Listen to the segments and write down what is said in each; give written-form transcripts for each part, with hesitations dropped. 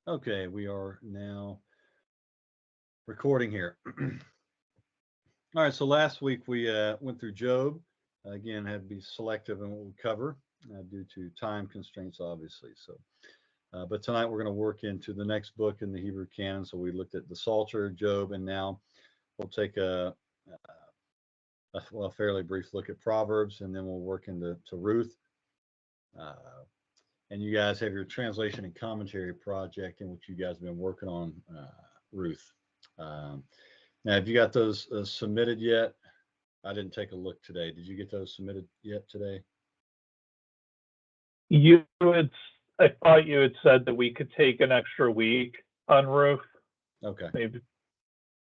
Okay, we are now recording here. All right, so last week we went through Job. Again, had to be selective in what we cover due to time constraints, obviously. But tonight we're going to work into the next book in the Hebrew canon. So we looked at the Psalter, Job, and now we'll take a fairly brief look at Proverbs, and then we'll work into Ruth. Uh, and you guys have your translation and commentary project in which you guys have been working on Ruth. Um, Now, have you got those submitted yet? I didn't take a look today. Did you get those submitted yet today? You had, I thought you had said that we could take an extra week on roof, Okay. maybe,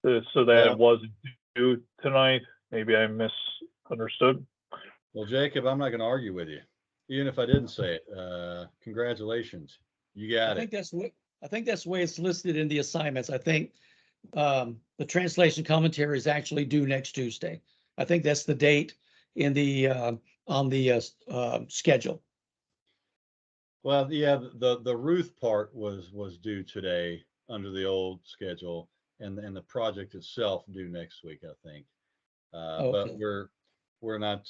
so that it Well, wasn't due tonight. Maybe I misunderstood. well, Jacob, I'm not going to argue with you, even if I didn't say it. Congratulations, you I got it. think that's what I think that's the way it's listed in the assignments. I think the translation commentary is actually due next Tuesday. I think that's the date in the on the schedule. Well, yeah, the Ruth part was due today under the old schedule, and the project itself due next week, I think. But Okay. we're not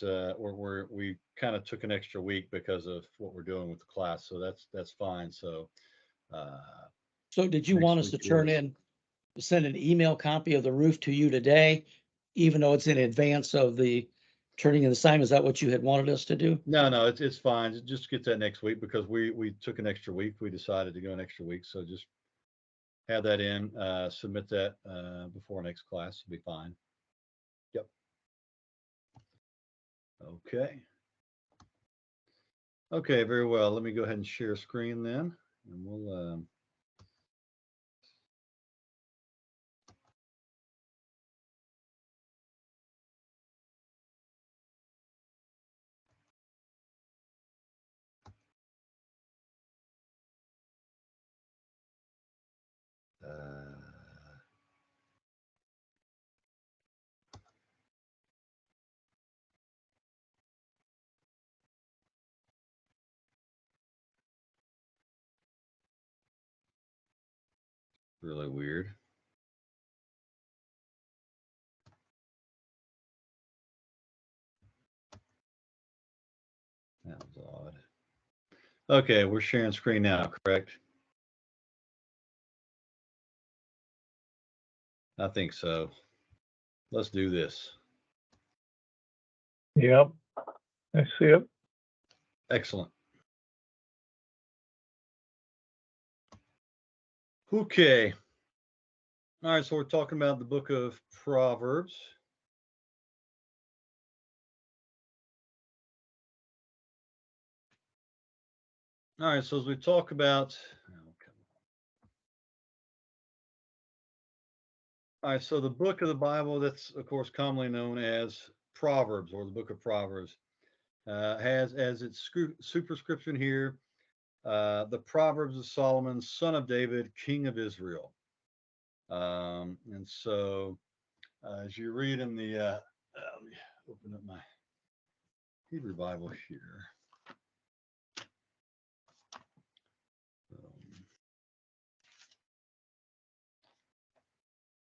we kind of took an extra week because of what we're doing with the class, so that's fine. So uh, So did you want next us week to it turn is. in, send an email copy of the roof to you today, even though it's in advance of the turning in the assignment? Is that what you had wanted us to do? No, no, it's fine. Just get that next week because we took an extra week. We decided to go an extra week, so just have that in, submit that before next class. Will be fine. Yep. Okay. Okay. Very well. Let me go ahead and share screen then, and we'll. Really weird. That was odd. Okay, we're sharing screen now, correct? I think so. Let's do this. Yep, I see it. Excellent. Okay. All right, so we're talking about the book of Proverbs. All right, so as we talk about, all right, so the book of the Bible, that's of course commonly known as Proverbs or the book of Proverbs, has as its superscription here, the Proverbs of Solomon, son of David, king of Israel. And so, as you read in the, let me open up my Hebrew Bible here.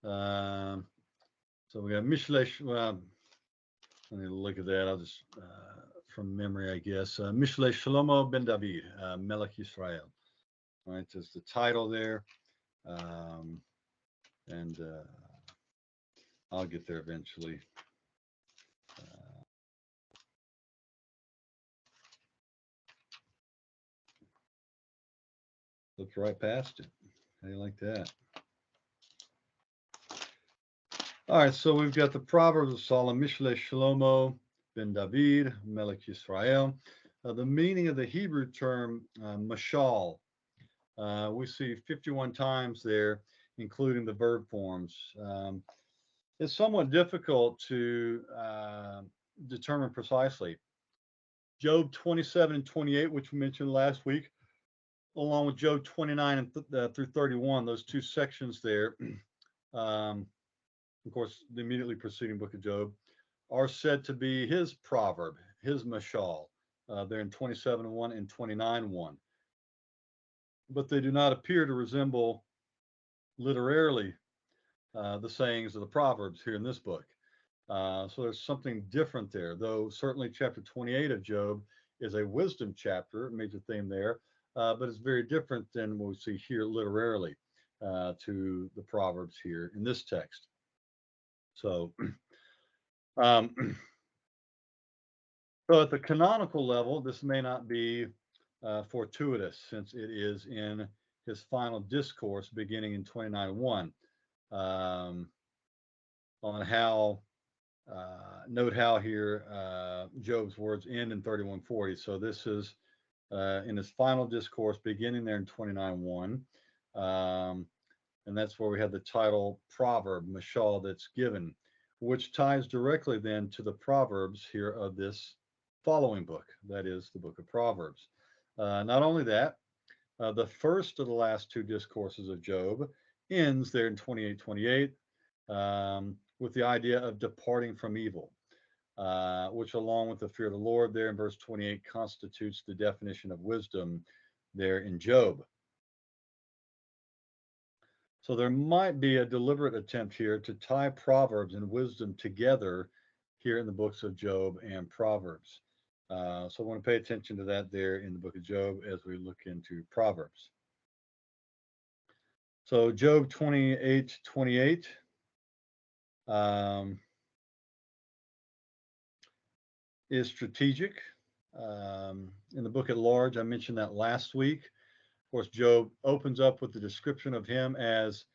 So we got Mishlesh. Well, I need to look at that. I'll just from memory, I guess. Mishlesh Shlomo ben David, Melech Yisrael. All right, there's the title there, and I'll get there eventually. Looked right past it. How do you like that? All right, so we've got the Proverbs of Solomon, Mishle Shlomo ben David, Melech Yisrael. The meaning of the Hebrew term mashal, we see 51 times there, including the verb forms. It's somewhat difficult to determine precisely. Job 27 and 28, which we mentioned last week, along with Job 29 and through 31, those two sections there. Of course, the immediately preceding book of Job, are said to be his proverb, his mashal. They're in 27:1 and 29:1. but they do not appear to resemble literarily the sayings of the Proverbs here in this book. So there's something different there, though certainly chapter 28 of Job is a wisdom chapter, major theme there, but it's very different than what we see here literarily to the Proverbs here in this text. So, um, so at the canonical level, this may not be fortuitous since it is in his final discourse beginning in 29:1 on how note how here Job's words end in 31:40. So this is in his final discourse beginning there in 29:1. And that's where we have the title proverb, mashal, that's given, which ties directly then to the Proverbs here of this following book, that is the book of Proverbs. Not only that, the first of the last two discourses of Job ends there in 28:28 with the idea of departing from evil, which, along with the fear of the Lord, there in verse 28, constitutes the definition of wisdom there in Job. So there might be a deliberate attempt here to tie Proverbs and wisdom together here in the books of Job and Proverbs. So I want to pay attention to that there in the book of Job as we look into Proverbs. So Job 28:28. Is strategic. In the book at large, I mentioned that last week. Of course, Job opens up with the description of him as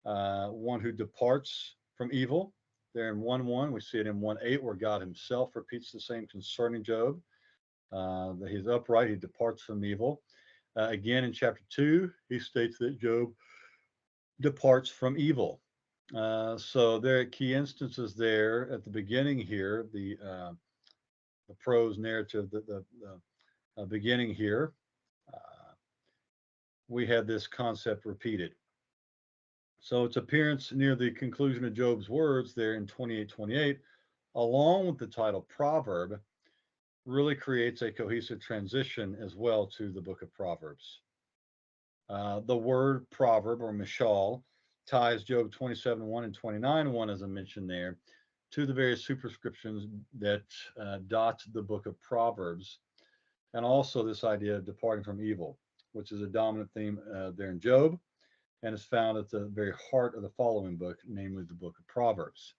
one who departs from evil. There in 1:1, we see it in 1:8, where God himself repeats the same concerning Job, that he's upright, he departs from evil. Again, in chapter 2, he states that Job departs from evil. So there are key instances there at the beginning here, the prose narrative, the beginning here, we had this concept repeated. So its appearance near the conclusion of Job's words there in 28:28, along with the title proverb, really creates a cohesive transition as well to the book of Proverbs. The word proverb or mishal ties Job 27:1 and 29:1, as I mentioned there, to the various superscriptions that dot the book of Proverbs, and also this idea of departing from evil, which is a dominant theme there in Job, and is found at the very heart of the following book, namely the book of Proverbs.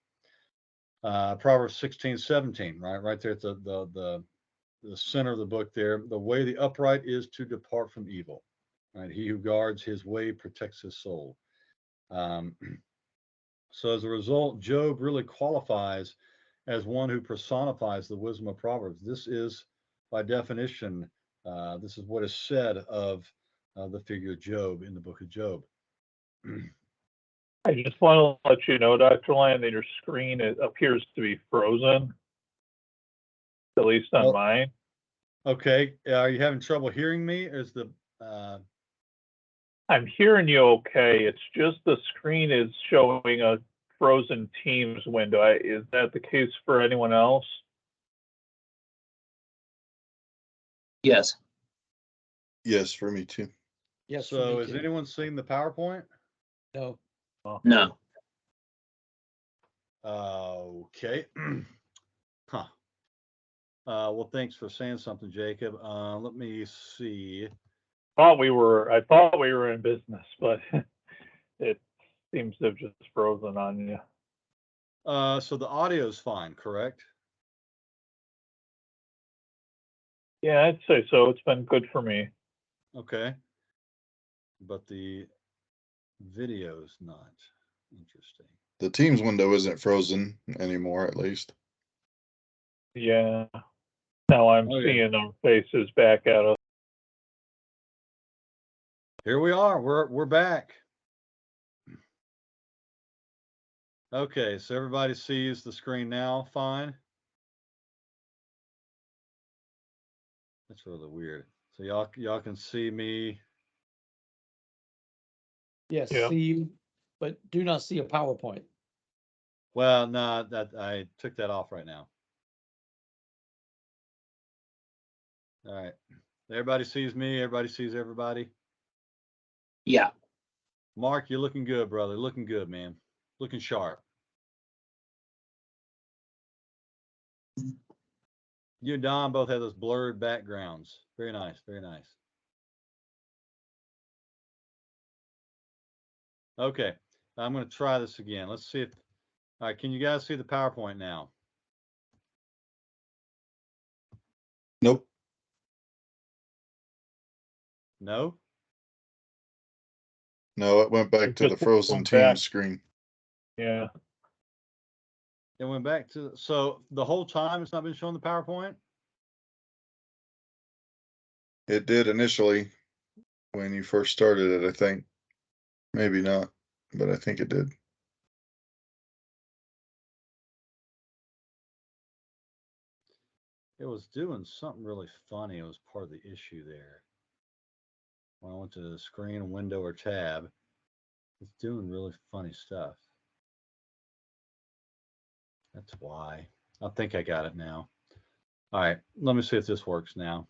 Proverbs 16:17, right there at the center of the book there. The way of the upright is to depart from evil. Right, he who guards his way protects his soul. So as a result, Job really qualifies as one who personifies the wisdom of Proverbs. This is, by definition, this is what is said of the figure of Job in the book of Job. I just want to let you know, Dr. Land, that your screen appears to be frozen, at least on mine. Okay, are you having trouble hearing me? Or is the I'm hearing you okay. It's just the screen is showing a frozen Teams window. Is that the case for anyone else? Yes. Yes, for me too. Yes. for so me has too. anyone seen the PowerPoint? No. No. Okay. Huh. Well, thanks for saying something, Jacob. Let me see. I thought we were in business, but it seems to have just frozen on you. So the audio is fine, correct? Yeah, I'd say so. It's been good for me. Okay. But the video is not. Interesting. The Teams window isn't frozen anymore, at least. Yeah. Now I'm seeing our faces back at us. Here we are. We're back. Okay, so everybody sees the screen now, fine. That's really weird. So y'all can see me. Yes, Yeah. see you, but do not see a PowerPoint. Well, no, that I took that off right now. All right. Everybody sees me, everybody sees everybody. Yeah. Mark, you're looking good, brother. Looking good, man. Looking sharp. You and Don both have those blurred backgrounds. Very nice. Very nice. Okay. I'm going to try this again. Let's see if, all right, can you guys see the PowerPoint now? Nope. No? No, it went back It to the just frozen went team back. screen. Yeah. It went back to, so the whole time it's not been showing the PowerPoint? It did initially when you first started it, I think. Maybe not, but I think it did. It was doing something really funny. It was part of the issue there. When I went to the screen, window, or tab, it's doing really funny stuff. That's why. I think I got it now. All right, let me see if this works now.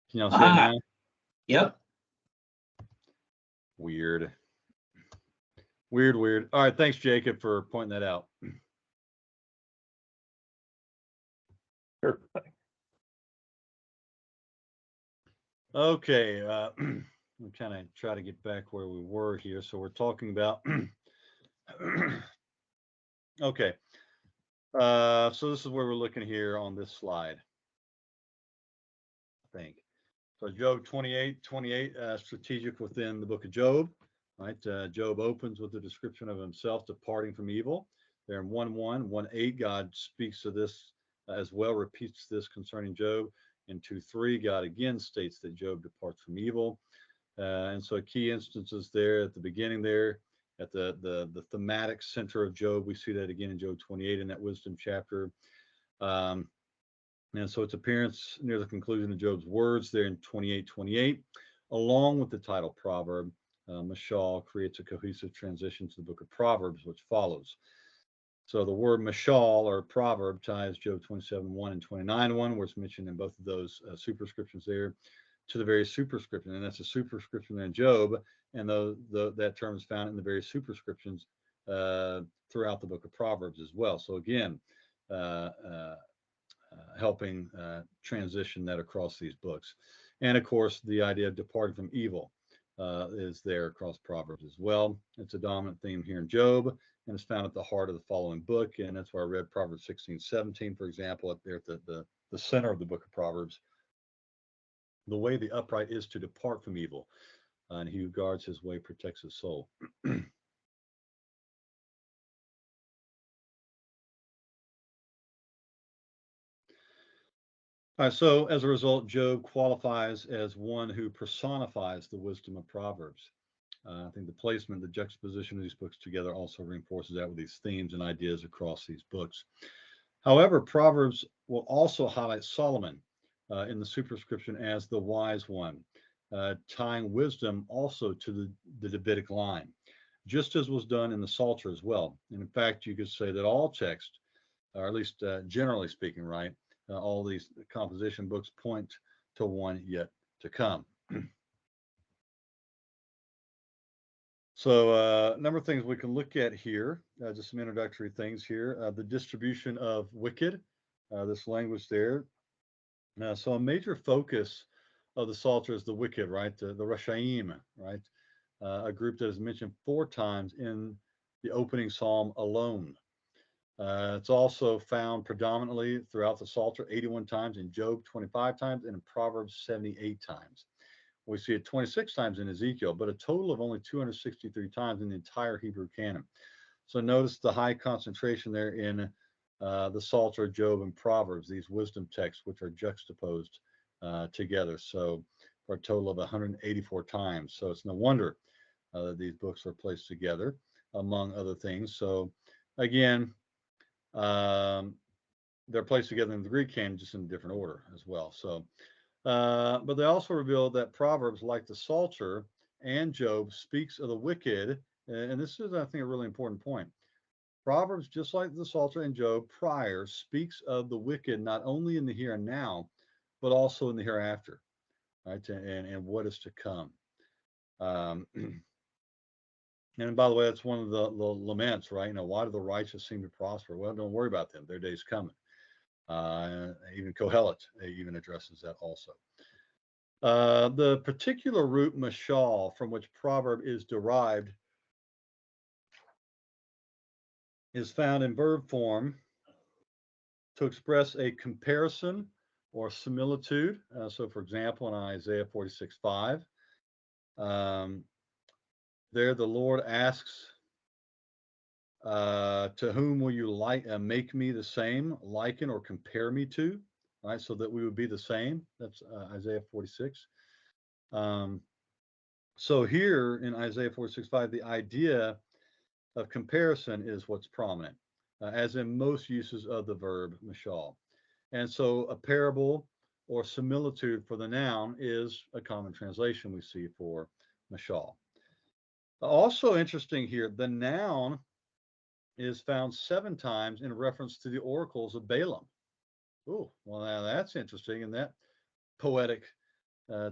Can y'all see it now? Yep. Weird. Weird, weird. All right, thanks, Jacob, for pointing that out. Sure. Okay, we'll kind of try to get back where we were here. So we're talking about, okay. So this is where we're looking here on this slide, I think. So Job 28, strategic within the book of Job, right? Job opens with a description of himself departing from evil. There in 1:1, 1:8, God speaks to this as well, repeats this concerning Job. In 2:3, God again states that Job departs from evil. And so key instances there at the beginning there, at the thematic center of Job, we see that again in Job 28 in that wisdom chapter. And so its appearance near the conclusion of Job's words there in 28:28, along with the title proverb, Mashal, creates a cohesive transition to the book of Proverbs, which follows. So the word Mashal or proverb ties Job 27:1 and 29:1, where it's mentioned in both of those superscriptions there, to the very superscription, and that's a superscription in Job, and that term is found in the various superscriptions throughout the book of Proverbs as well. So again, helping transition that across these books. And of course, the idea of departing from evil is there across Proverbs as well. It's a dominant theme here in Job, and it's found at the heart of the following book. And that's why I read Proverbs 16:17, for example, up there at the center of the book of Proverbs. The way the upright is to depart from evil, and he who guards his way protects his soul. All right, so as a result, Job qualifies as one who personifies the wisdom of Proverbs. I think the placement, the juxtaposition of these books together also reinforces that with these themes and ideas across these books. However, Proverbs will also highlight Solomon in the superscription as the wise one, tying wisdom also to the Davidic line, just as was done in the Psalter as well. And in fact, you could say that all texts, or at least generally speaking, right, all these composition books point to one yet to come. So a number of things we can look at here, just some introductory things here. The distribution of wicked, this language there. So a major focus of the Psalter is the wicked, right? The Rashaim, right? A group that is mentioned 4 times in the opening psalm alone. It's also found predominantly throughout the Psalter 81 times, in Job 25 times, and in Proverbs 78 times. We see it 26 times in Ezekiel, but a total of only 263 times in the entire Hebrew canon. So notice the high concentration there in the Psalter, Job, and Proverbs, these wisdom texts, which are juxtaposed together. So for a total of 184 times. So it's no wonder that these books are placed together, among other things. So again, they're placed together in the Greek canon, just in a different order as well. So, but they also reveal that Proverbs, like the Psalter and Job, speaks of the wicked. And this is, I think, a really important point. Proverbs, just like the Psalter and Job prior, speaks of the wicked not only in the here and now, but also in the hereafter, right? And what is to come. And by the way, that's one of the laments, right? Why do the righteous seem to prosper? Well, don't worry about them. Their day's coming. Even Kohelet even addresses that also. The particular root mashal from which proverb is derived is found in verb form to express a comparison or similitude. So, for example, in Isaiah 46:5, there the Lord asks, to whom will you make me the same, liken or compare me to, right? So that we would be the same. That's Isaiah 46. So here in Isaiah 46:5, the idea of comparison is what's prominent, as in most uses of the verb mashal. And so a parable or similitude for the noun is a common translation we see for mashal. Also interesting here, the noun is found 7 times in reference to the oracles of Balaam. Oh, well, now that's interesting in that poetic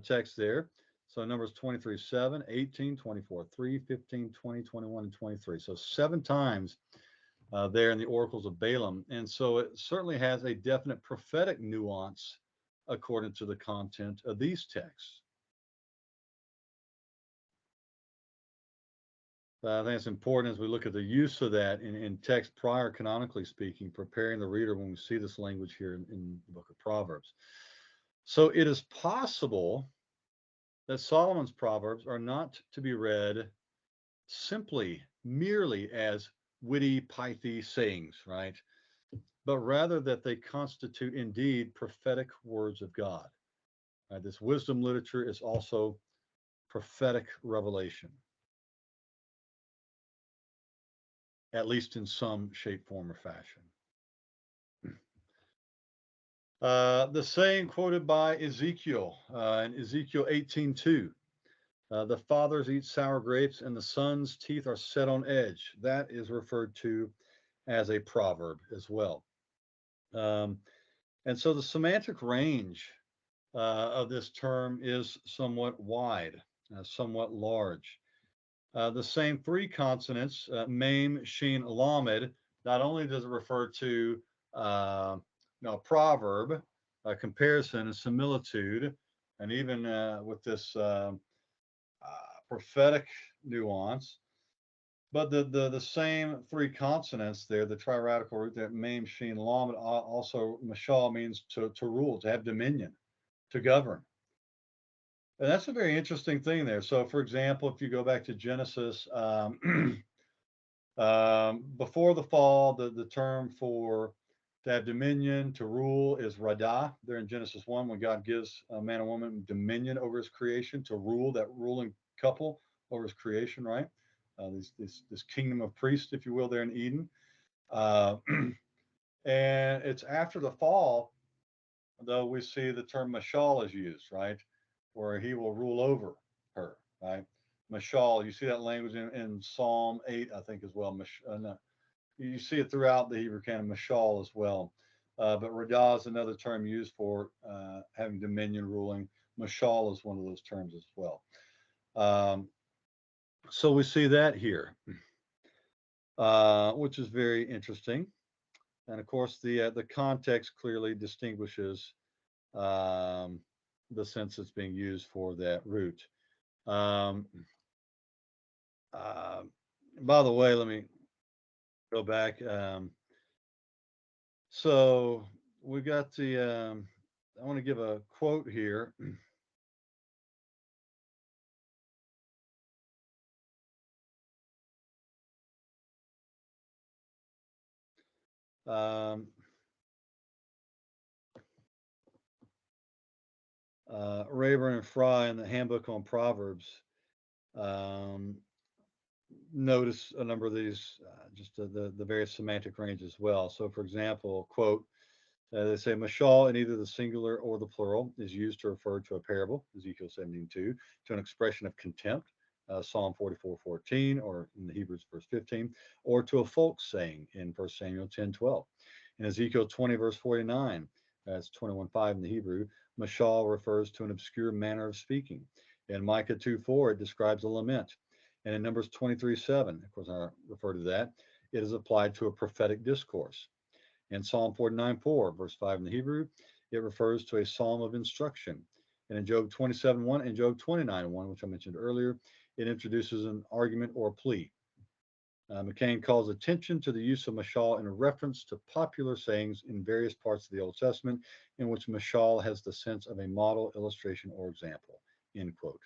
text there. So Numbers 23:7, 18, 24:3, 15, 20, 21, and 23. So 7 times there in the oracles of Balaam. And so it certainly has a definite prophetic nuance according to the content of these texts. I think it's important as we look at the use of that in text prior, canonically speaking, preparing the reader when we see this language here in the book of Proverbs. So it is possible that Solomon's Proverbs are not to be read merely as witty, pithy sayings, right? But rather that they constitute indeed prophetic words of God. Right? This wisdom literature is also prophetic revelation, at least in some shape, form, or fashion. The saying quoted by Ezekiel in Ezekiel 18:2, the fathers eat sour grapes and the son's teeth are set on edge. That is referred to as a proverb as well. And so the semantic range of this term is somewhat wide, somewhat large. The same 3 consonants, mem, shin, lamed, not only does it refer to proverb, comparison, and similitude, and even with this prophetic nuance, but the same 3 consonants there, the triradical root, that mem, shin, lamed, also mashal means to rule, to have dominion, to govern. And that's a very interesting thing there. So, for example, if you go back to Genesis, before the fall, the term for to have dominion, to rule is radah. There in Genesis 1, when God gives a man and woman dominion over his creation, to rule, that ruling couple over his creation, right? This kingdom of priests, if you will, there in Eden. And it's after the fall, though, we see the term mashal is used, right? Where he will rule over her, right? Mashal, you see that language in Psalm 8, I think, as well. No, you see it throughout the Hebrew canon, mashal as well. But radah is another term used for having dominion, ruling. Mashal is one of those terms as well. So we see that here, which is very interesting. And of course, the context clearly distinguishes the sense that's being used for that root. By the way, let me go back. So we got I want to give a quote here. Rayburn and Fry in the Handbook on Proverbs notice a number of these, just the various semantic ranges as well. So, for example, quote, they say mashal in either the singular or the plural is used to refer to a parable, Ezekiel 17:2, to an expression of contempt, Psalm 44:14, or in the Hebrews verse 15, or to a folk saying in 1 Samuel 10:12. In Ezekiel 20 verse 49, that's 21:5 in the Hebrew, mashal refers to an obscure manner of speaking. In Micah 2:4, it describes a lament. And in Numbers 23:7, of course, I refer to that, it is applied to a prophetic discourse. In Psalm 49:4, verse 5 in the Hebrew, it refers to a psalm of instruction. And in Job 27:1 and Job 29:1, which I mentioned earlier, it introduces an argument or plea. McCain calls attention to the use of mashal in reference to popular sayings in various parts of the Old Testament, in which mashal has the sense of a model, illustration, or example, end quote.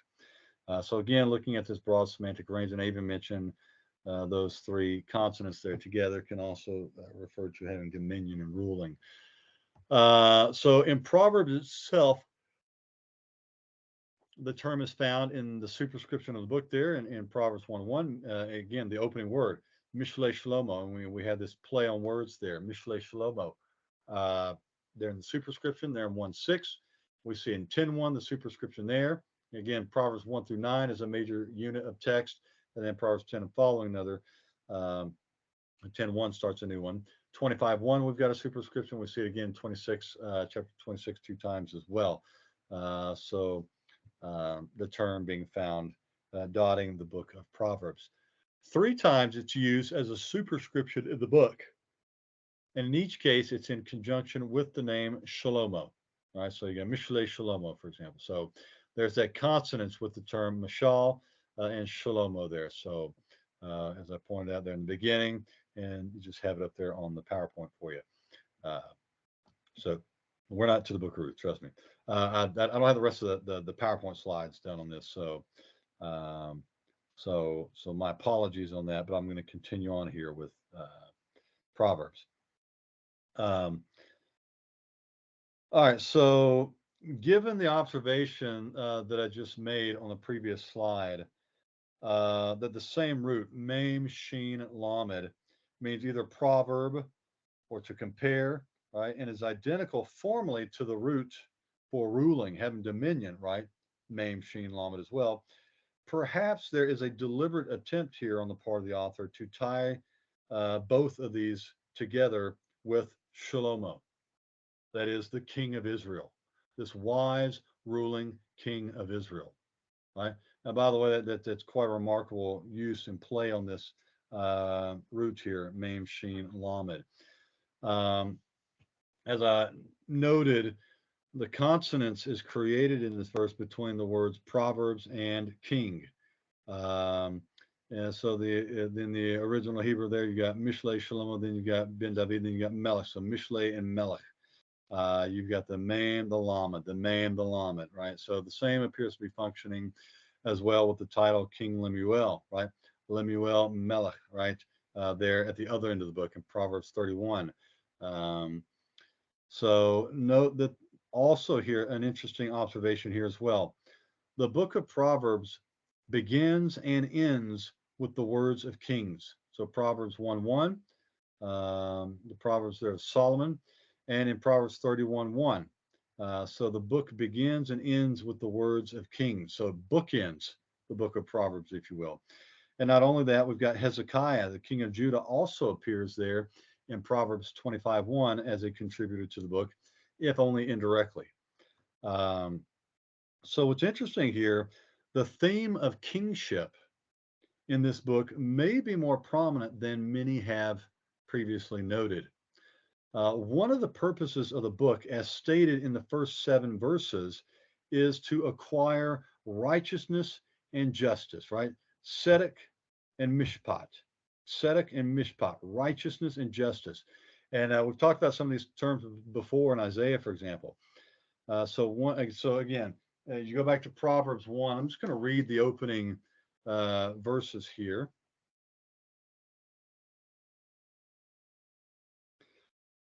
So again, looking at this broad semantic range, and I even mentioned those three consonants there together can also refer to having dominion and ruling. So in Proverbs itself, the term is found in the superscription of the book there in Proverbs 1:1. Again, the opening word, Mishle Shlomo. And we had this play on words there, Mishle Shlomo. There in the superscription, there in 1:6. We see in 10:1 the superscription there. Again, Proverbs 1 through 9 is a major unit of text. And then Proverbs 10 and following another. 10:1 starts a new one. 25:1, we've got a superscription. We see it again, 26, chapter 26, 2 times as well. The term being found dotting the book of Proverbs. 3 times it's used as a superscription in the book. And in each case, it's in conjunction with the name Shlomo. All right, so you got Mishle Shlomo, for example. So there's that consonance with the term Mashal and Shlomo there. So as I pointed out there in the beginning, and you just have it up there on the PowerPoint for you. So we're not to the book of Ruth, trust me. I don't have the rest of the PowerPoint slides done on this, so my apologies on that, but I'm going to continue on here with Proverbs. All right, so given the observation that I just made on the previous slide, that the same root, mem, sheen, lamed, means either proverb or to compare, right, and is identical formally to the root for ruling, having dominion, right, mem, sheen, lamed as well. Perhaps there is a deliberate attempt here on the part of the author to tie both of these together with Shlomo, that is the king of Israel, this wise ruling king of Israel, right? Now, by the way, that's quite a remarkable use and play on this root here, mem, sheen, lamed. As I noted, the consonance is created in this verse between the words Proverbs and king. And so in the original Hebrew there, you got Mishle Shlomo, then you got Ben David, then you got Melech. So Mishle and Melech. You've got the mem, the lamed, the mem, the lamed, right? So the same appears to be functioning as well with the title King Lemuel, right? Lemuel Melech, right? There at the other end of the book in Proverbs 31. So note that also here, an interesting observation here as well. The book of Proverbs begins and ends with the words of kings. So Proverbs 1:1, the Proverbs there of Solomon, and in Proverbs 31:1. So the book begins and ends with the words of kings. So bookends the book of Proverbs, if you will. And not only that, we've got Hezekiah, the king of Judah, also appears there in Proverbs 25:1 as a contributor to the book, if only indirectly. So what's interesting here, the theme of kingship in this book may be more prominent than many have previously noted. One of the purposes of the book, as stated in the first 7 verses, is to acquire righteousness and justice, right? Tzedek and mishpat. Tzedek and mishpat, righteousness and justice. And we've talked about some of these terms before in Isaiah, for example. So again, you go back to Proverbs 1. I'm just going to read the opening verses here.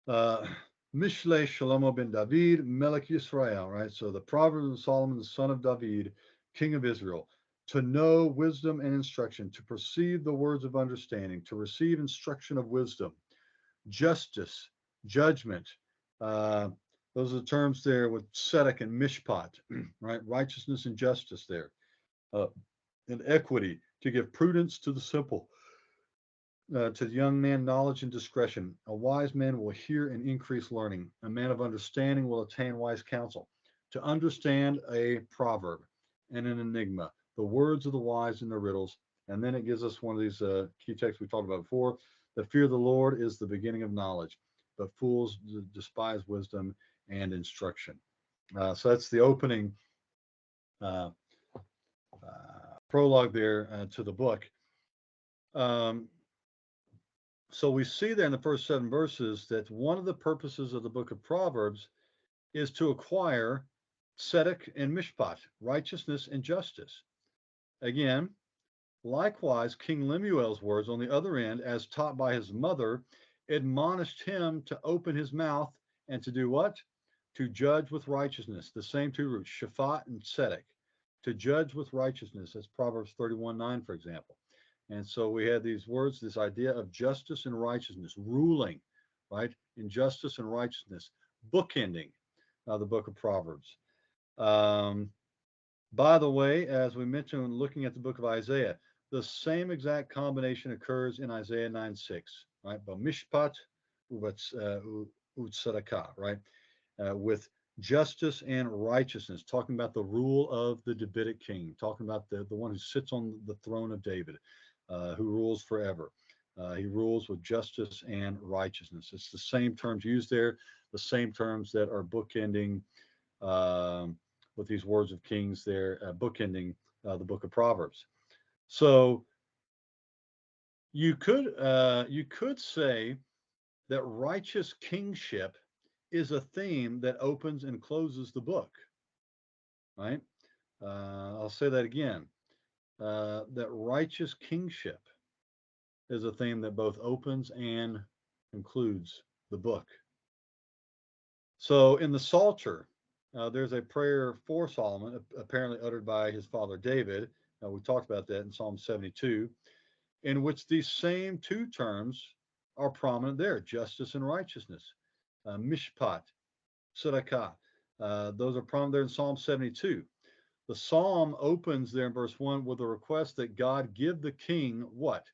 Mishle Shlomo ben David, Melech Yisrael, right? So the Proverbs of Solomon, the son of David, king of Israel, to know wisdom and instruction, to perceive the words of understanding, to receive instruction of wisdom, justice, judgment. Those are the terms there with tzedek and mishpat, right? Righteousness and justice there. And equity, to give prudence to the simple. To the young man, knowledge and discretion. A wise man will hear and increase learning. A man of understanding will attain wise counsel. To understand a proverb and an enigma, the words of the wise and their riddles. And then it gives us one of these key texts we talked about before. The fear of the Lord is the beginning of knowledge, but fools despise wisdom and instruction. So that's the opening uh, prologue there to the book. So we see there in the first 7 verses that one of the purposes of the book of Proverbs is to acquire tzedek and mishpat, righteousness and justice. Again, likewise, King Lemuel's words on the other end, as taught by his mother, admonished him to open his mouth and to do what? To judge with righteousness. The same 2 roots, shaphat and tzedek. To judge with righteousness. That's Proverbs 31:9, for example. And so we had these words, this idea of justice and righteousness, ruling, right? Injustice and righteousness, bookending the book of Proverbs. By the way, as we mentioned when looking at the book of Isaiah, the same exact combination occurs in Isaiah 9:6, right? B'mishpat u'tzedakah, right? With justice and righteousness, talking about the rule of the Davidic king, talking about the one who sits on the throne of David, who rules forever. He rules with justice and righteousness. It's the same terms used there, the same terms that are bookending with these words of kings there, bookending the book of Proverbs. So you could say that righteous kingship is a theme that opens and closes the book, right? I'll say that again. That righteous kingship is a theme that both opens and concludes the book. So in the Psalter, there's a prayer for Solomon, apparently uttered by his father David. We talked about that in Psalm 72, in which these same 2 terms are prominent there, justice and righteousness, mishpat, tzedakah. Those are prominent there in Psalm 72. The psalm opens there in verse 1 with a request that God give the king what?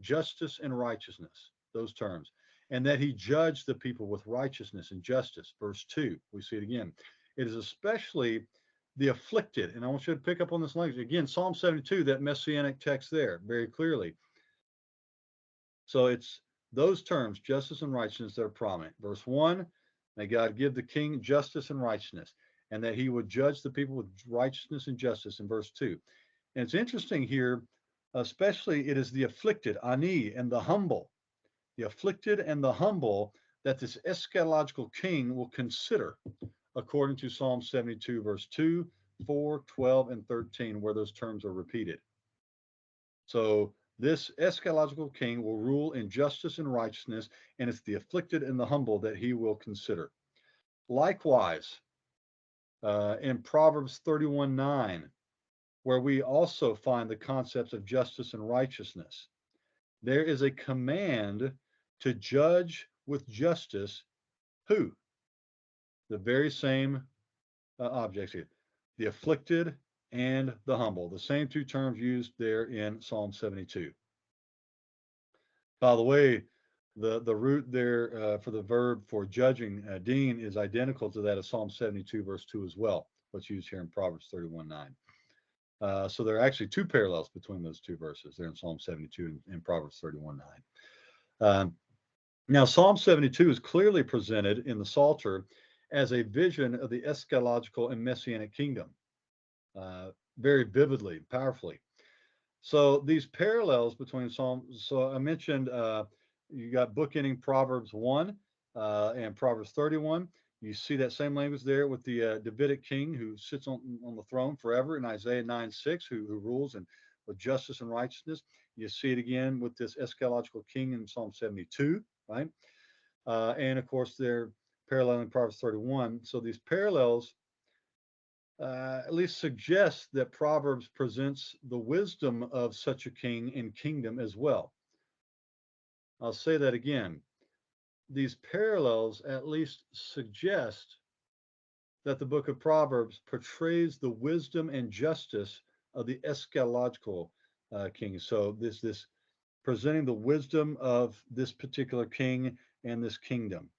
Justice and righteousness, those terms, and that he judge the people with righteousness and justice. Verse 2, we see it again. It is especially the afflicted, and I want you to pick up on this language. Again, Psalm 72, that messianic text there, very clearly. So it's those terms, justice and righteousness, that are prominent. Verse 1, may God give the king justice and righteousness, and that he would judge the people with righteousness and justice in verse 2. And it's interesting here, especially it is the afflicted, ani, and the humble, the afflicted and the humble, that this eschatological king will consider, according to Psalm 72, verse 2, 4, 12, and 13, where those terms are repeated. So this eschatological king will rule in justice and righteousness, and it's the afflicted and the humble that he will consider. Likewise, in Proverbs 31:9, where we also find the concepts of justice and righteousness, there is a command to judge with justice who? The very same objects here, the afflicted and the humble, the same 2 terms used there in Psalm 72. By the way, the root there for the verb for judging, din, is identical to that of Psalm 72, verse 2 as well, what's used here in Proverbs 31:9. So there are actually 2 parallels between those 2 verses there in Psalm 72 and Proverbs 31:9. Now, Psalm 72 is clearly presented in the Psalter as a vision of the eschatological and messianic kingdom, very vividly, powerfully. So these parallels between Psalms, so I mentioned you got bookending Proverbs 1 and Proverbs 31. You see that same language there with the Davidic king who sits on the throne forever in Isaiah 9:6, who rules and with justice and righteousness. You see it again with this eschatological king in Psalm 72, right? And of course, they're paralleling Proverbs 31. So these parallels at least suggest that Proverbs presents the wisdom of such a king and kingdom as well. I'll say that again. These parallels at least suggest that the book of Proverbs portrays the wisdom and justice of the eschatological king. So this presenting the wisdom of this particular king and this kingdom.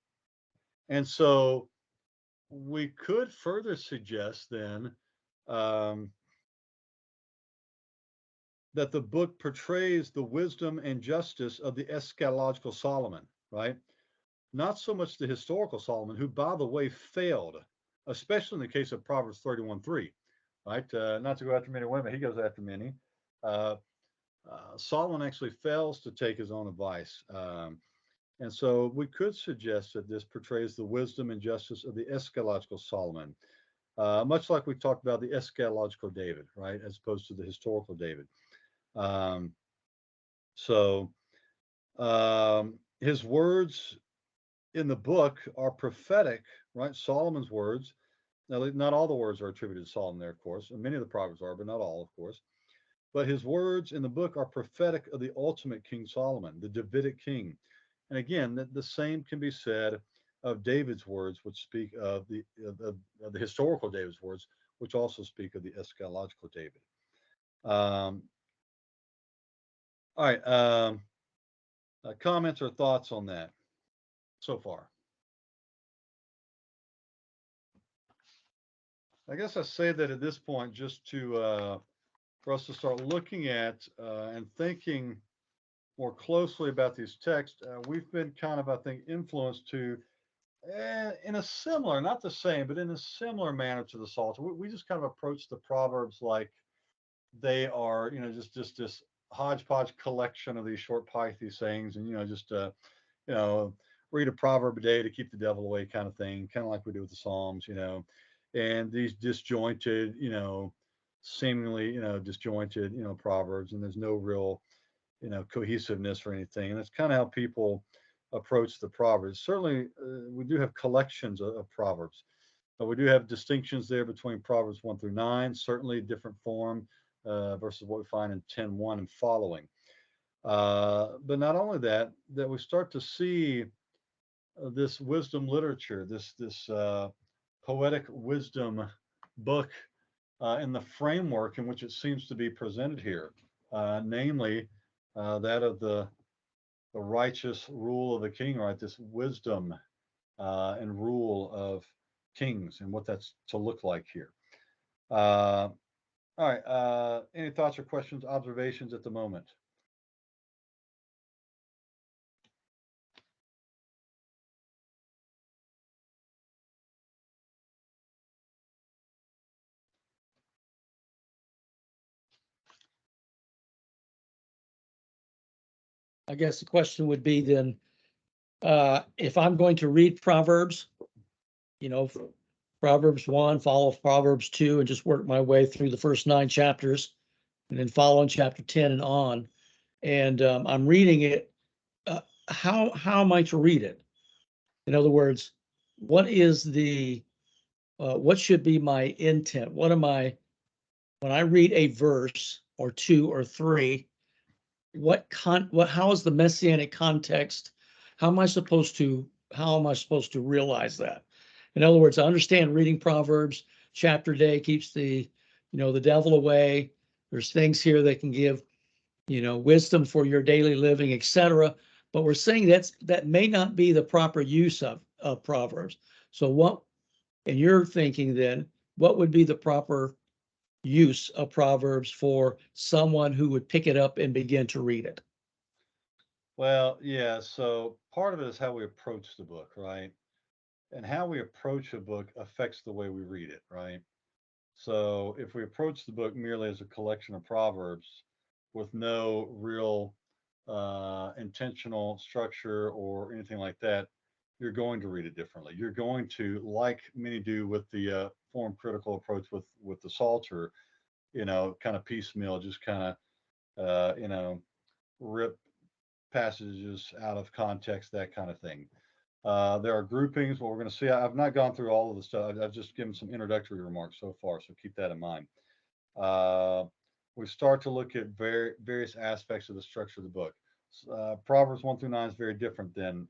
And so we could further suggest then that the book portrays the wisdom and justice of the eschatological Solomon, right? Not so much the historical Solomon, who, by the way, failed, especially in the case of Proverbs 31:3, right? Not to go after many women, he goes after many. Uh, Solomon actually fails to take his own advice. And so we could suggest that this portrays the wisdom and justice of the eschatological Solomon, much like we talked about the eschatological David, right, as opposed to the historical David. Um, so his words in the book are prophetic, right? Solomon's words. Now, not all the words are attributed to Solomon there, of course, and many of the proverbs are, but not all, of course. But his words in the book are prophetic of the ultimate King Solomon, the Davidic king. And again, the same can be said of David's words, which speak of the historical David's words, which also speak of the eschatological David. Um, all right. Comments or thoughts on that so far? I guess I say that at this point just to for us to start looking at and thinking more closely about these texts. We've been kind of, I think, influenced to in a similar, not the same, but in a similar manner to the Psalter. We just kind of approach the Proverbs like they are, just this hodgepodge collection of these short pithy sayings, and just you know, read a proverb a day to keep the devil away kind of thing, kind of like we do with the Psalms. And these disjointed, seemingly, disjointed, proverbs, and there's no real, cohesiveness or anything. And that's kind of how people approach the proverbs. Certainly, we do have collections of proverbs, but we do have distinctions there between Proverbs 1 through 9. Certainly, different form versus what we find in 10:1 and following. But not only that, that we start to see this wisdom literature, this poetic wisdom book in the framework in which it seems to be presented here, namely that of the righteous rule of the king, right? This wisdom and rule of kings and what that's to look like here. All right. Any thoughts or questions, observations at the moment? I guess the question would be then, if I'm going to read Proverbs, you know, Proverbs 1, follow Proverbs 2, and just work my way through the first 9 chapters, and then follow in chapter 10 and on. And I'm reading it. How am I to read it? In other words, what is what should be my intent? What am I, when I read a verse or 2 or 3, how is the messianic context? How am I supposed to realize that? In other words, I understand reading Proverbs chapter day keeps the devil away. There's things here that can give, wisdom for your daily living, etc. But we're saying that may not be the proper use of Proverbs. So what, in your thinking then, what would be the proper use of Proverbs for someone who would pick it up and begin to read it? Well, yeah. So part of it is how we approach the book, right? And how we approach a book affects the way we read it, right? So if we approach the book merely as a collection of proverbs with no real intentional structure or anything like that, you're going to read it differently. You're going to, like many do with the form critical approach with the Psalter, kind of piecemeal, just kind of rip passages out of context, that kind of thing. There are groupings. What we're going to see, I've not gone through all of the stuff. I've just given some introductory remarks so far, so keep that in mind. We start to look at various aspects of the structure of the book. Proverbs 1 through 9 is very different than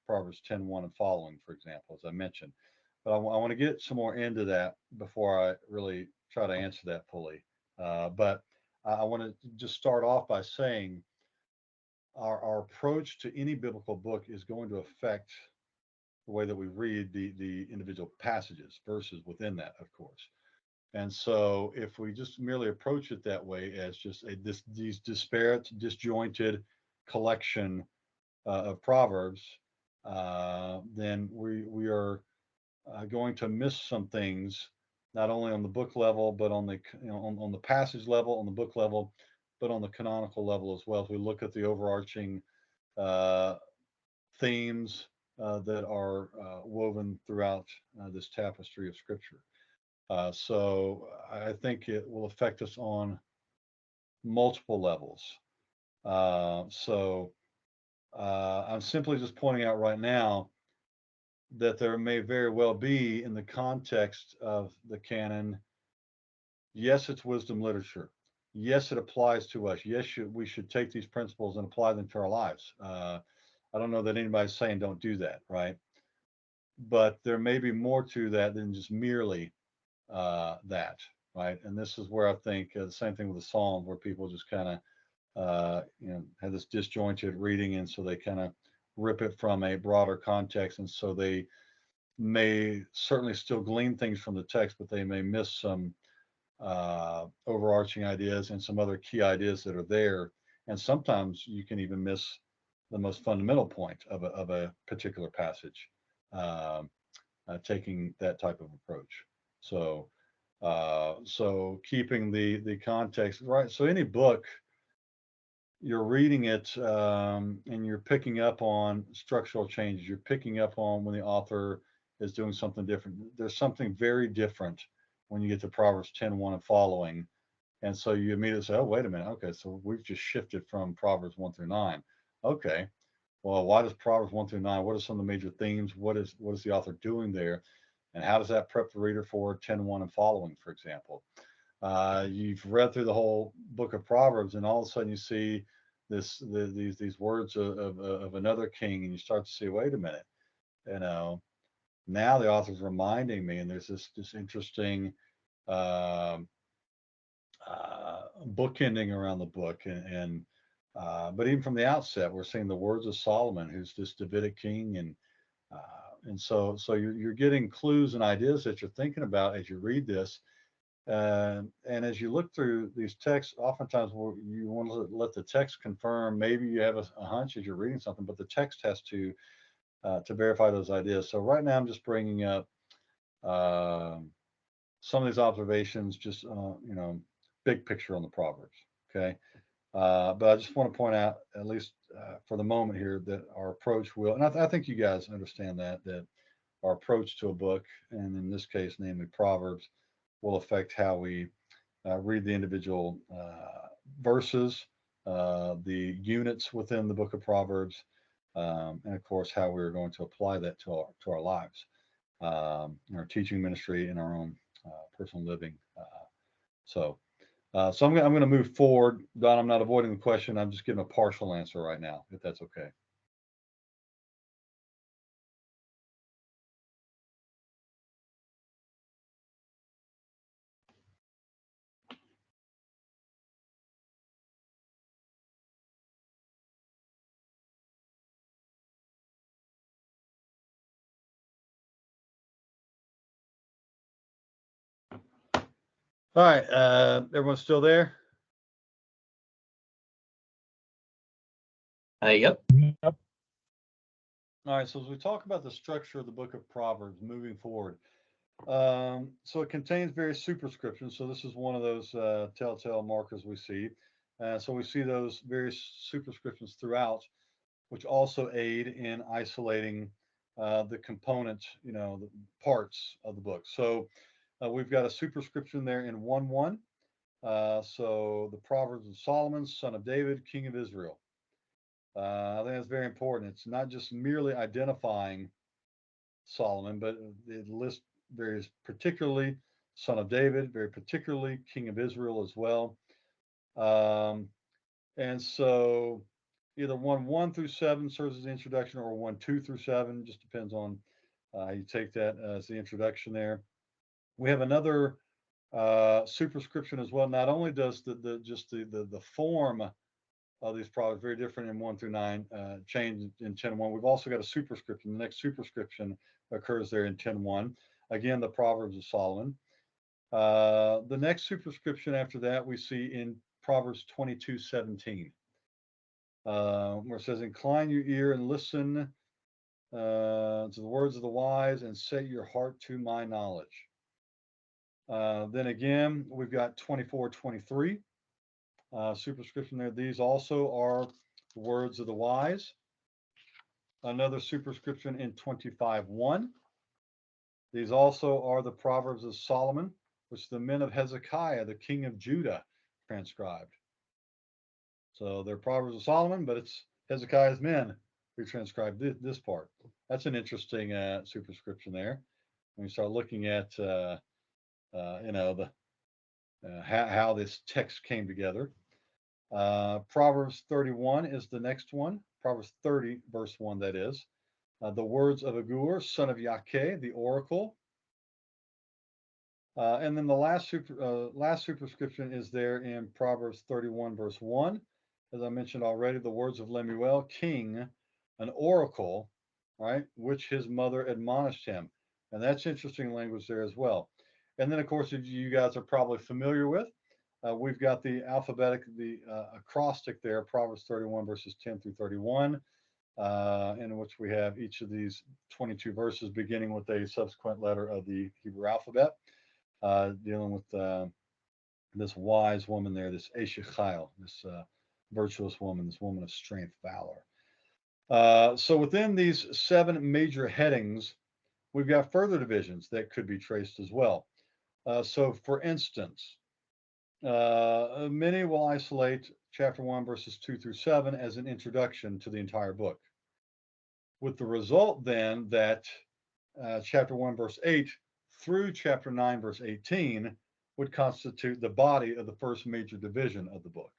Proverbs 10:1 and following, for example, as I mentioned. But I want to get some more into that before I really try to answer that fully. But I want to just start off by saying our approach to any biblical book is going to affect the way that we read the individual passages, verses within that, of course. And so if we just merely approach it that way as just these disparate, disjointed collection of proverbs, then we are going to miss some things, not only on the book level, but on the on the passage level, on the book level, but on the canonical level as well. As we look at the overarching uh, themes that are woven throughout this tapestry of Scripture. So I think it will affect us on multiple levels. I'm simply just pointing out right now that there may very well be, in the context of the canon, yes, it's wisdom literature. Yes, it applies to us. Yes, we should take these principles and apply them to our lives. I don't know that anybody's saying don't do that, right? But there may be more to that than just merely that, right? And this is where I think the same thing with the Psalms, where people just kind of have this disjointed reading, and so they kind of rip it from a broader context, and so they may certainly still glean things from the text, but they may miss some overarching ideas and some other key ideas that are there. And sometimes you can even miss the most fundamental point of a particular passage, taking that type of approach. So keeping the context right. So any book, you're reading it, and you're picking up on structural changes. You're picking up on when the author is doing something different. There's something very different when you get to Proverbs 10:1 and following. And so you immediately say, oh, wait a minute. Okay, so we've just shifted from Proverbs 1 through 9. Okay, well, why does Proverbs 1 through 9? What are some of the major themes? What is the author doing there? And how does that prep the reader for 10:1 and following, for example? You've read through the whole book of Proverbs, and all of a sudden you see these words of another king, and you start to see, wait a minute, you know, now the author's reminding me, and there's this interesting um bookending around the book, but even from the outset, we're seeing the words of Solomon, who's this Davidic king, and so you're getting clues and ideas that you're thinking about as you read this. And as you look through these texts, oftentimes you want to let the text confirm. Maybe you have a hunch as you're reading something, but the text has to verify those ideas. So right now, I'm just bringing up some of these observations, just big picture on the Proverbs. Okay, but I just want to point out, at least for the moment here, that our approach will, and I think you guys understand that our approach to a book, and in this case, namely Proverbs, will affect how we read the individual verses, the units within the book of Proverbs, and of course, how we're going to apply that to our lives, in our teaching ministry, in our own personal living. So, so I'm going to move forward. Don, I'm not avoiding the question. I'm just giving a partial answer right now, if that's okay. All right, everyone's still there? Yep. Yep. All right, so as we talk about the structure of the book of Proverbs moving forward, so it contains various superscriptions. So this is one of those telltale markers we see. So we see those various superscriptions throughout, which also aid in isolating the component, the parts of the book. So we've got a superscription there in 1:1. So the Proverbs of Solomon, son of David, king of Israel. I think that's very important. It's not just merely identifying Solomon, but it lists very particularly son of David, very particularly king of Israel as well. And so either 1:1 through 7 serves as the introduction, or 1:2 through 7, just depends on how you take that as the introduction there. We have another superscription as well. Not only does the form of these products very different in 1 through 9, change in 10:1. We've also got a superscription. The next superscription occurs there in 10:1. Again, the Proverbs of Solomon. The next superscription after that we see in Proverbs 22:17, where it says, "Incline your ear and listen to the words of the wise, and set your heart to my knowledge." Then again, we've got 24:23 superscription there. These also are the words of the wise. Another superscription in 25:1. These also are the Proverbs of Solomon, which the men of Hezekiah, the king of Judah, transcribed. So they're Proverbs of Solomon, but it's Hezekiah's men who transcribed this part. That's an interesting superscription there. When you start looking at, how this text came together. Proverbs 31 is the next one. Proverbs 30, verse 1, that is. The words of Agur, son of Yake, the oracle. And then the last superscription is there in Proverbs 31, verse 1. As I mentioned already, the words of Lemuel, king, an oracle, right, which his mother admonished him. And that's interesting language there as well. And then, of course, if you guys are probably familiar with, we've got the acrostic there, Proverbs 31, verses 10 through 31, in which we have each of these 22 verses beginning with a subsequent letter of the Hebrew alphabet, dealing with this wise woman there, this Eshechiel, this virtuous woman, this woman of strength, valor. So within these 7 major headings, we've got further divisions that could be traced as well. So for instance, many will isolate chapter 1, verses 2 through 7 as an introduction to the entire book, with the result then that chapter 1, verse 8 through chapter 9, verse 18 would constitute the body of the first major division of the book.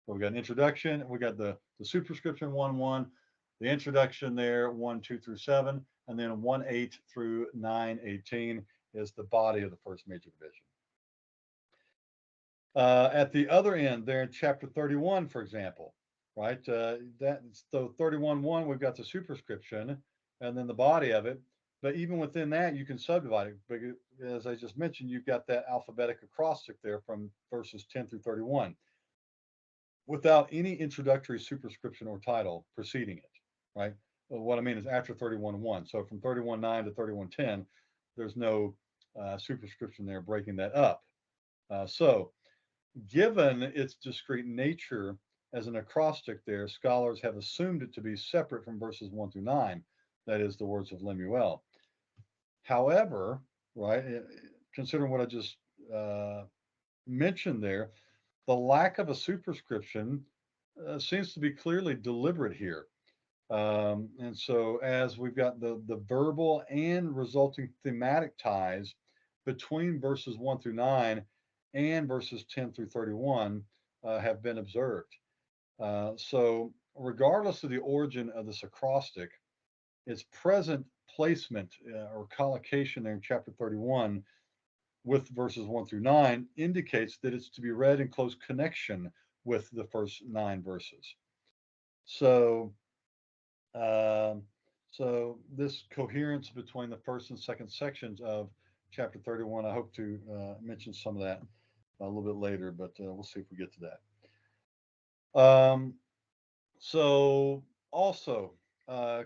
So we got an introduction, we got the superscription 1:1, the introduction there 1, 2 through 7, and then 1:8 through 9:18 is the body of the first major division. At the other end, there in chapter 31, for example, right? So 31:1, we've got the superscription and then the body of it. But even within that, you can subdivide it. But as I just mentioned, you've got that alphabetic acrostic there from verses 10 through 31, without any introductory superscription or title preceding it, right? Well, what I mean is after 31:1. So from 31:9 to 31:10, there's no superscription there breaking that up. So given its discrete nature as an acrostic there, scholars have assumed it to be separate from verses 1 through 9, that is the words of Lemuel. However, right, considering what I just mentioned there, the lack of a superscription seems to be clearly deliberate here. And so as we've got the verbal and resulting thematic ties between verses 1 through 9 and verses 10 through 31 have been observed. So regardless of the origin of this acrostic, its present placement or collocation there in chapter 31 with verses 1 through 9 indicates that it's to be read in close connection with the first 9 verses. So this coherence between the first and second sections of chapter 31, I hope to mention some of that a little bit later, but we'll see if we get to that. So also,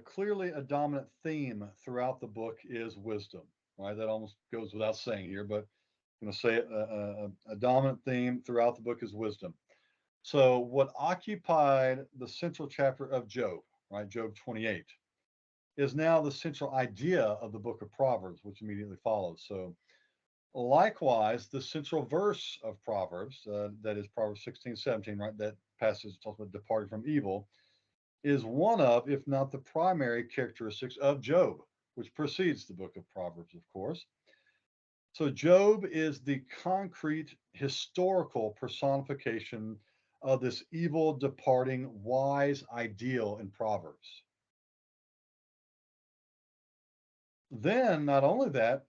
clearly a dominant theme throughout the book is wisdom, right? That almost goes without saying here, but I'm going to say it, a dominant theme throughout the book is wisdom. So what occupied the central chapter of Job, right, Job 28, is now the central idea of the book of Proverbs, which immediately follows. So likewise, the central verse of Proverbs, that is Proverbs 16:17, right, that passage talks about departing from evil, is one of, if not the primary characteristics of Job, which precedes the book of Proverbs, of course. So Job is the concrete historical personification of this evil, departing, wise ideal in Proverbs. Then, not only that,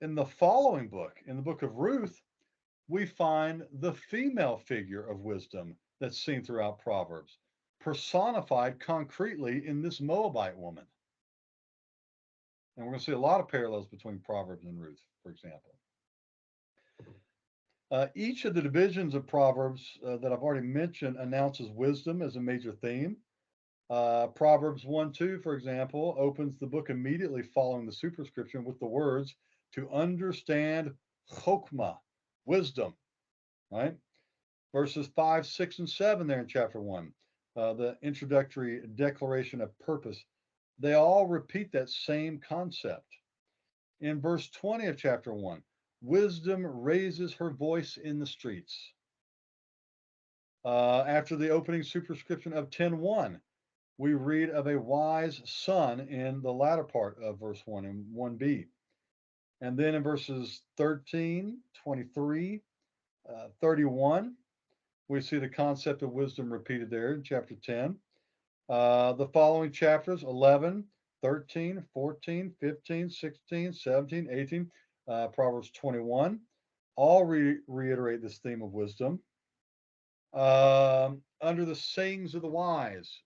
in the following book, in the book of Ruth, we find the female figure of wisdom that's seen throughout Proverbs, personified concretely in this Moabite woman. And we're going to see a lot of parallels between Proverbs and Ruth, for example. Each of the divisions of Proverbs that I've already mentioned announces wisdom as a major theme. Proverbs 1:2, for example, opens the book immediately following the superscription with the words to understand chokmah, wisdom, right? Verses 5, 6, and 7 there in chapter 1, the introductory declaration of purpose, they all repeat that same concept. In verse 20 of chapter 1, wisdom raises her voice in the streets. After the opening superscription of 10:1, we read of a wise son in the latter part of verse 1 and 1b. And then in verses 13, 23, 31, we see the concept of wisdom repeated there in chapter 10. The following chapters, 11, 13, 14, 15, 16, 17, 18, Proverbs 21, all reiterate this theme of wisdom. Under the sayings of the wise,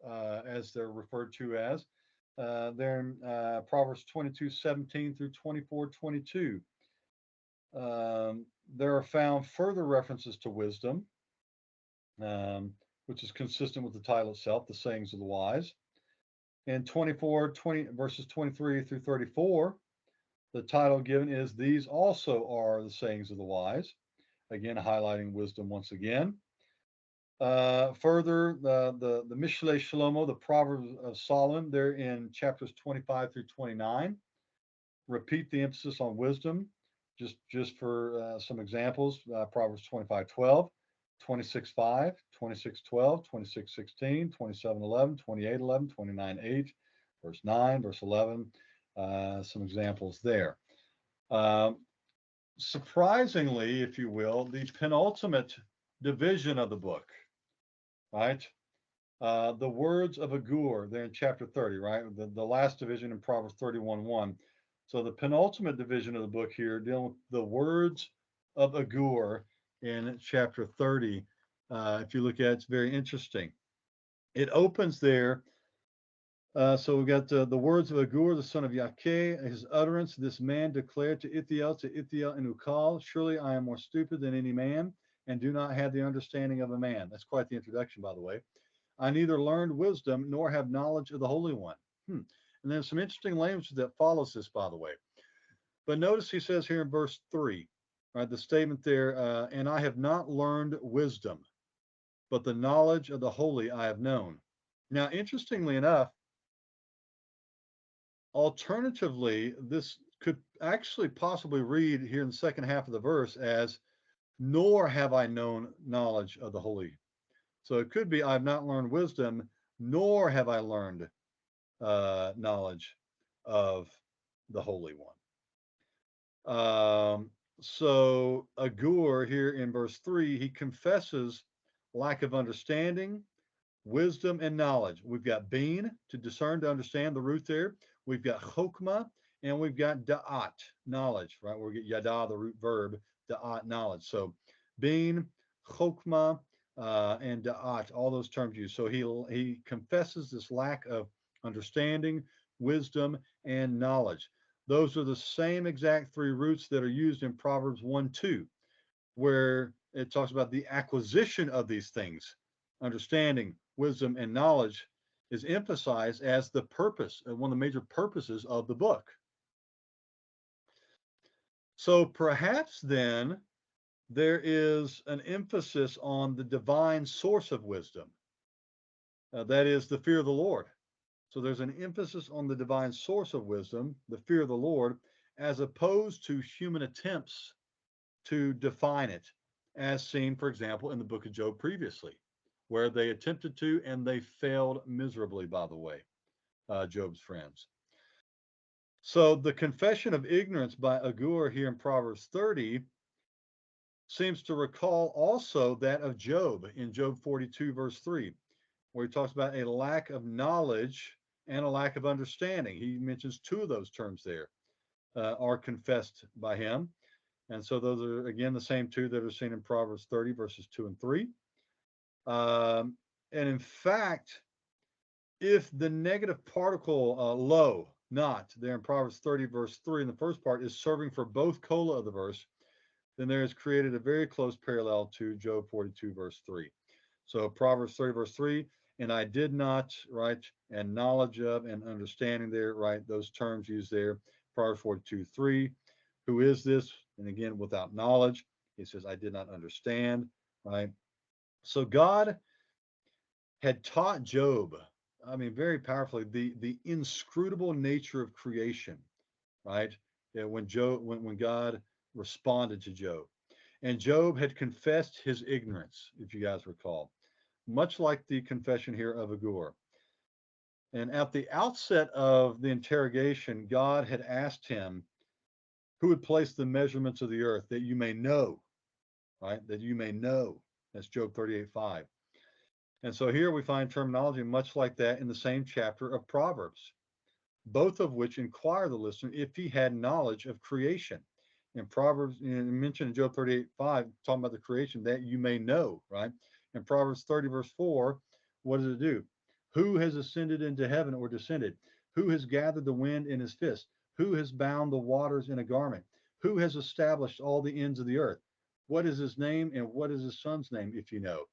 as they're referred to as, they're in Proverbs 22, 17 through 24, 22. There are found further references to wisdom, which is consistent with the title itself, the sayings of the wise. In 20 verses 23 through 34, the title given is These Also Are the Sayings of the Wise, again highlighting wisdom once again. Further, the Mishlei Shlomo, the Proverbs of Solomon, they're in chapters 25 through 29. Repeat the emphasis on wisdom. Just for some examples, Proverbs 25:12, 26:5, 26:12, 26:16, 27:11, 28:11, 29:8, verse 9, verse 11. Some examples there. Surprisingly, if you will, the penultimate division of the book, right? The words of Agur, they're in chapter 30, right? The last division in Proverbs 31:1. So the penultimate division of the book here, dealing with the words of Agur in chapter 30. If you look at it, it's very interesting. It opens there. So we've got the words of Agur, the son of Yakeh, his utterance. This man declared to Ithiel and Ukal, surely I am more stupid than any man and do not have the understanding of a man. That's quite the introduction, by the way. I neither learned wisdom nor have knowledge of the Holy One. And there's some interesting language that follows this, by the way. But notice he says here in verse 3, right, the statement there, and I have not learned wisdom, but the knowledge of the holy I have known. Now, interestingly enough, alternatively, this could actually possibly read here in the second half of the verse as, nor have I known knowledge of the holy. So it could be, I have not learned wisdom, nor have I learned knowledge of the Holy One. So Agur here in verse 3, he confesses lack of understanding, wisdom, and knowledge. We've got bin, to discern, to understand, the root there. We've got chokmah, and we've got da'at, knowledge, right? We'll get yada, the root verb, da'at, knowledge. So bin, chokmah, and da'at, all those terms used. So he confesses this lack of understanding, wisdom, and knowledge. Those are the same exact three roots that are used in Proverbs 1:2, where it talks about the acquisition of these things. Understanding, wisdom, and knowledge is emphasized as the purpose, one of the major purposes of the book. So perhaps then there is an emphasis on the divine source of wisdom. That is the fear of the Lord. So there's an emphasis on the divine source of wisdom, the fear of the Lord, as opposed to human attempts to define it, as seen, for example, in the book of Job previously, where they attempted to and they failed miserably, by the way, Job's friends. So the confession of ignorance by Agur here in Proverbs 30 seems to recall also that of Job in Job 42, verse 3, where he talks about a lack of knowledge and a lack of understanding. He mentions two of those terms there are confessed by him. And so those are, again, the same two that are seen in Proverbs 30, verses 2 and 3. And in fact, if the negative particle lo, not, there in Proverbs 30, verse 3 in the first part is serving for both cola of the verse, then there is created a very close parallel to Job 42, verse 3. So Proverbs 30, verse 3, and I did not, right, and knowledge of and understanding there, right, those terms used there. Proverbs 42, 3, who is this? And again, without knowledge, he says, I did not understand, right? So God had taught Job, I mean, very powerfully, the inscrutable nature of creation, right? Yeah, when God responded to Job. And Job had confessed his ignorance, if you guys recall, much like the confession here of Agur. And at the outset of the interrogation, God had asked him, who would place the measurements of the earth that you may know, right? That you may know. That's Job 38:5. And so here we find terminology much like that in the same chapter of Proverbs, both of which inquire the listener if he had knowledge of creation. In Proverbs, you mentioned in Job 38:5, talking about the creation that you may know, right? In Proverbs 30, verse 4, what does it do? Who has ascended into heaven or descended? Who has gathered the wind in his fist? Who has bound the waters in a garment? Who has established all the ends of the earth? What is his name and what is his son's name, if you know?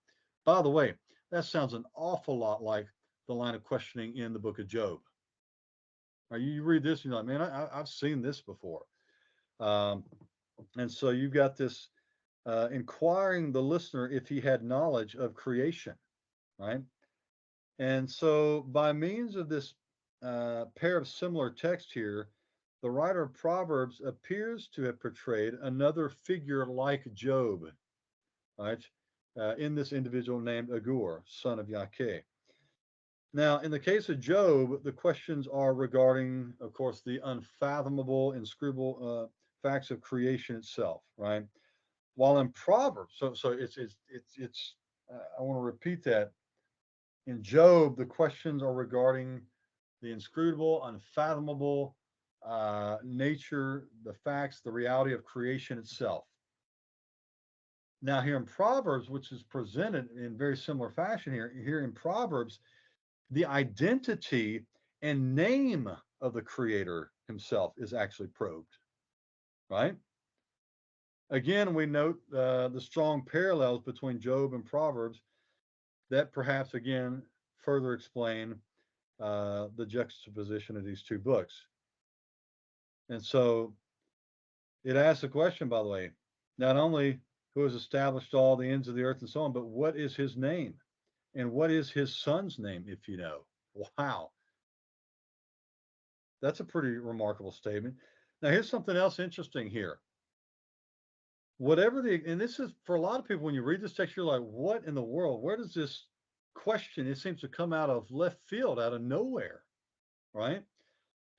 By the way, that sounds an awful lot like the line of questioning in the book of Job. You read this, and you're like, man, I've seen this before. And so you've got this inquiring the listener if he had knowledge of creation, right? And so by means of this pair of similar texts here, the writer of Proverbs appears to have portrayed another figure like Job, right? In this individual named Agur, son of Yakeh. Now, in the case of Job, the questions are regarding, of course, the unfathomable, inscrutable facts of creation itself, right? While in Proverbs, so it's I want to repeat that. In Job, the questions are regarding the inscrutable, unfathomable nature, the facts, the reality of creation itself. Now, here in Proverbs, which is presented in very similar fashion here in Proverbs, the identity and name of the creator himself is actually probed, right? Again, we note the strong parallels between Job and Proverbs that perhaps again further explain the juxtaposition of these two books. And so it asks a question, by the way, not only who has established all the ends of the earth and so on, but what is his name? And what is his son's name, if you know? Wow. That's a pretty remarkable statement. Now, here's something else interesting here. And this is for a lot of people, when you read this text, you're like, what in the world? Where does this question? It seems to come out of left field, out of nowhere, right?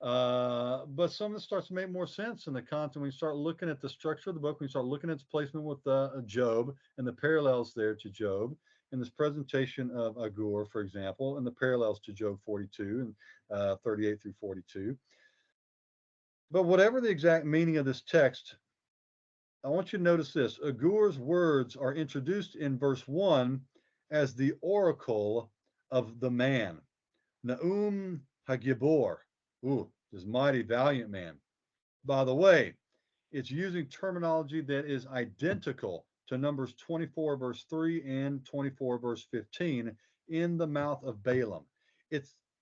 But some of it starts to make more sense in the content when you start looking at the structure of the book, when you start looking at its placement with Job and the parallels there to Job, in this presentation of Agur, for example, and the parallels to Job 42 and 38 through 42. But whatever the exact meaning of this text, I want you to notice this. Agur's words are introduced in verse 1 as the oracle of the man. Naum Hagibor. Ooh, this mighty valiant man. By the way, it's using terminology that is identical to Numbers 24, verse 3 and 24, verse 15 in the mouth of Balaam.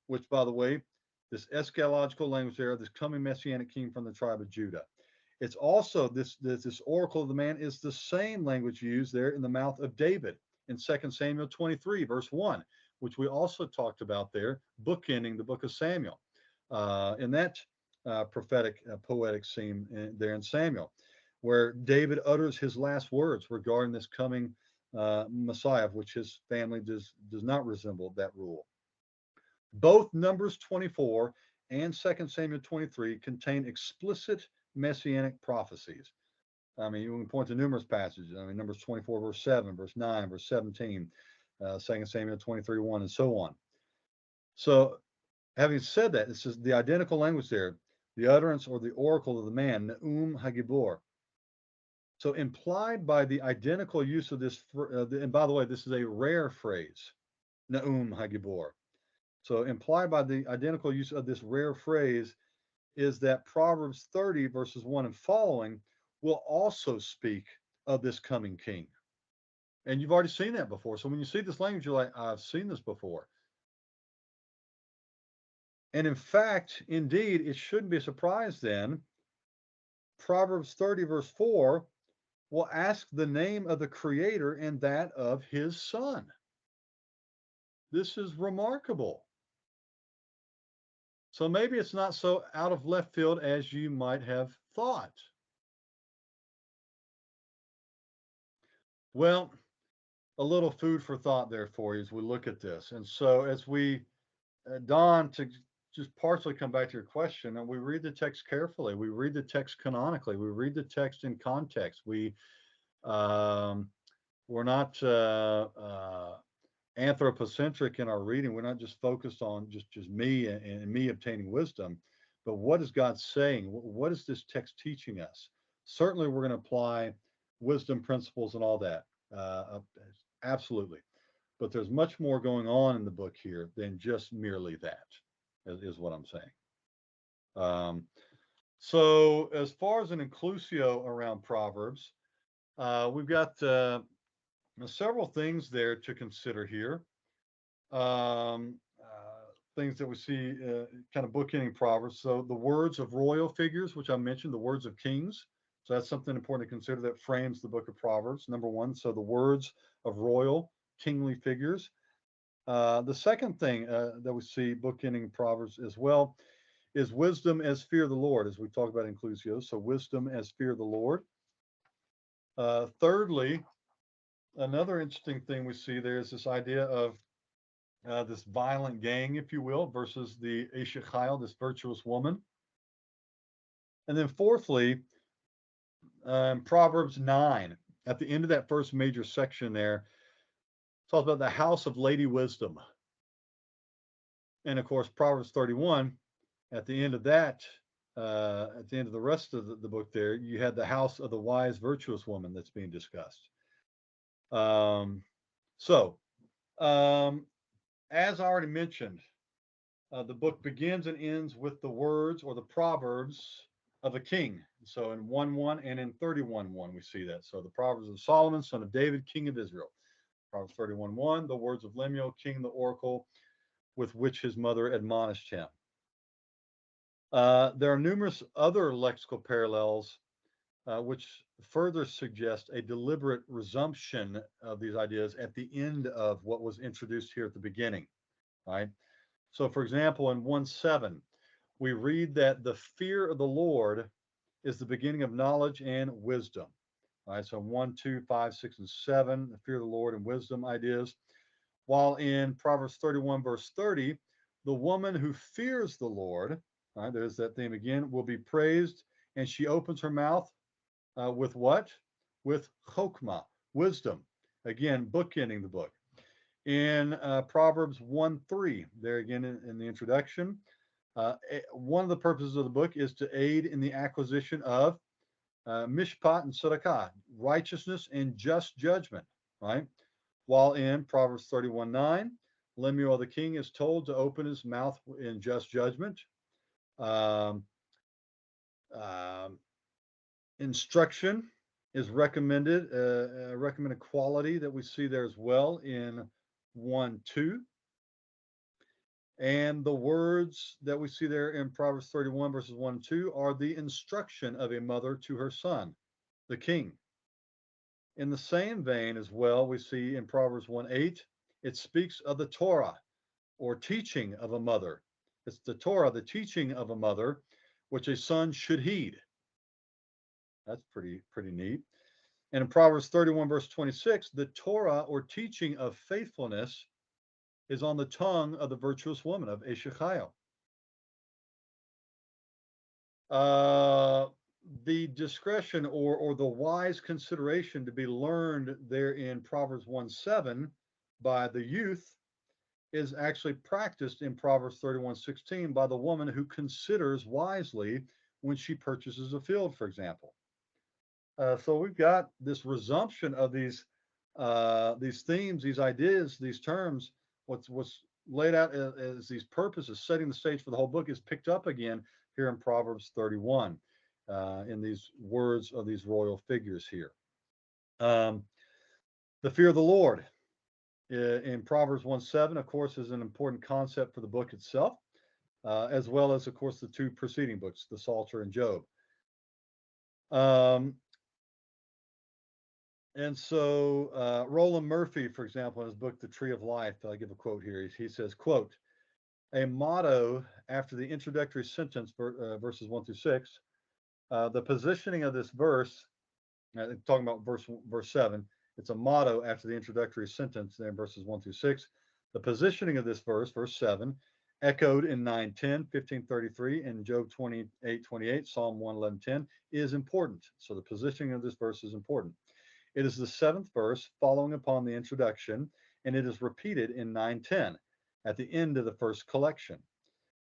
Which, by the way, this eschatological language there, this coming messianic king from the tribe of Judah. It's also this oracle of the man is the same language used there in the mouth of David in 2 Samuel 23, verse 1, which we also talked about there, bookending the book of Samuel. In that prophetic, poetic scene there in Samuel, where David utters his last words regarding this coming Messiah, of which his family does not resemble that rule. Both Numbers 24 and 2 Samuel 23 contain explicit messianic prophecies. I mean, you can point to numerous passages. I mean, Numbers 24, verse 7, verse 9, verse 17, 2 Samuel 23, 1, and so on. So, having said that, this is the identical language there, the utterance or the oracle of the man, Naum Hagibor. So implied by the identical use of this, and by the way, this is a rare phrase, Naum Hagibor. So implied by the identical use of this rare phrase is that Proverbs 30 verses 1 and following will also speak of this coming king. And you've already seen that before. So when you see this language, you're like, I've seen this before. And in fact, indeed, it shouldn't be a surprise then. Proverbs 30, verse 4 will ask the name of the creator and that of his son. This is remarkable. So maybe it's not so out of left field as you might have thought. Well, a little food for thought there for you as we look at this. And so as we, Don, to just partially come back to your question, and we read the text carefully, we read the text canonically, we read the text in context. We're not anthropocentric in our reading. We're not just focused on just me and me obtaining wisdom, but what is God saying? What is this text teaching us? Certainly, we're going to apply wisdom principles and all that. Absolutely. But there's much more going on in the book here than just merely that, is what I'm saying. So as far as an inclusio around Proverbs, we've got several things there to consider here. Things that we see kind of bookending Proverbs. So the words of royal figures, which I mentioned, the words of kings. So that's something important to consider that frames the book of Proverbs. Number one, so the words of royal, kingly figures. The second thing that we see bookending Proverbs as well is wisdom as fear of the Lord, as we talk about inclusio. So wisdom as fear of the Lord. Thirdly, another interesting thing we see there is this idea of this violent gang, if you will, versus the Eshechayil, this virtuous woman. And then fourthly, Proverbs 9, at the end of that first major section there, talks about the house of Lady Wisdom. And of course, Proverbs 31, at the end of that, at the end of the rest of the book there, you had the house of the wise, virtuous woman that's being discussed. As I already mentioned, the book begins and ends with the words or the proverbs of a king. So in 1:1 and in 31:1, we see that. So the Proverbs of Solomon, son of David, king of Israel. Proverbs 31:1, the words of Lemuel, king, the oracle with which his mother admonished him. There are numerous other lexical parallels which further suggest a deliberate resumption of these ideas at the end of what was introduced here at the beginning, right? So, for example, in 1:7, we read that the fear of the Lord is the beginning of knowledge and wisdom. All right, so 1, 2, 5, 6, and 7, the fear of the Lord and wisdom ideas. While in Proverbs 31, verse 30, the woman who fears the Lord, all right, there's that theme again, will be praised, and she opens her mouth with what? With chokmah, wisdom. Again, bookending the book. In Proverbs 1:3, there again in the introduction, one of the purposes of the book is to aid in the acquisition of mishpat and tzedakah, righteousness and just judgment, right? While in Proverbs 31:9, Lemuel the king is told to open his mouth in just judgment. Instruction is recommended, recommended quality that we see there as well in 1:2. And the words that we see there in Proverbs 31, verses 1 and 2 are the instruction of a mother to her son, the king. In the same vein as well, we see in Proverbs 1:8, it speaks of the Torah or teaching of a mother. It's the Torah, the teaching of a mother, which a son should heed. That's pretty neat. And in Proverbs 31, verse 26, the Torah or teaching of faithfulness is on the tongue of the virtuous woman of Eshechayil. The discretion or the wise consideration to be learned there in Proverbs 1:7 by the youth is actually practiced in Proverbs 31:16 by the woman who considers wisely when she purchases a field, for example. So we've got this resumption of these themes, these ideas, these terms. What's laid out as these purposes, setting the stage for the whole book, is picked up again here in Proverbs 31. in these words of these royal figures here. The fear of the Lord in Proverbs 1:7, of course, is an important concept for the book itself, as well as, of course, the two preceding books, the Psalter and Job. And so Roland Murphy, for example, in his book, The Tree of Life, I give a quote here. He says, quote, a motto after the introductory sentence, verses 1 through 6, the positioning of this verse, talking about verse 7, it's a motto after the introductory sentence there in verses 1 through 6. The positioning of this verse 7, echoed in 9:10, 15:33, and Job 28:28, Psalm 111:10, is important. So the positioning of this verse is important. It is the seventh verse following upon the introduction, and it is repeated in 9:10 at the end of the first collection.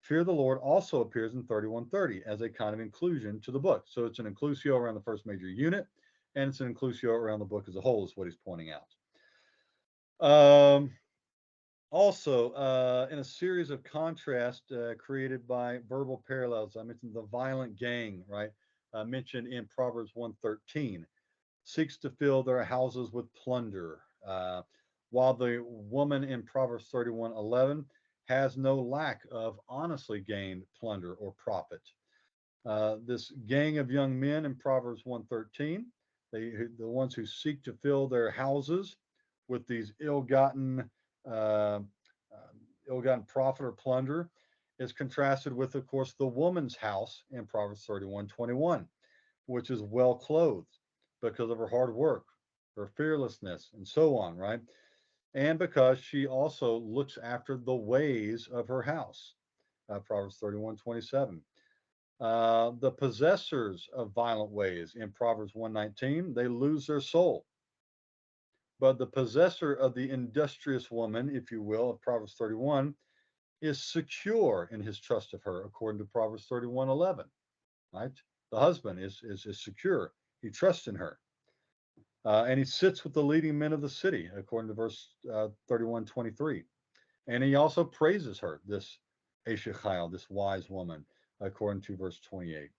Fear of the Lord also appears in 31:30 as a kind of inclusion to the book. So it's an inclusio around the first major unit, and it's an inclusio around the book as a whole, is what he's pointing out. Also, in a series of contrast created by verbal parallels, I mentioned the violent gang, right? Mentioned in Proverbs 1:13, seeks to fill their houses with plunder, while the woman in Proverbs 31:11 has no lack of honestly gained plunder or profit. This gang of young men in Proverbs 1:13, the ones who seek to fill their houses with these ill-gotten profit or plunder, is contrasted with, of course, the woman's house in Proverbs 31:21, which is well clothed because of her hard work, her fearlessness, and so on, right? And because she also looks after the ways of her house, Proverbs 31:27. The possessors of violent ways in Proverbs 1:19, they lose their soul. But the possessor of the industrious woman, if you will, of Proverbs 31, is secure in his trust of her, according to Proverbs 31:11. Right? The husband is secure. He trusts in her. And he sits with the leading men of the city, according to verse 31:23. And he also praises her, this Ashichai, this wise woman, according to verse 28.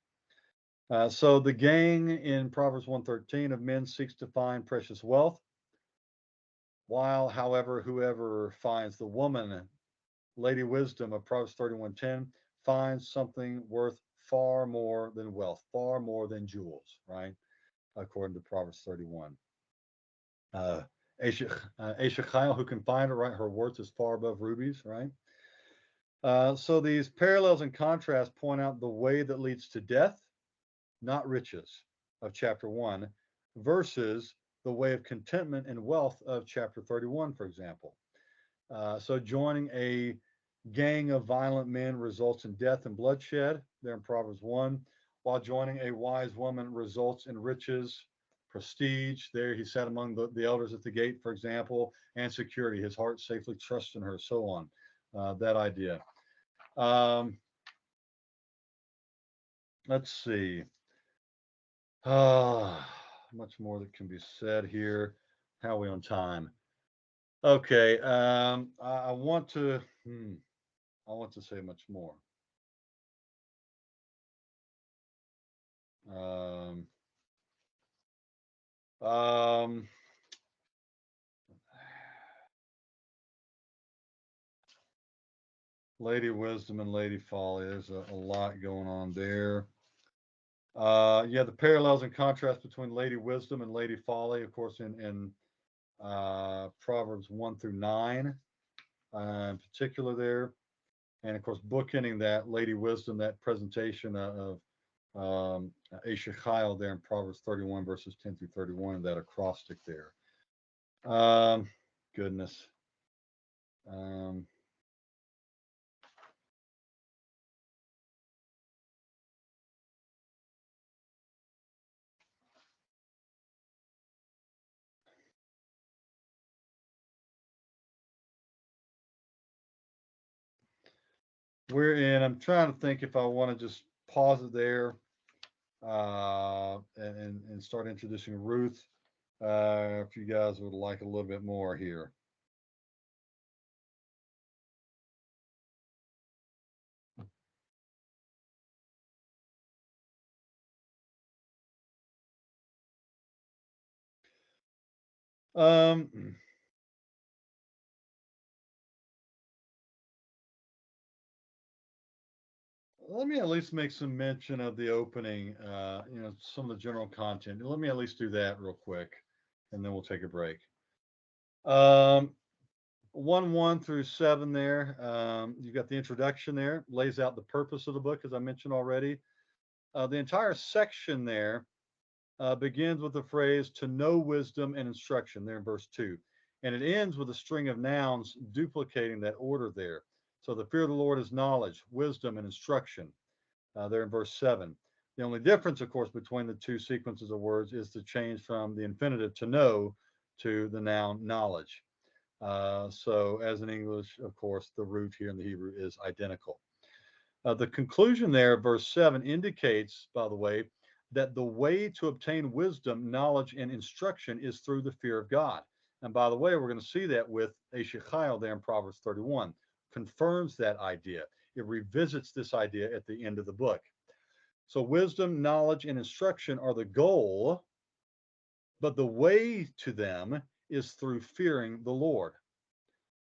So the gang in Proverbs 1:13 of men seeks to find precious wealth, while, however, whoever finds the woman, Lady Wisdom of Proverbs 31:10, finds something worth far more than wealth, far more than jewels, right? According to Proverbs 31. Ashichai, who can find her, right? Her worth is far above rubies, right? So these parallels and contrasts point out the way that leads to death, not riches, of chapter 1, versus the way of contentment and wealth of chapter 31, for example. So joining a gang of violent men results in death and bloodshed, there in Proverbs 1, while joining a wise woman results in riches, prestige. There he sat among the elders at the gate, for example, and security. His heart safely trusts in her, so on. That idea. Let's see. Much more that can be said here. How are we on time? Okay. I want to say much more. Lady Wisdom and Lady Folly. There's a lot going on there. Yeah, the parallels and contrast between Lady Wisdom and Lady Folly, of course, in Proverbs 1 through 9, in particular there. And of course, bookending that Lady Wisdom, that presentation of Ashichai there in Proverbs 31, verses 10 through 31, that acrostic there. Goodness. We're in, I'm trying to think if I want to just pause it there and start introducing Ruth, if you guys would like a little bit more here. Um, let me at least make some mention of the opening, some of the general content. Let me at least do that real quick, and then we'll take a break. 1 through 7 there. You've got the introduction there, lays out the purpose of the book, as I mentioned already. The entire section there begins with the phrase to know wisdom and instruction there in verse 2. And it ends with a string of nouns duplicating that order there. So the fear of the Lord is knowledge, wisdom, and instruction there in verse 7. The only difference, of course, between the two sequences of words is the change from the infinitive to know to the noun knowledge. So as in English, of course, the root here in the Hebrew is identical. The conclusion there, verse 7, indicates, by the way, that the way to obtain wisdom, knowledge, and instruction is through the fear of God. And by the way, we're going to see that with Eshechiel there in Proverbs 31, confirms that idea. It revisits this idea at the end of the book. So wisdom, knowledge, and instruction are the goal, but the way to them is through fearing the Lord.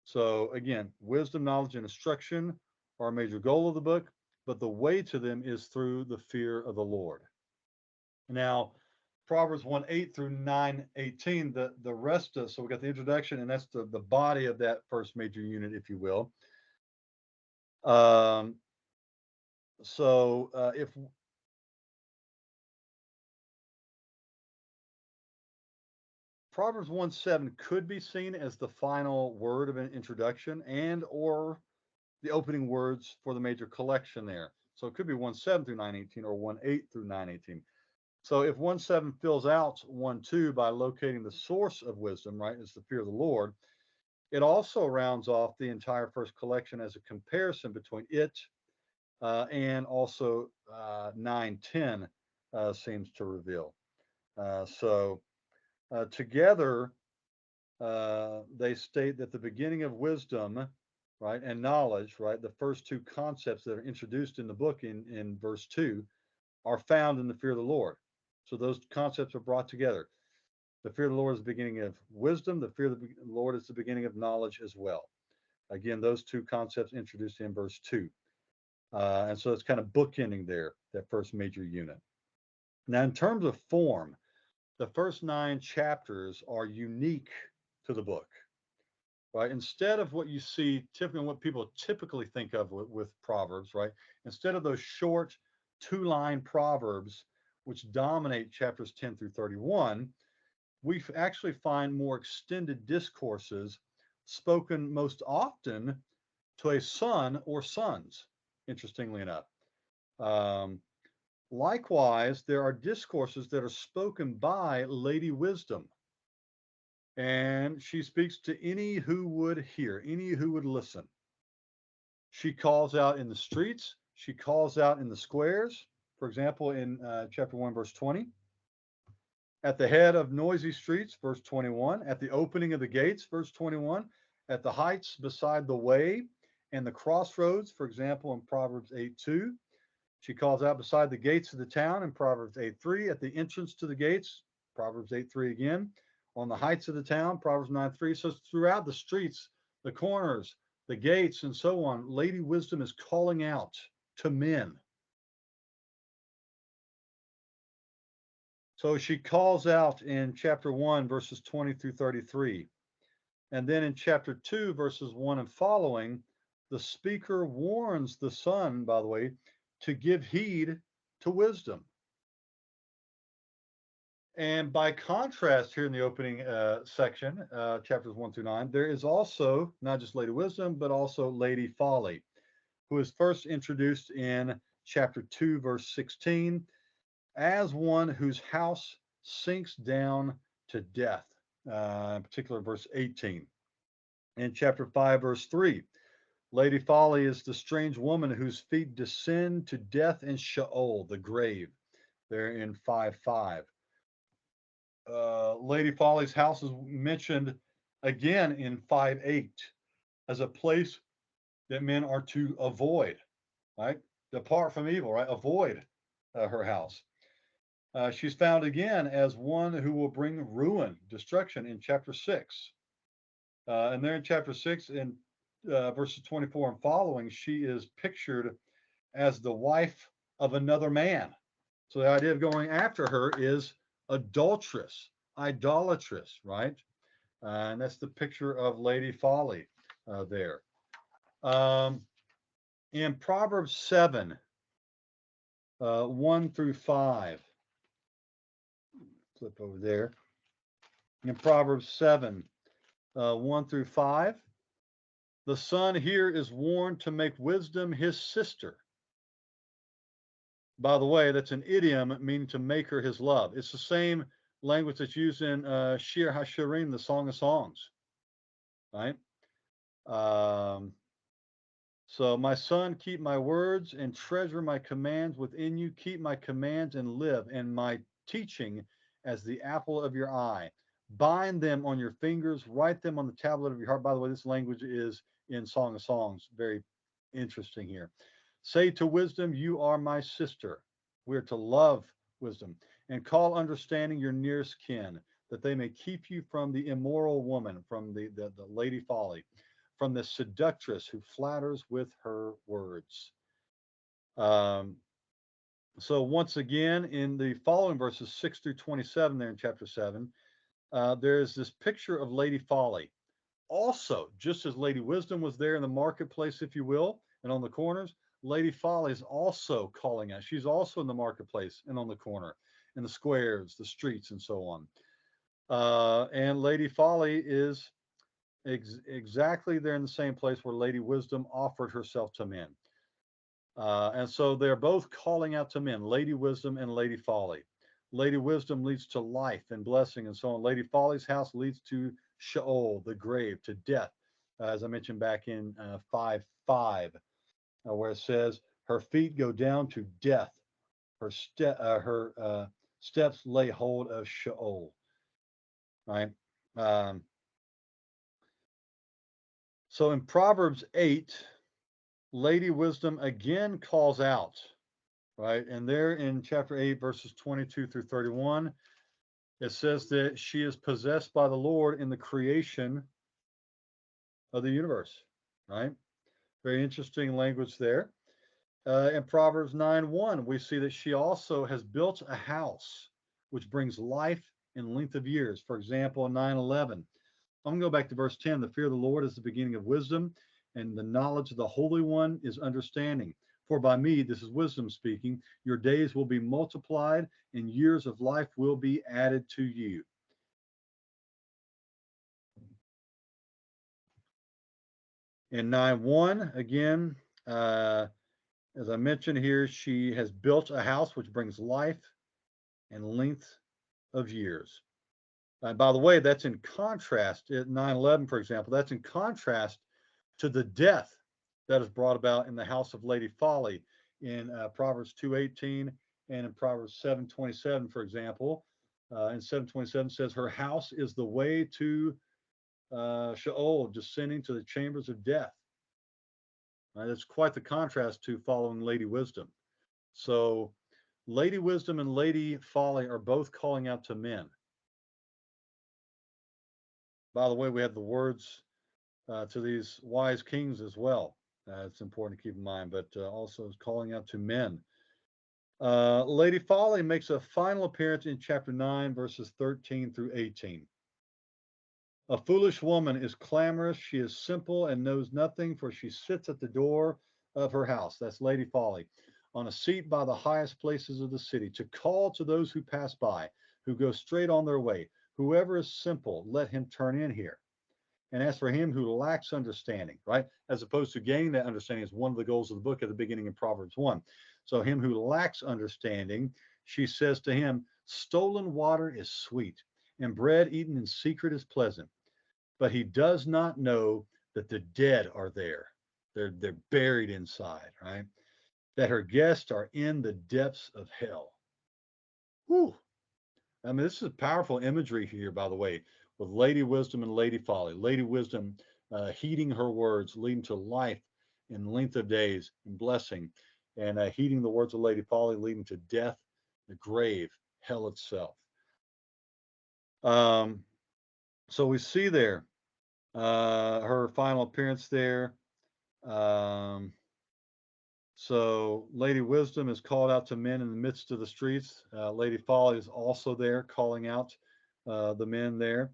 So again, wisdom, knowledge, and instruction are a major goal of the book, but the way to them is through the fear of the Lord. Now, Proverbs 1:8 through 9:18, the rest of, so we got the introduction, and that's the body of that first major unit, if you will. If Proverbs 1:7 could be seen as the final word of an introduction and or the opening words for the major collection there. So it could be 1:7 through 9:18 or 1:8 through 9:18. So if 1:7 fills out 1:2 by locating the source of wisdom, right, it's the fear of the Lord, it also rounds off the entire first collection as a comparison between it and also 9:10 seems to reveal. Together, they state that the beginning of wisdom, right, and knowledge, right, the first two concepts that are introduced in the book in verse 2 are found in the fear of the Lord. So those concepts are brought together. The fear of the Lord is the beginning of wisdom. The fear of the Lord is the beginning of knowledge as well. Again, those two concepts introduced in verse 2. And so it's kind of bookending there, that first major unit. Now, in terms of form, the first 9 chapters are unique to the book, right? Instead of what you see typically, what people typically think of with Proverbs, right? Instead of those short 2-line Proverbs, which dominate chapters 10 through 31, we actually find more extended discourses spoken most often to a son or sons, interestingly enough. Likewise, there are discourses that are spoken by Lady Wisdom, and she speaks to any who would hear, any who would listen. She calls out in the streets, she calls out in the squares, for example, in chapter 1, verse 20. At the head of noisy streets, verse 21. At the opening of the gates, verse 21. At the heights beside the way and the crossroads, for example, in Proverbs 8:2. She calls out beside the gates of the town in Proverbs 8:3. At the entrance to the gates, Proverbs 8:3 again. On the heights of the town, Proverbs 9:3. So throughout the streets, the corners, the gates, and so on, Lady Wisdom is calling out to men. So she calls out in chapter 1, verses 20 through 33. And then in chapter 2, verses 1 and following, the speaker warns the son, by the way, to give heed to wisdom. And by contrast, here in the opening section, chapters 1 through 9, there is also not just Lady Wisdom, but also Lady Folly, who is first introduced in chapter 2, verse 16, as one whose house sinks down to death, in particular, verse 18. In chapter 5, verse 3, Lady Folly is the strange woman whose feet descend to death and Sheol, the grave, there in 5:5. Lady Folly's house is mentioned again in 5:8 as a place that men are to avoid, right? Depart from evil, right? Avoid her house. She's found again as one who will bring ruin, destruction in chapter 6. And there in chapter 6, in verses 24 and following, she is pictured as the wife of another man. So the idea of going after her is adulteress, idolatress, right? And that's the picture of Lady Folly there. In Proverbs 7, 1 through 5, flip over there. In Proverbs 7, 1 through 5, the son here is warned to make wisdom his sister. By the way, that's an idiom meaning to make her his love. It's the same language that's used in Shir HaShirim, the Song of Songs, right? So my son, keep my words and treasure my commands within you. Keep my commands and live, and my teaching as the apple of your eye. Bind them on your fingers, write them on the tablet of your heart. By the way, this language is in Song of Songs. Very interesting here. Say to wisdom, you are my sister. We're to love wisdom and call understanding your nearest kin, that they may keep you from the immoral woman, from the lady folly, from the seductress who flatters with her words. So once again, in the following verses 6 through 27 there in chapter 7, there's this picture of Lady Folly. Also, just as Lady Wisdom was there in the marketplace, if you will, and on the corners, Lady Folly is also calling out. She's also in the marketplace and on the corner, in the squares, the streets, and so on. And Lady Folly is exactly there in the same place where Lady Wisdom offered herself to men. And so they're both calling out to men, Lady Wisdom and Lady Folly. Lady Wisdom leads to life and blessing and so on. Lady Folly's house leads to Sheol, the grave, to death, as I mentioned back in 5:5, where it says, her feet go down to death. Her steps lay hold of Sheol. Right? So in Proverbs 8, Lady Wisdom again calls out, right? And there in chapter 8, verses 22 through 31, it says that she is possessed by the Lord in the creation of the universe, right? Very interesting language there. In Proverbs 9:1, we see that she also has built a house which brings life and length of years. For example, in 9:11, I'm going to go back to verse 10. The fear of the Lord is the beginning of wisdom, and the knowledge of the Holy One is understanding. For by me, this is wisdom speaking, your days will be multiplied, and years of life will be added to you. In 9:1, again, as I mentioned here, she has built a house which brings life and length of years. By the way, that's in contrast at 9:11, for example, that's in contrast to the death that is brought about in the house of Lady Folly in Proverbs 2:18 and in Proverbs 7:27, for example. And 7:27 says, her house is the way to Sheol, descending to the chambers of death. That's quite the contrast to following Lady Wisdom. So Lady Wisdom and Lady Folly are both calling out to men. By the way, we have the words to these wise kings as well. It's important to keep in mind, but also is calling out to men. Lady Folly makes a final appearance in chapter 9, verses 13 through 18. A foolish woman is clamorous. She is simple and knows nothing, for she sits at the door of her house. That's Lady Folly, on a seat by the highest places of the city, to call to those who pass by, who go straight on their way. Whoever is simple, let him turn in here. And as for him who lacks understanding, right, as opposed to gaining that understanding is one of the goals of the book at the beginning in Proverbs 1. So him who lacks understanding, she says to him, stolen water is sweet, and bread eaten in secret is pleasant. But he does not know that the dead are there. They're buried inside, right? That her guests are in the depths of hell. Whew. I mean, this is powerful imagery here, by the way, with Lady Wisdom and Lady Folly. Lady Wisdom heeding her words, leading to life and length of days and blessing, and heeding the words of Lady Folly, leading to death, the grave, hell itself. So we see there her final appearance there. So Lady Wisdom is called out to men in the midst of the streets. Lady Folly is also there calling out the men there.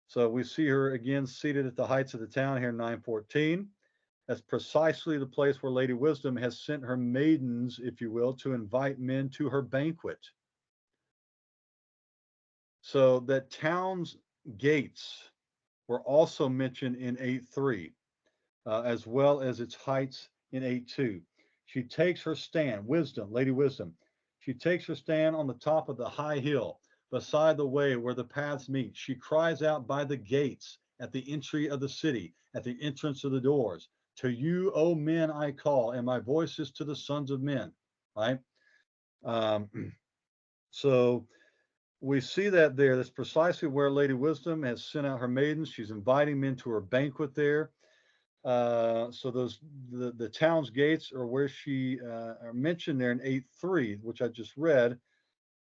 So we see her again seated at the heights of the town here in 914. That's precisely the place where Lady Wisdom has sent her maidens, if you will, to invite men to her banquet. So that town's gates were also mentioned in 8.3, as well as its heights in 8.2. She takes her stand, Wisdom, Lady Wisdom. She takes her stand on the top of the high hill beside the way where the paths meet. She cries out by the gates at the entry of the city, at the entrance of the doors. To you, O men, I call, and my voice is to the sons of men. Right? So we see that there. That's precisely where Lady Wisdom has sent out her maidens. She's inviting men to her banquet there. So those the town's gates are where she are mentioned there in 8.3, which I just read,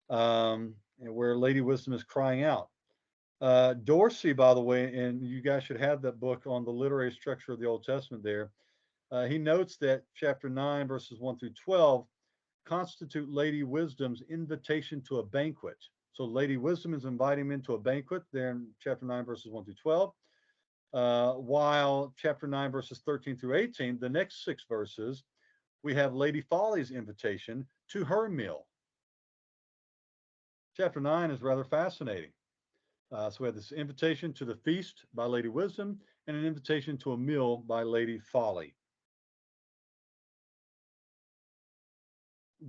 and where Lady Wisdom is crying out. Dorsey, by the way, and you guys should have that book on the literary structure of the Old Testament there. He notes that chapter 9, verses 1 through 12 constitute Lady Wisdom's invitation to a banquet. So Lady Wisdom is inviting men to a banquet there in chapter 9, verses 1 through 12. While chapter 9, verses 13 through 18, the next 6 verses, we have Lady Folly's invitation to her meal. Chapter 9 is rather fascinating. So we have this invitation to the feast by Lady Wisdom and an invitation to a meal by Lady Folly.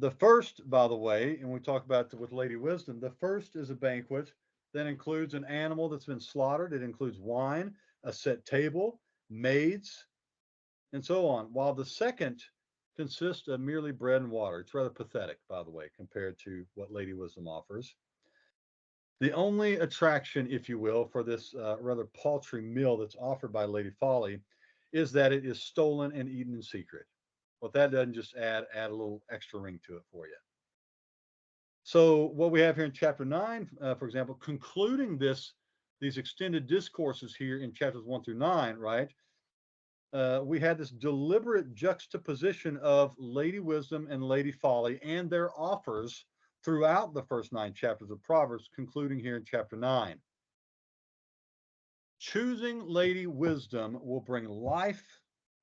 The first, by the way, and we talk about with Lady Wisdom, the first is a banquet that includes an animal that's been slaughtered. It includes wine, a set table, maids, and so on. While the second consists of merely bread and water. It's rather pathetic, by the way, compared to what Lady Wisdom offers. The only attraction, if you will, for this rather paltry meal that's offered by Lady Folly is that it is stolen and eaten in secret. But that doesn't just add a little extra ring to it for you. So what we have here in chapter 9, for example, concluding these extended discourses here in chapters 1 through 9, right? We had this deliberate juxtaposition of Lady Wisdom and Lady Folly and their offers throughout the first 9 chapters of Proverbs, concluding here in chapter 9. Choosing Lady Wisdom will bring life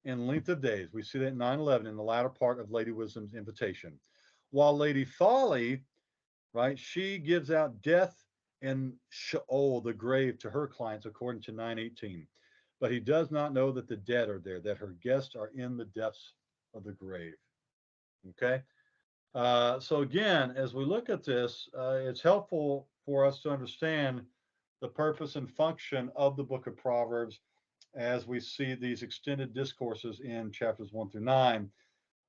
and length of days. We see that in 9:11 in the latter part of Lady Wisdom's invitation. While Lady Folly, right, she gives out death and Sheol, the grave, to her clients, according to 9:18. But he does not know that the dead are there, that her guests are in the depths of the grave. Okay. So again, as we look at this, it's helpful for us to understand the purpose and function of the book of Proverbs as we see these extended discourses in chapters 1 through 9,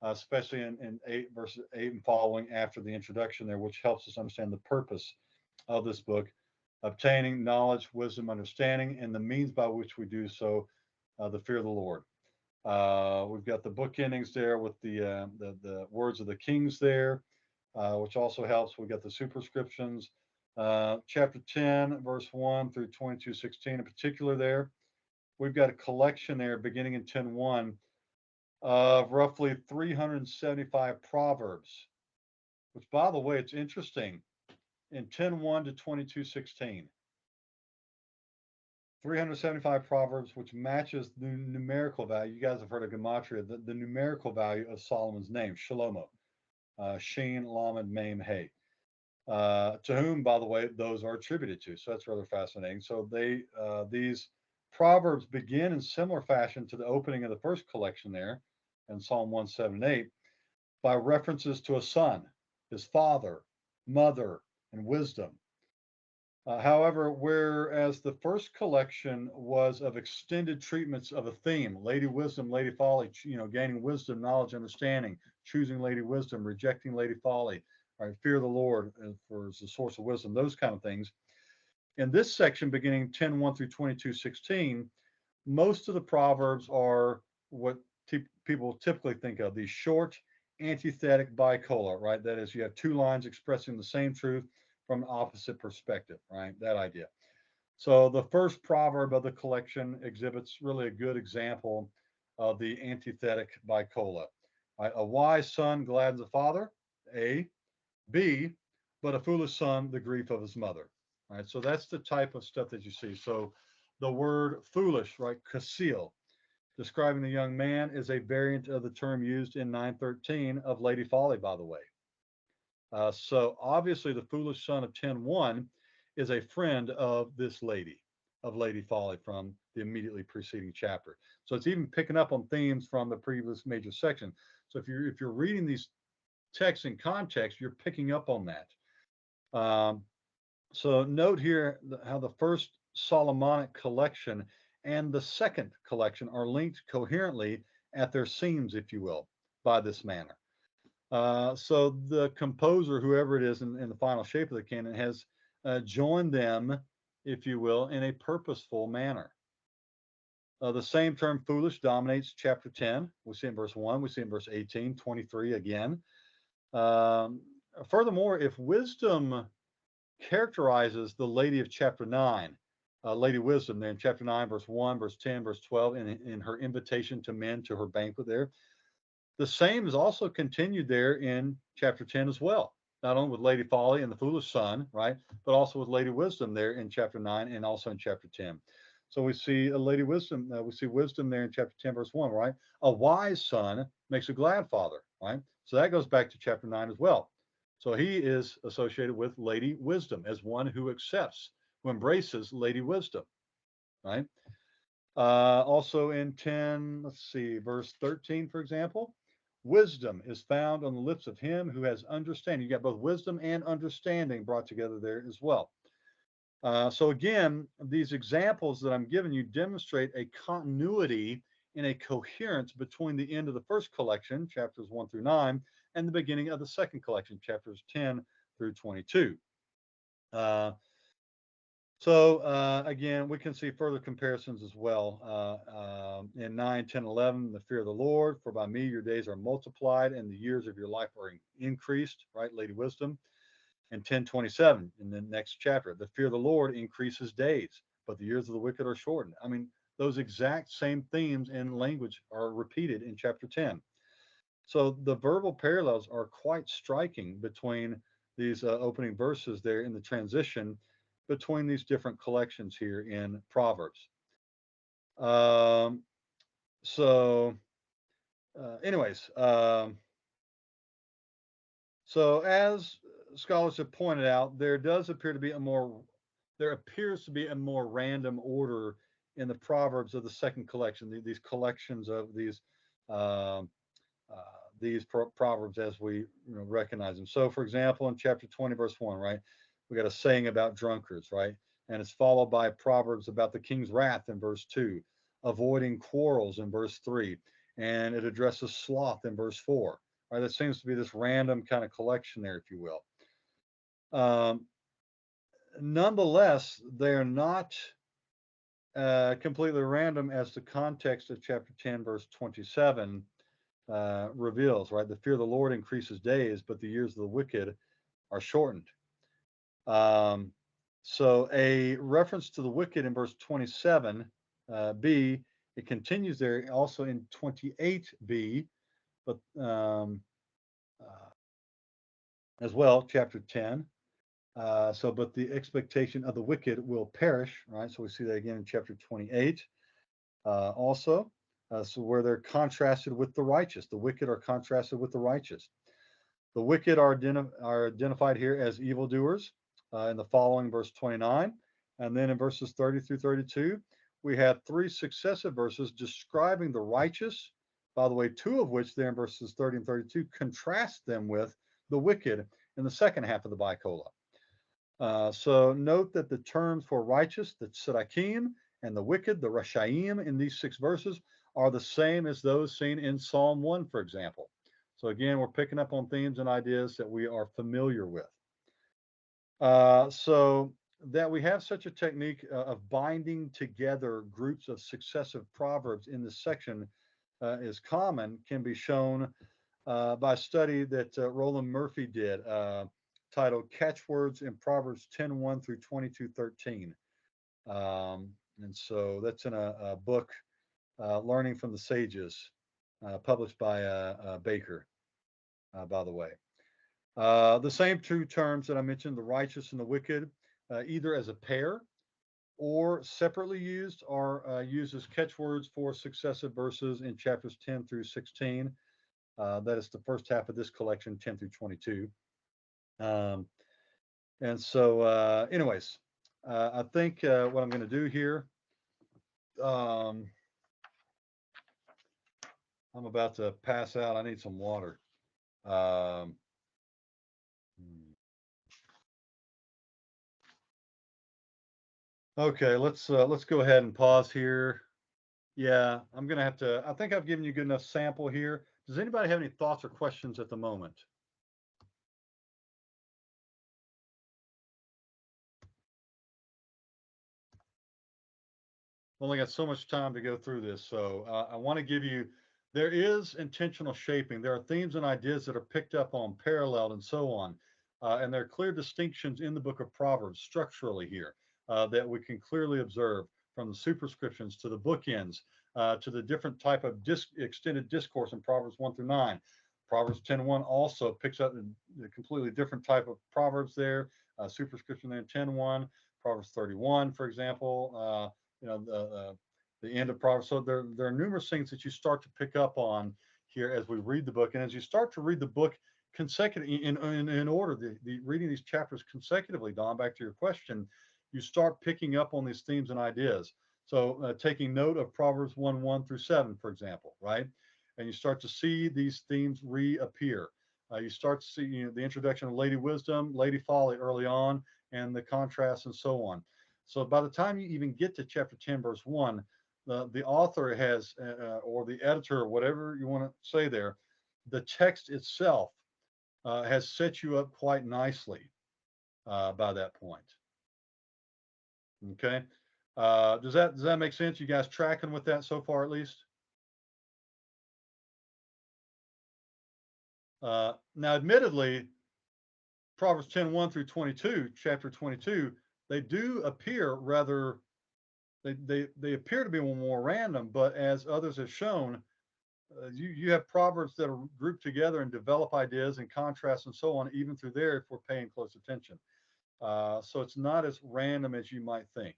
especially in 8 verses 8 and following after the introduction there, which helps us understand the purpose of this book, obtaining knowledge, wisdom, understanding, and the means by which we do so, the fear of the Lord. We've got the book endings there with the words of the kings there, which also helps. We've got the superscriptions. Chapter 10, verse 1 through 22:16 in particular there. We've got a collection there beginning in 10:1 of roughly 375 proverbs, which, by the way, it's interesting. In 10:1 to 22:16. 375 proverbs, which matches the numerical value. You guys have heard of gematria, the numerical value of Solomon's name, Shlomo, Shin, Lamed, Mem, He, to whom, by the way, those are attributed to. So that's rather fascinating. So these proverbs begin in similar fashion to the opening of the first collection there in Psalm 178 by references to a son, his father, mother, and wisdom. However, whereas the first collection was of extended treatments of a theme, Lady Wisdom, Lady Folly, gaining wisdom, knowledge, understanding, choosing Lady Wisdom, rejecting Lady Folly, right, fear the Lord for the source of wisdom, those kind of things. In this section, beginning 10:1 through 22:16, most of the proverbs are what people typically think of, these short, antithetic bicola, right? That is, you have two lines expressing the same truth from an opposite perspective, right? That idea. So the first proverb of the collection exhibits really a good example of the antithetic bicola. Right? A wise son gladdens the father, A. B, but a foolish son, the grief of his mother. All right, so that's the type of stuff that you see. So the word foolish, right, kasil, describing the young man, is a variant of the term used in 913 of Lady Folly, by the way. So obviously the foolish son of 10:1 is a friend of this lady, of Lady Folly from the immediately preceding chapter. So it's even picking up on themes from the previous major section. So if you're reading these texts in context, you're picking up on that. So note here how the first Solomonic collection and the second collection are linked coherently at their seams, if you will, by this manner. So the composer, whoever it is in the final shape of the canon, has joined them, if you will, in a purposeful manner. The same term foolish dominates chapter 10. We see it in verse 1, we see it in verse 18, 23 again. Furthermore, if wisdom characterizes the lady of chapter 9, Lady Wisdom, there in chapter 9, verse 1, verse 10, verse 12, in her invitation to men to her banquet there, the same is also continued there in chapter 10 as well, not only with Lady Folly and the foolish son, right, but also with Lady Wisdom there in chapter 9 and also in chapter 10. So we see a Lady Wisdom, we see wisdom there in chapter 10, verse 1, right? A wise son makes a glad father, right? So that goes back to chapter 9 as well. So he is associated with Lady Wisdom as one who accepts, who embraces Lady Wisdom, right? Also in 10, let's see, verse 13, for example, wisdom is found on the lips of him who has understanding. You got both wisdom and understanding brought together there as well. So again, these examples that I'm giving you demonstrate a continuity and a coherence between the end of the first collection, chapters 1 through 9, and the beginning of the second collection, chapters 10 through 22. Again, we can see further comparisons as well. In 9, 10, 11, the fear of the Lord, for by me your days are multiplied and the years of your life are increased, right, Lady Wisdom. And 10:27 in the next chapter, the fear of the Lord increases days, but the years of the wicked are shortened. I mean, those exact same themes and language are repeated in chapter 10. So the verbal parallels are quite striking between these opening verses there in the transition between these different collections here in Proverbs. Um, so, anyways, so as scholars have pointed out, there appears to be a more random order in the Proverbs of the second collection. These collections of these proverbs as we recognize them. So, for example, in chapter 20, verse 1, right, we got a saying about drunkards, right, and it's followed by proverbs about the king's wrath in verse 2, avoiding quarrels in verse 3, and it addresses sloth in verse 4. Right, that seems to be this random kind of collection there, if you will. Nonetheless, they are not completely random, as the context of chapter 10, verse 27 reveals, right? The fear of the Lord increases days, but the years of the wicked are shortened. So a reference to the wicked in verse 27 B, it continues there also in 28b, but as well, chapter 10. But the expectation of the wicked will perish, right? So we see that again in chapter 28 also. So where they're contrasted with the righteous. The wicked are contrasted with the righteous. The wicked are identified here as evildoers in the following verse 29. And then in verses 30 through 32, we have three successive verses describing the righteous. By the way, two of which there in verses 30 and 32 contrast them with the wicked in the second half of the bicola. So note that the terms for righteous, the tzedakим, and the wicked, the rashaim, in these 6 verses are the same as those seen in Psalm 1, for example. So again, we're picking up on themes and ideas that we are familiar with. So that we have such a technique of binding together groups of successive proverbs in this section is common, can be shown by a study that Roland Murphy did, titled Catchwords in Proverbs 10:1 through 22:13. And so that's in a book, Learning from the Sages, published by Baker, by the way. The same two terms that I mentioned, the righteous and the wicked, either as a pair or separately used, are used as catchwords for successive verses in chapters 10 through 16. That is the first half of this collection, 10 through 22. And so, anyways, I think what I'm going to do here, I'm about to pass out. I need some water. Okay, let's go ahead and pause here. Yeah, I'm gonna have to. I think I've given you a good enough sample here. Does anybody have any thoughts or questions at the moment? Only got so much time to go through this, so I want to give you. There is intentional shaping. There are themes and ideas that are picked up on, paralleled, and so on. And there are clear distinctions in the book of Proverbs structurally here that we can clearly observe, from the superscriptions to the bookends to the different type of extended discourse in Proverbs 1 through 9. Proverbs 10:1 also picks up a completely different type of Proverbs there, superscription there in 10:1. Proverbs 31, for example, the end of Proverbs. So there are numerous things that you start to pick up on here as we read the book. And as you start to read the book consecutively in order, the reading these chapters consecutively, Don, back to your question, you start picking up on these themes and ideas. So taking note of Proverbs 1:1 through 7, for example, right? And you start to see these themes reappear. You start to see the introduction of Lady Wisdom, Lady Folly early on, and the contrast and so on. So by the time you even get to chapter 10, verse 1, the author has, or the editor, or whatever you want to say there, the text itself has set you up quite nicely by that point. Okay. Does that make sense? You guys tracking with that so far, at least? Now, admittedly, Proverbs 10:1 through 22, chapter 22, they do appear rather, they appear to be more random, but as others have shown, you have proverbs that are grouped together and develop ideas and contrasts and so on, even through there, if we're paying close attention. So it's not as random as you might think.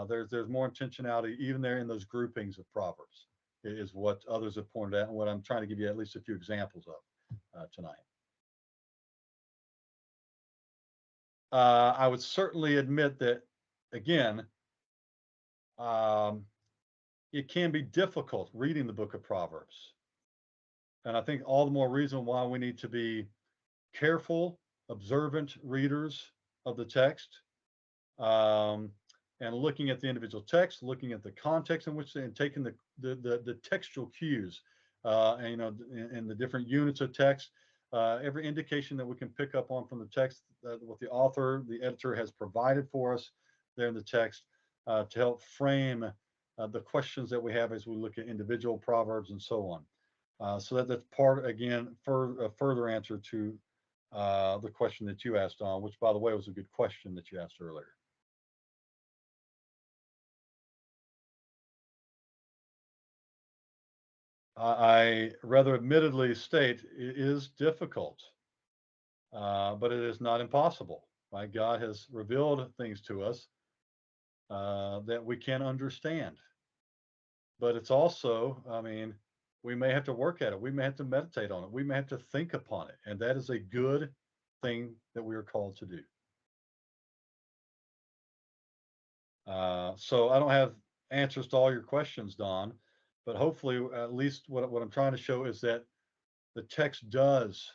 There's more intentionality even there in those groupings of proverbs, is what others have pointed out, and what I'm trying to give you at least a few examples of tonight. I would certainly admit that, again, it can be difficult reading the book of Proverbs. And I think all the more reason why we need to be careful, observant readers of the text, and looking at the individual text, looking at the context in which they, and taking the textual cues, and in the different units of text, every indication that we can pick up on from the text, what the author, the editor has provided for us there in the text, to help frame the questions that we have as we look at individual proverbs and so on. So that's part, again, for a further answer to the question that you asked, on, which, by the way, was a good question that you asked earlier. I rather admittedly state it is difficult, but it is not impossible. Right? God has revealed things to us that we can understand. But it's also, I mean, we may have to work at it. We may have to meditate on it. We may have to think upon it. And that is a good thing that we are called to do. So I don't have answers to all your questions, Don, but hopefully at least what I'm trying to show is that the text does,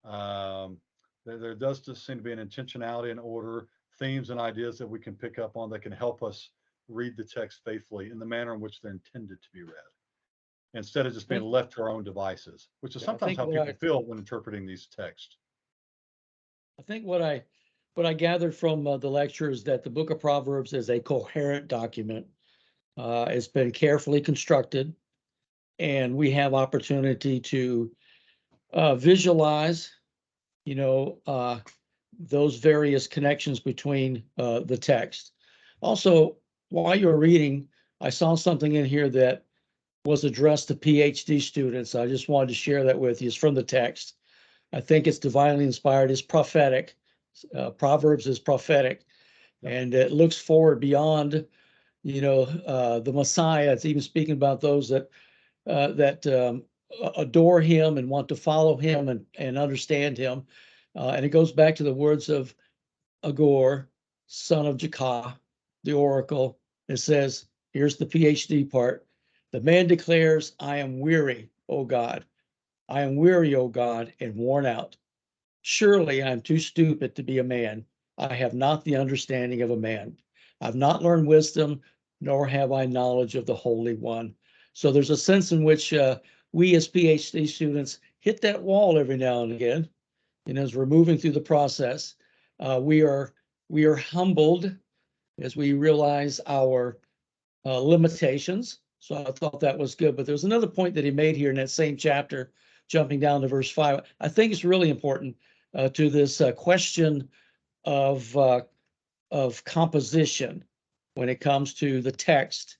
there does just seem to be an intentionality and order, themes and ideas that we can pick up on that can help us read the text faithfully in the manner in which they're intended to be read, instead of just being left to our own devices, which is sometimes how people feel when interpreting these texts. I think what I gathered from the lecture is that the book of Proverbs is a coherent document. It's been carefully constructed, and we have opportunity to visualize, those various connections between the text. Also, while you're reading, I saw something in here that was addressed to PhD students. I just wanted to share that with you. It's from the text. I think it's divinely inspired. It's prophetic. Proverbs is prophetic, and it looks forward beyond, the Messiah. It's even speaking about those that adore him and want to follow him and understand him. And it goes back to the words of Agur, son of Jakah, the oracle. It says, here's the PhD part. The man declares, I am weary, O God. I am weary, O God, and worn out. Surely I am too stupid to be a man. I have not the understanding of a man. I've not learned wisdom, nor have I knowledge of the Holy One. So there's a sense in which we as PhD students hit that wall every now and again. And as we're moving through the process, we are humbled as we realize our limitations. So I thought that was good. But there's another point that he made here in that same chapter, jumping down to verse 5. I think it's really important to this question of composition when it comes to the text,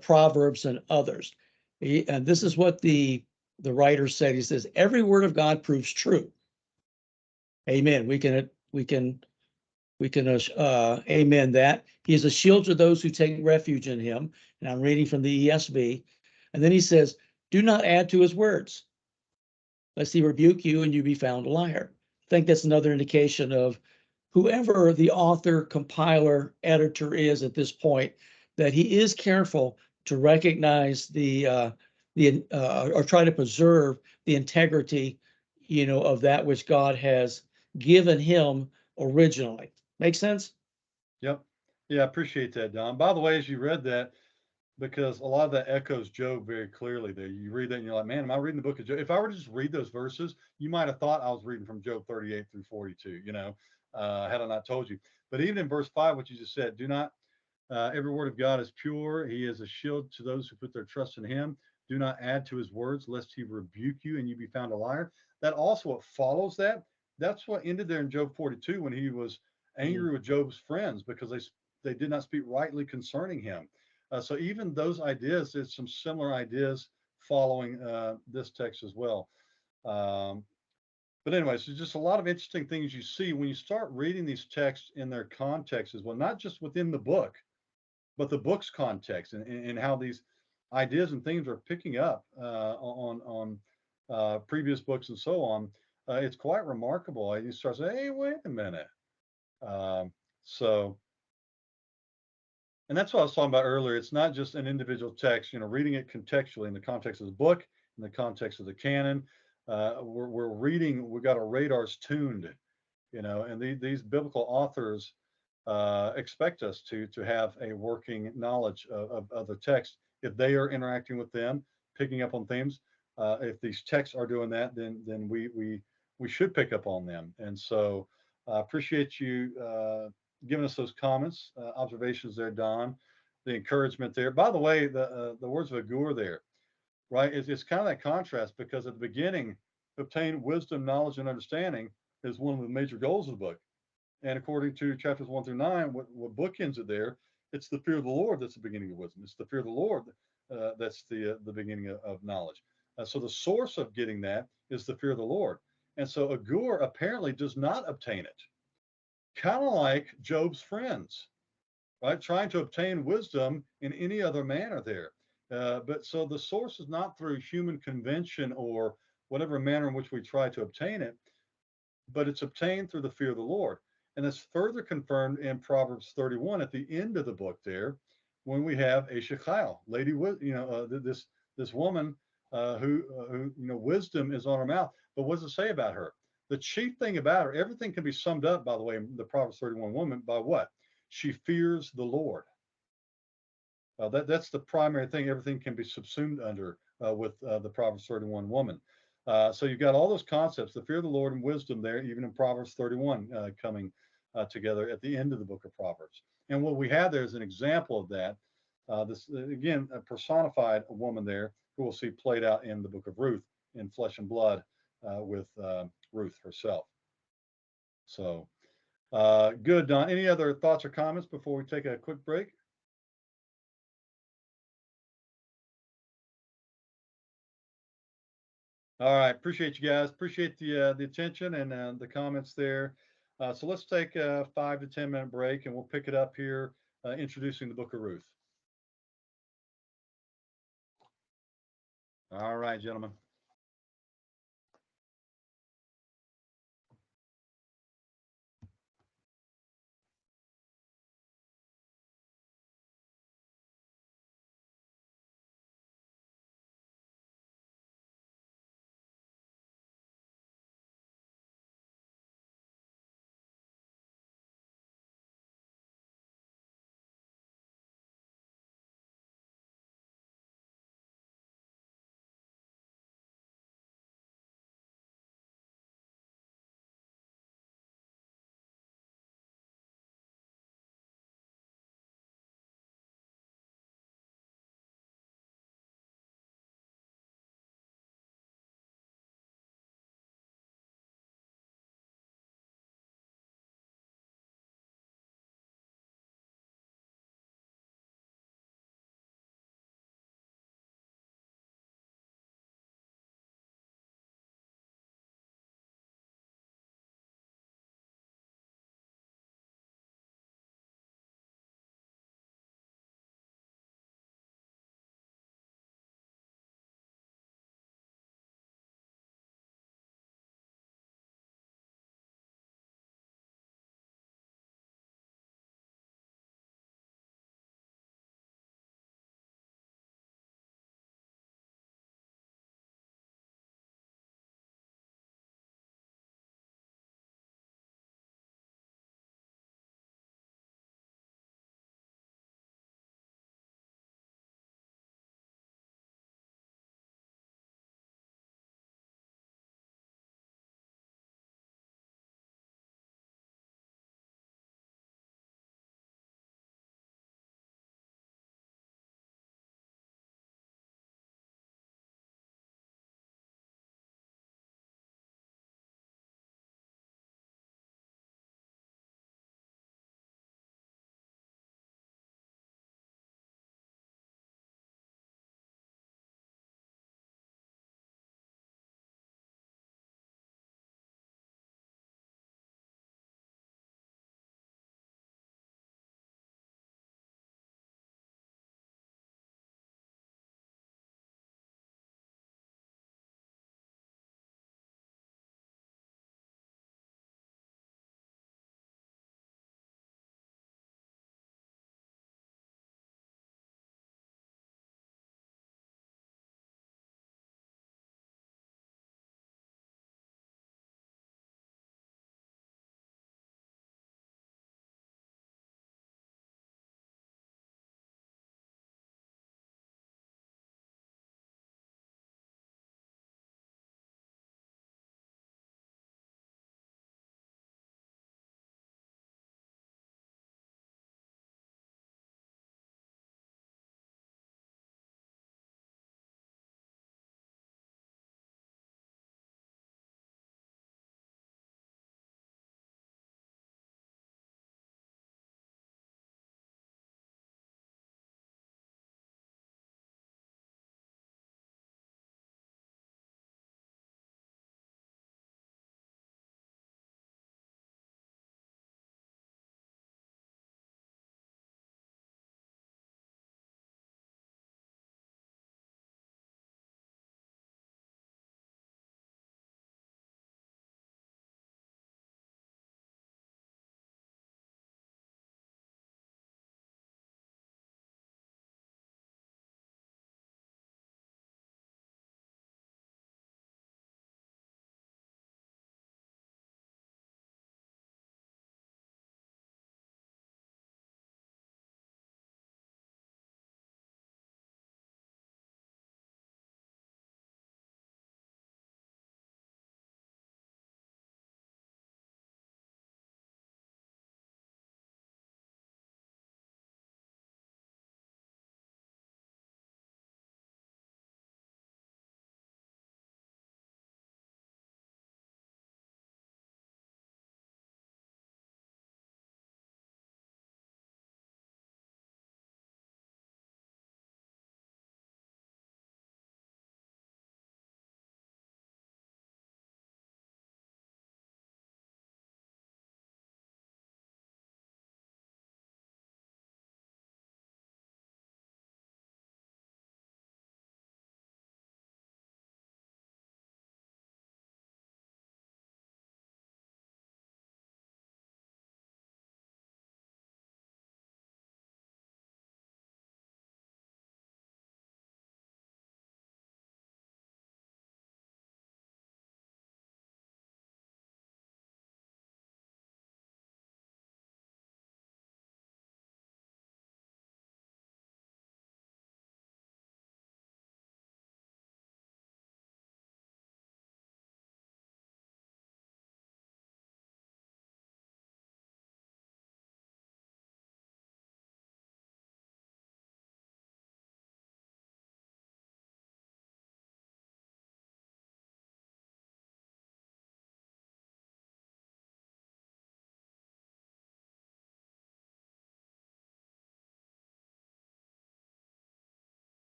Proverbs and others. And this is what the writer said. He says, every word of God proves true. Amen. We can amen that. He is a shield to those who take refuge in him. And I'm reading from the ESV. And then he says, do not add to his words, lest he rebuke you and you be found a liar. I think that's another indication of whoever the author, compiler, editor is at this point, that he is careful to recognize or try to preserve the integrity, of that which God has given him originally. Make sense? Yep. Yeah, I appreciate that, Don. By the way, as you read that, because a lot of that echoes Job very clearly there. You read that and you're like, man, am I reading the book of Job? If I were to just read those verses, you might have thought I was reading from Job 38 through 42, had I not told you. But even in verse 5, what you just said, do not, every word of God is pure. He is a shield to those who put their trust in him. Do not add to his words, lest he rebuke you and you be found a liar. That also what follows that. That's what ended there in Job 42 when he was angry with Job's friends because they did not speak rightly concerning him. So even those ideas, there's some similar ideas following this text as well. But anyways, there's just a lot of interesting things you see when you start reading these texts in their context as well, not just within the book, but the book's context and how these ideas and things are picking up on previous books and so on. It's quite remarkable. You start saying, hey, wait a minute. And that's what I was talking about earlier. It's not just an individual text, reading it contextually in the context of the book, in the context of the canon. We're reading, we've got our radars tuned, and these biblical authors expect us to have a working knowledge of the text. If they are interacting with them, picking up on themes, if these texts are doing that, then we should pick up on them. And so I appreciate you giving us those comments, observations there, Don, the encouragement there. By the way, the words of Agur there, right? It's kind of that contrast because at the beginning, obtain wisdom, knowledge, and understanding is one of the major goals of the book. And according to chapters 1 through 9, what bookends it there, it's the fear of the Lord that's the beginning of wisdom. It's the fear of the Lord that's the beginning of knowledge. So the source of getting that is the fear of the Lord. And so Agur apparently does not obtain it. Kind of like Job's friends, right? Trying to obtain wisdom in any other manner there. But so the source is not through human convention or whatever manner in which we try to obtain it, but it's obtained through the fear of the Lord. And it's further confirmed in Proverbs 31 at the end of the book there, when we have a Shechayel, lady, this woman who wisdom is on her mouth. But what does it say about her? The chief thing about her, everything can be summed up, by the way, in the Proverbs 31 woman by what? She fears the Lord. That's the primary thing. Everything can be subsumed under with the Proverbs 31 woman. So you've got all those concepts, the fear of the Lord and wisdom there, even in Proverbs 31 coming together at the end of the book of Proverbs. And what we have there is an example of that. This, again, a personified woman there who we'll see played out in the book of Ruth in flesh and blood with Ruth herself. So good, Don. Any other thoughts or comments before we take a quick break? All right, appreciate you guys. Appreciate the attention and the comments there. So let's take a 5 to 10 minute break, and we'll pick it up here, introducing the Book of Ruth. All right, gentlemen.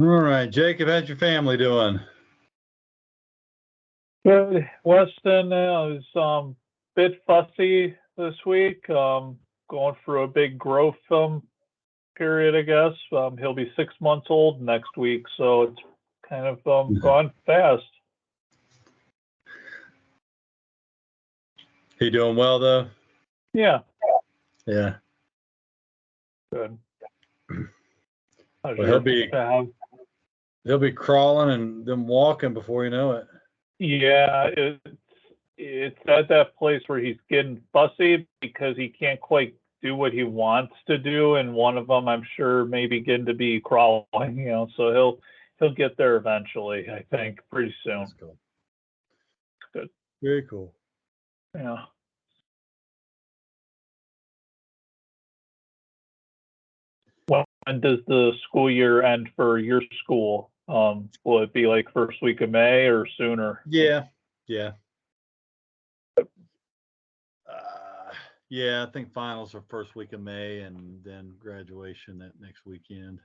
All right, Jacob, how's your family doing? Good. Weston is bit fussy this week. Going through a big growth period, I guess. He'll be 6 months old next week, so it's kind of gone fast. He doing well though? Yeah, Yeah. good. How's Well, your- he'll be crawling and then walking before you know it. Yeah, it's at that place where he's getting fussy because he can't quite do what he wants to do, and one of them, I'm sure, maybe getting to be crawling. So he'll get there eventually. I think pretty soon. That's cool. Good. Very cool. Yeah. When does the school year end for your school? Will it be like first week of May or sooner? Yeah. Yeah, I think finals are first week of May and then graduation that next weekend.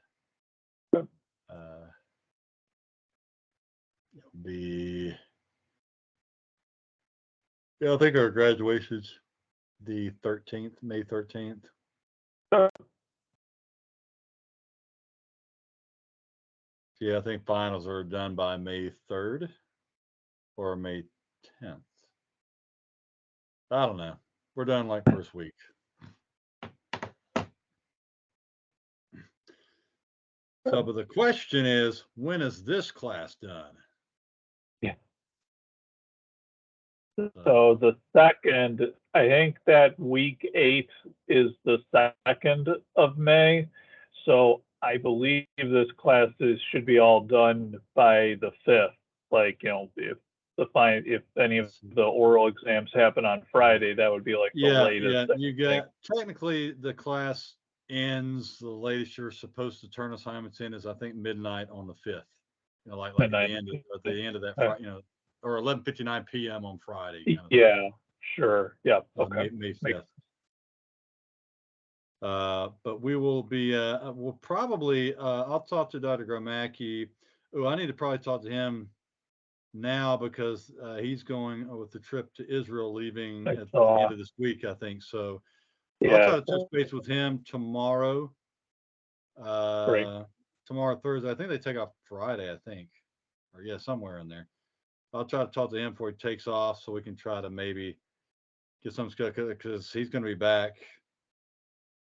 Good. It'll be, yeah, I think our graduation's the 13th, May 13th. Yeah, I think finals are done by May 3rd or May 10th. I don't know. We're done like first week. So, but the question is, when is this class done? Yeah. So the second, I think that week 8 is the 2nd of May. So I believe this class should be all done by the 5th. Like, if any of the oral exams happen on Friday, that would be like the latest. Yeah, you got technically the class ends, the latest you're supposed to turn assignments in is I think midnight on the 5th. Like at the end of that Friday, or 11:59 p.m. on Friday. Kind of yeah, sure. Yeah. Okay. May 5th. But we will be, we'll probably, I'll talk to Dr. Gromacki. Oh, I need to probably talk to him now because he's going with the trip to Israel, leaving at the end of this week, I think. So I'll try to touch base with him tomorrow. Great. Tomorrow, Thursday. I think they take off Friday, I think. Or yeah, somewhere in there. I'll try to talk to him before he takes off so we can try to maybe get some schedule because he's going to be back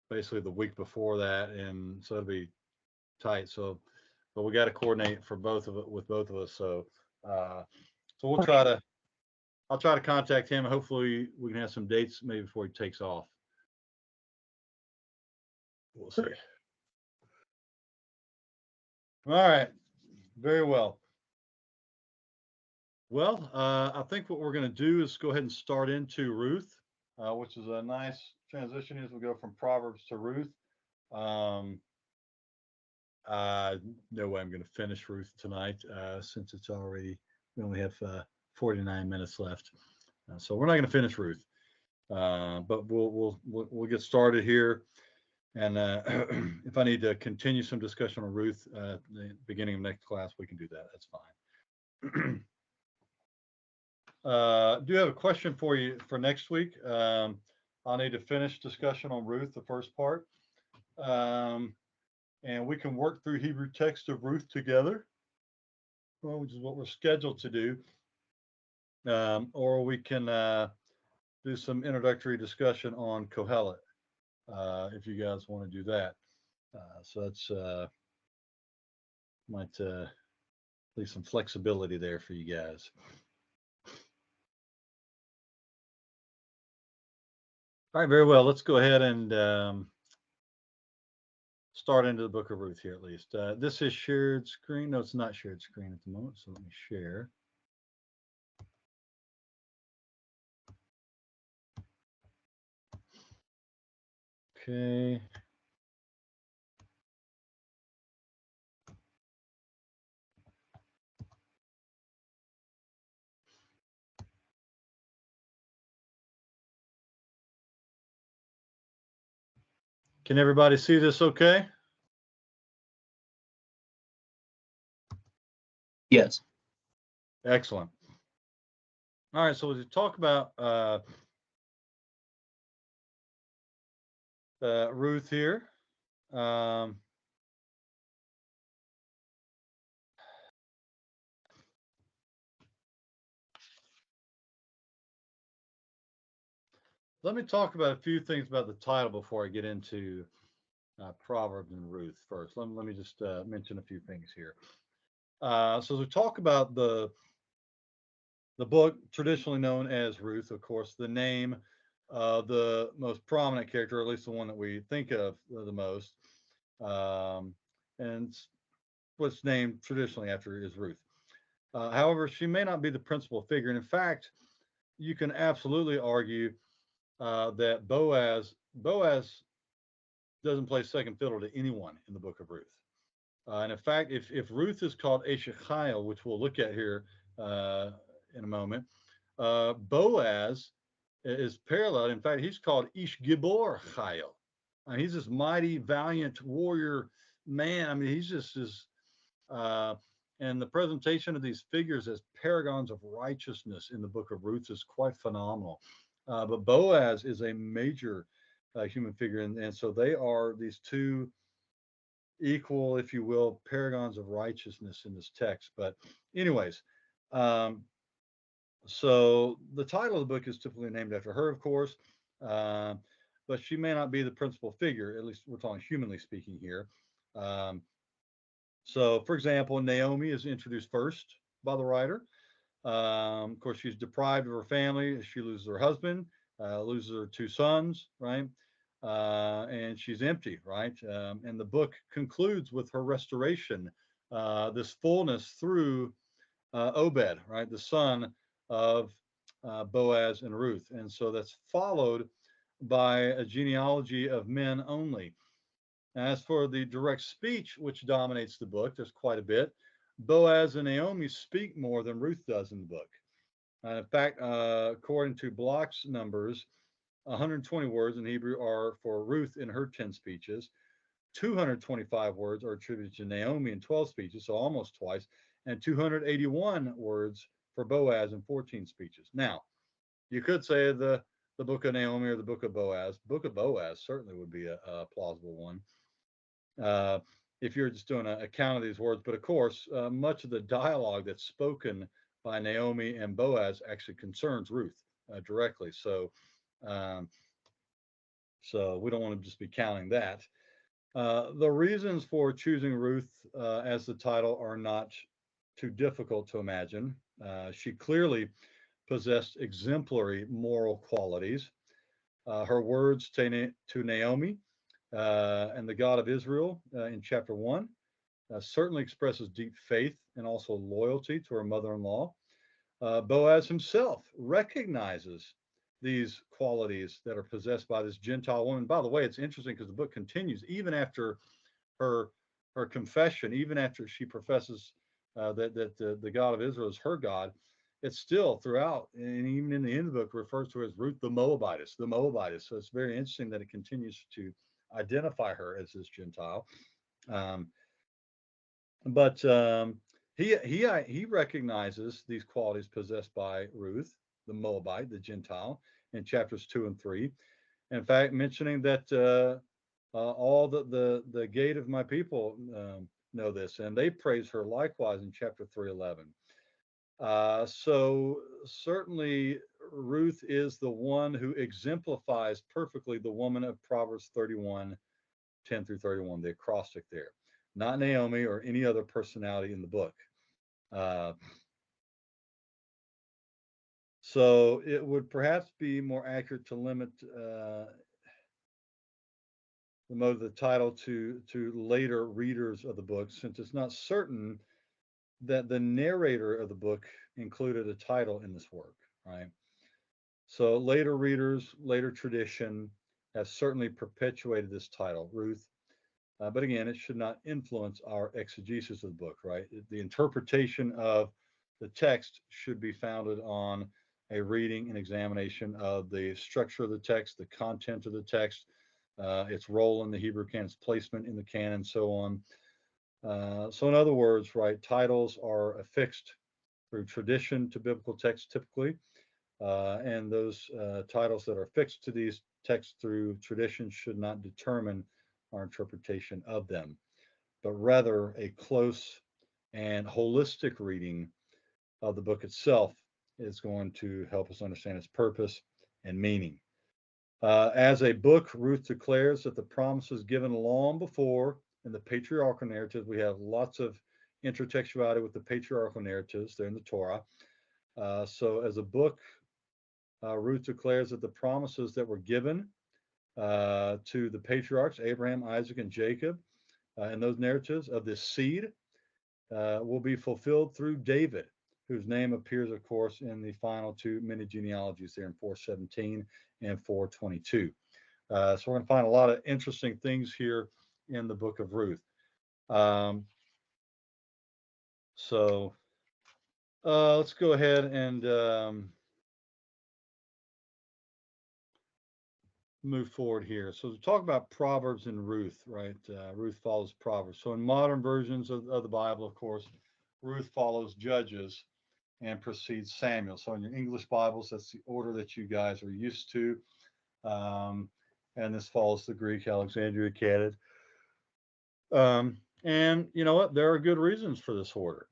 basically the week before that, and so it'll be tight. So, but we got to coordinate for both of it with both of us. So, we'll try to. I'll try to contact him. Hopefully, we can have some dates maybe before he takes off. We'll see. All right. Very well. Well, I think what we're going to do is go ahead and start into Ruth, which is a nice transition as we go from Proverbs to Ruth. No way I'm going to finish Ruth tonight since it's already, we only have 49 minutes left. So we're not going to finish Ruth, but we'll get started here. And if I need to continue some discussion on Ruth at the beginning of next class, we can do that. That's fine. Do have a question for you for next week. I'll need to finish discussion on Ruth, the first part. And we can work through Hebrew text of Ruth together, which is what we're scheduled to do. Or we can do some introductory discussion on Kohelet, if you guys want to do that. So that's might leave some flexibility there for you guys. All right, very well. Let's go ahead and start into the book of Ruth here at least. This is shared screen. No, it's not shared screen at the moment. So let me share. Okay. Can everybody see this okay? Yes. Excellent. All right, so as we talk about Ruth here, um, let me talk about a few things about the title before I get into Proverbs and Ruth first. Let me just mention a few things here. So as we talk about the book traditionally known as Ruth, of course, the name of the most prominent character, or at least the one that we think of the most, and what's named traditionally after is Ruth. However, she may not be the principal figure. And in fact, you can absolutely argue that Boaz doesn't play second fiddle to anyone in the book of Ruth. And in fact, if Ruth is called Eshechiel, which we'll look at here in a moment, Boaz is paralleled. In fact, he's called Ish Gibor Chayil. He's this mighty, valiant warrior man. I mean, he's just as, and the presentation of these figures as paragons of righteousness in the book of Ruth is quite phenomenal. But Boaz is a major human figure. And so they are these two equal, if you will, paragons of righteousness in this text. But anyways, so the title of the book is typically named after her, of course, but she may not be the principal figure, at least we're talking humanly speaking here. So, for example, Naomi is introduced first by the writer. Of course, she's deprived of her family. She loses her husband, loses her two sons, right? And she's empty, right? And the book concludes with her restoration, this fullness through Obed, right? The son of Boaz and Ruth. And so that's followed by a genealogy of men only. As for the direct speech, which dominates the book, there's quite a bit. Boaz and Naomi speak more than Ruth does in the book. In fact, according to Block's numbers, 120 words in Hebrew are for Ruth in her 10 speeches. 225 words are attributed to Naomi in 12 speeches, so almost twice, and 281 words for Boaz in 14 speeches. Now, you could say the book of Naomi or the book of Boaz. Book of Boaz certainly would be a plausible one. If you're just doing a count of these words, but of course, much of the dialogue that's spoken by Naomi and Boaz actually concerns Ruth directly. So we don't want to just be counting that. The reasons for choosing Ruth as the title are not too difficult to imagine. She clearly possessed exemplary moral qualities. Her words to Naomi and the God of Israel in chapter 1 certainly expresses deep faith and also loyalty to her mother-in-law. Boaz himself recognizes these qualities that are possessed by this Gentile woman. By the way, it's interesting because the book continues even after her confession, even after she professes that the God of Israel is her God. It's still throughout, and even in the end of the book, refers to her as Ruth the Moabitess, the Moabitess. So it's very interesting that it continues to identify her as this Gentile. But he recognizes these qualities possessed by Ruth, the Moabite, the Gentile, in chapters 2 and 3. In fact, mentioning that all the gate of my people know this, and they praise her likewise in chapter 3:11. So certainly Ruth is the one who exemplifies perfectly the woman of Proverbs 31:10 through 31, the acrostic there. Not Naomi or any other personality in the book. So it would perhaps be more accurate to limit the mode of the title to later readers of the book, since it's not certain that the narrator of the book included a title in this work, right? So later readers, later tradition has certainly perpetuated this title, Ruth. But again, it should not influence our exegesis of the book, right? The interpretation of the text should be founded on a reading and examination of the structure of the text, the content of the text, its role in the Hebrew canon, its placement in the canon, and so on. So in other words, right, titles are affixed through tradition to biblical texts typically, and those titles that are fixed to these texts through tradition should not determine our interpretation of them, but rather a close and holistic reading of the book itself is going to help us understand its purpose and meaning. As a book, Ruth declares that the promises given long before in the patriarchal narratives, we have lots of intertextuality with the patriarchal narratives, they're in the Torah. So as a book, Ruth declares that the promises that were given to the patriarchs, Abraham, Isaac, and Jacob, in those narratives of this seed will be fulfilled through David, whose name appears, of course, in the final two mini genealogies there in 417 and 422. So we're going to find a lot of interesting things here in the book of Ruth. So let's go ahead and move forward here. So to talk about Proverbs and Ruth, right? Ruth follows Proverbs. So in modern versions of the Bible, of course, Ruth follows Judges and precedes Samuel. So in your English Bibles, that's the order that you guys are used to. And this follows the Greek Alexandria Canon. And you know what? There are good reasons for this order.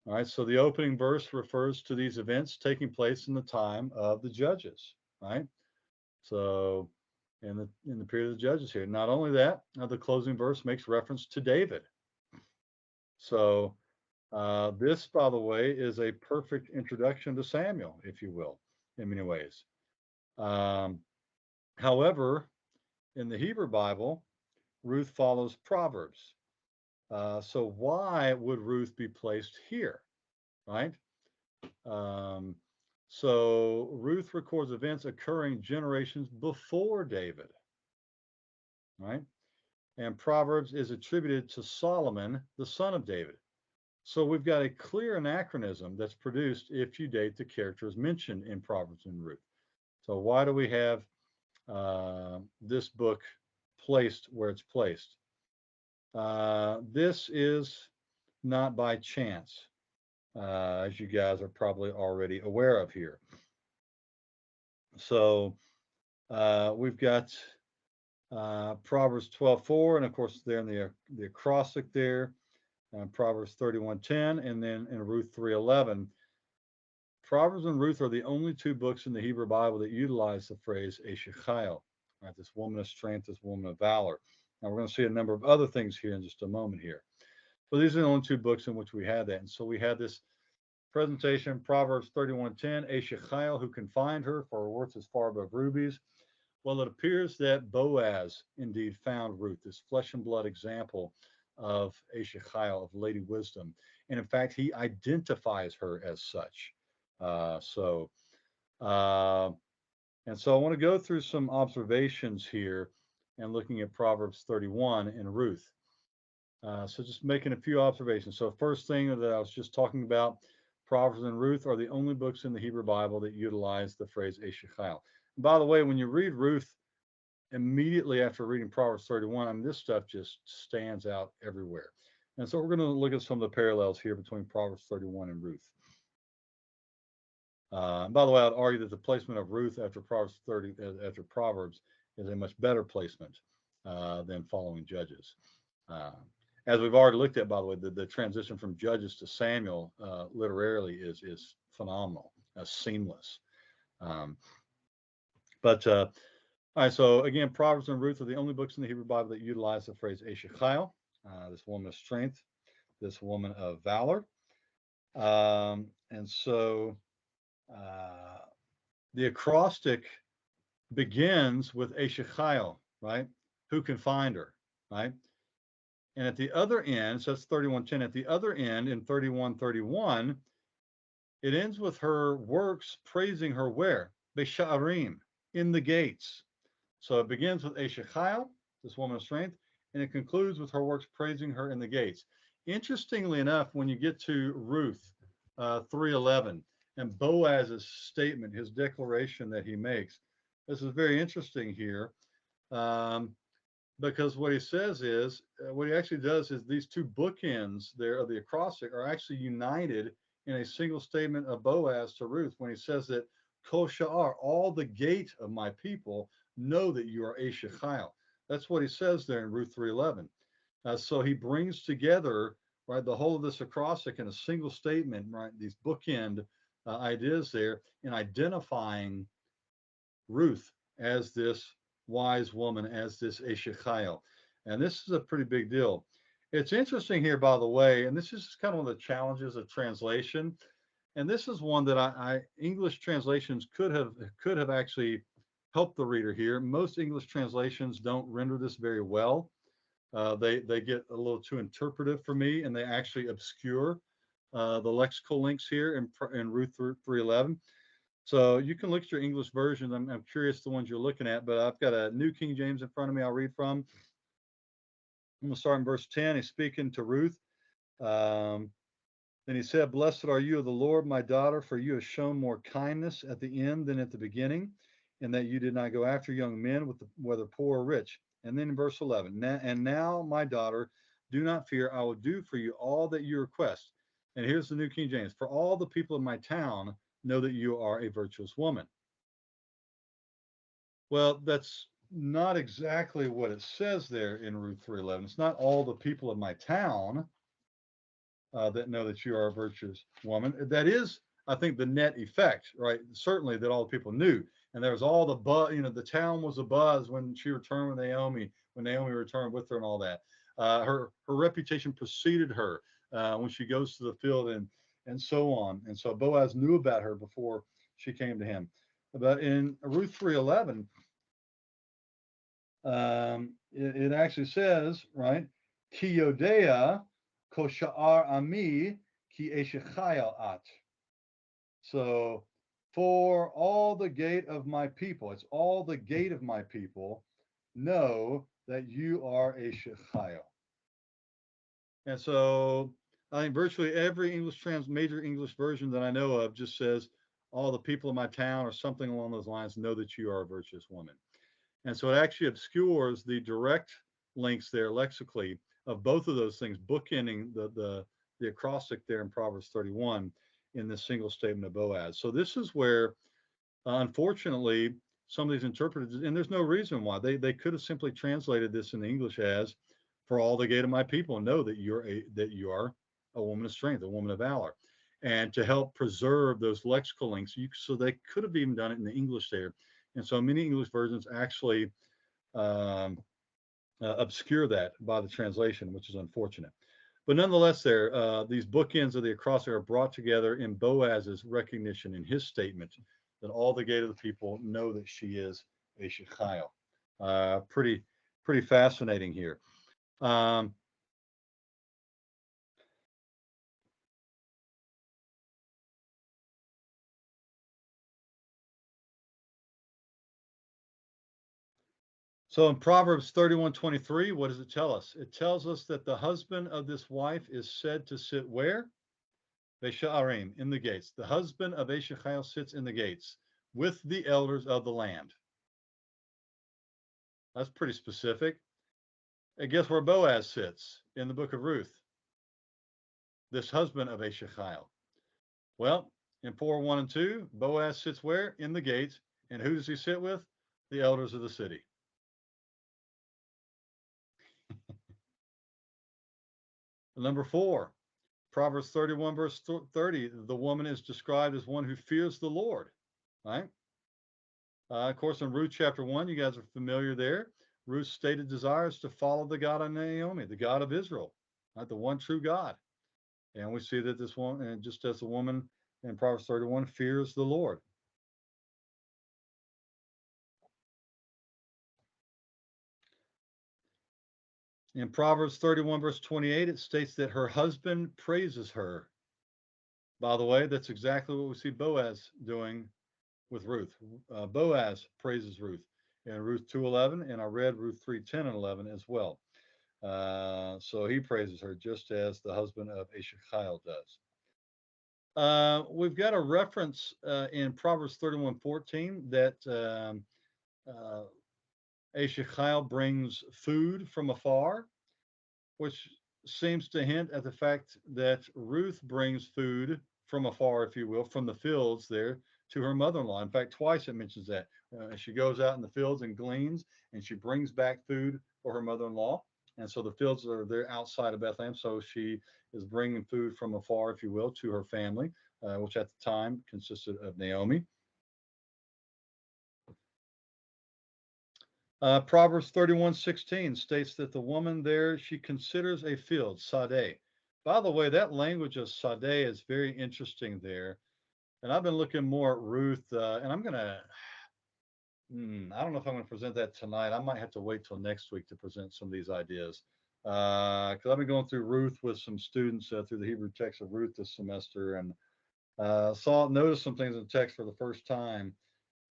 All right. So the opening verse refers to these events taking place in the time of the Judges, right? So in the period of the Judges here. Not only that, the closing verse makes reference to David. So this, by the way, is a perfect introduction to Samuel, if you will, in many ways. However, in the Hebrew Bible, Ruth follows Proverbs. So why would Ruth be placed here, right? So Ruth records events occurring generations before David, right? And Proverbs is attributed to Solomon, the son of David. So we've got a clear anachronism that's produced if you date the characters mentioned in Proverbs and Ruth. So why do we have this book placed where it's placed? This is not by chance, as you guys are probably already aware of here. So we've got Proverbs 12:4, and of course there in the acrostic there, Proverbs 31:10, and then in Ruth 3:11. Proverbs and Ruth are the only two books in the Hebrew Bible that utilize the phrase Eshechiel, right? This woman of strength, this woman of valor. Now we're going to see a number of other things here in just a moment here. But these are the only two books in which we had that. And so we had this presentation, Proverbs 31:10, Eshechiel, who can find her, for her worth is far above rubies. Well, it appears that Boaz indeed found Ruth, this flesh and blood example of Eshechiel, of Lady Wisdom. And in fact, he identifies her as such. And so I want to go through some observations here and looking at Proverbs 31 and Ruth. So just making a few observations. So first thing that I was just talking about, Proverbs and Ruth are the only books in the Hebrew Bible that utilize the phrase Eshechiel. By the way, when you read Ruth immediately after reading Proverbs 31, I mean, this stuff just stands out everywhere. And so we're going to look at some of the parallels here between Proverbs 31 and Ruth. And by the way, I'd argue that the placement of Ruth after Proverbs is a much better placement than following Judges. As we've already looked at, by the way, the transition from Judges to Samuel literarily is phenomenal, seamless. All right, so again, Proverbs and Ruth are the only books in the Hebrew Bible that utilize the phrase Eshechiel, this woman of strength, this woman of valor. And so the acrostic begins with Eshechiel, right? Who can find her, right? And at the other end, so that's 31:10. At the other end, in 31:31, it ends with her works praising her where? Besha'arim, in the gates. So it begins with Eshechiel, this woman of strength, and it concludes with her works praising her in the gates. Interestingly enough, when you get to Ruth 3:11 and Boaz's statement, his declaration that he makes, this is very interesting here. because what he says is, what he actually does is these two bookends there of the acrostic are actually united in a single statement of Boaz to Ruth when he says that Kol Sha'ar, all the gate of my people know that you are Asher Chayil. That's what he says there in Ruth 3:11. So he brings together, right, the whole of this acrostic in a single statement, right, these bookend ideas there in identifying Ruth as this wise woman, as this Asher Chayil. And this is a pretty big deal. It's interesting here, by the way, and this is kind of one of the challenges of translation. And this is one that English translations could have actually helped the reader here. Most English translations don't render this very well. They get a little too interpretive for me, and they actually obscure the lexical links here in Ruth 3:11. So you can look at your English version. I'm curious the ones you're looking at, but I've got a New King James in front of me. I'll read from. I'm going to start in verse 10. He's speaking to Ruth. Then he said, "Blessed are you of the Lord, my daughter, for you have shown more kindness at the end than at the beginning, and that you did not go after young men, whether poor or rich." And then in verse 11, "And now, my daughter, do not fear. I will do for you all that you request." And here's the New King James: "For all the people of my town know that you are a virtuous woman." Well, that's not exactly what it says there in Ruth 3:11. It's not all the people of my town that know that you are a virtuous woman. That is, I think, the net effect, right? Certainly that all the people knew. And there was all the buzz, the town was a buzz when she returned with Naomi, when Naomi returned with her and all that. Her reputation preceded her when she goes to the field and so on. And so Boaz knew about her before she came to him. But in Ruth 3:11, it actually says, right, Ki yodea kosha'ar ami ki eshechayal at. So, for all the gate of my people, it's all the gate of my people know that you are a shechayil. And so I think virtually every major English version that I know of just says all the people of my town or something along those lines know that you are a virtuous woman. And so it actually obscures the direct links there lexically of both of those things, bookending the acrostic there in Proverbs 31 in this single statement of Boaz. So this is where, unfortunately, some of these interpreters, and there's no reason why, they could have simply translated this in English as, "For all the gate of my people know that you are a woman of strength, a woman of valor." And to help preserve those lexical links, so they could have even done it in the English there. And so many English versions actually obscure that by the translation, which is unfortunate. But nonetheless, these bookends of the acrostic are brought together in Boaz's recognition in his statement that all the gate of the people know that she is a shechayil. Pretty fascinating here. So in Proverbs 31:23, what does it tell us? It tells us that the husband of this wife is said to sit where? Be'sha'arim, in the gates. The husband of Eshechayil sits in the gates with the elders of the land. That's pretty specific. And guess where Boaz sits in the book of Ruth? This husband of Eshechayil. Well, in 4:1 and 2, Boaz sits where? In the gates. And who does he sit with? The elders of the city. Number 4, Proverbs 31, verse 30, the woman is described as one who fears the Lord, right? Of course, in Ruth chapter 1, you guys are familiar there. Ruth's stated desire is to follow the God of Naomi, the God of Israel, right? The one true God. And we see that this woman, and just as the woman in Proverbs 31, fears the Lord. In Proverbs 31, verse 28, it states that her husband praises her. By the way, that's exactly what we see Boaz doing with Ruth. Boaz praises Ruth in Ruth 2:11, and I read Ruth 3:10 and 11 as well. So he praises her just as the husband of Eshechayil does. We've got a reference in Proverbs 31:14 that Eshechiel brings food from afar, which seems to hint at the fact that Ruth brings food from afar, if you will, from the fields there to her mother-in-law. In fact, twice it mentions that. She goes out in the fields and gleans, and she brings back food for her mother-in-law. And so the fields are there outside of Bethlehem. So she is bringing food from afar, if you will, to her family, which at the time consisted of Naomi. Proverbs 31:16 states that the woman there, she considers a field, sadeh. By the way, that language of sadeh is very interesting there. And I've been looking more at Ruth, and I'm going to, I don't know if I'm going to present that tonight. I might have to wait till next week to present some of these ideas. Because I've been going through Ruth with some students through the Hebrew text of Ruth this semester, and noticed some things in the text for the first time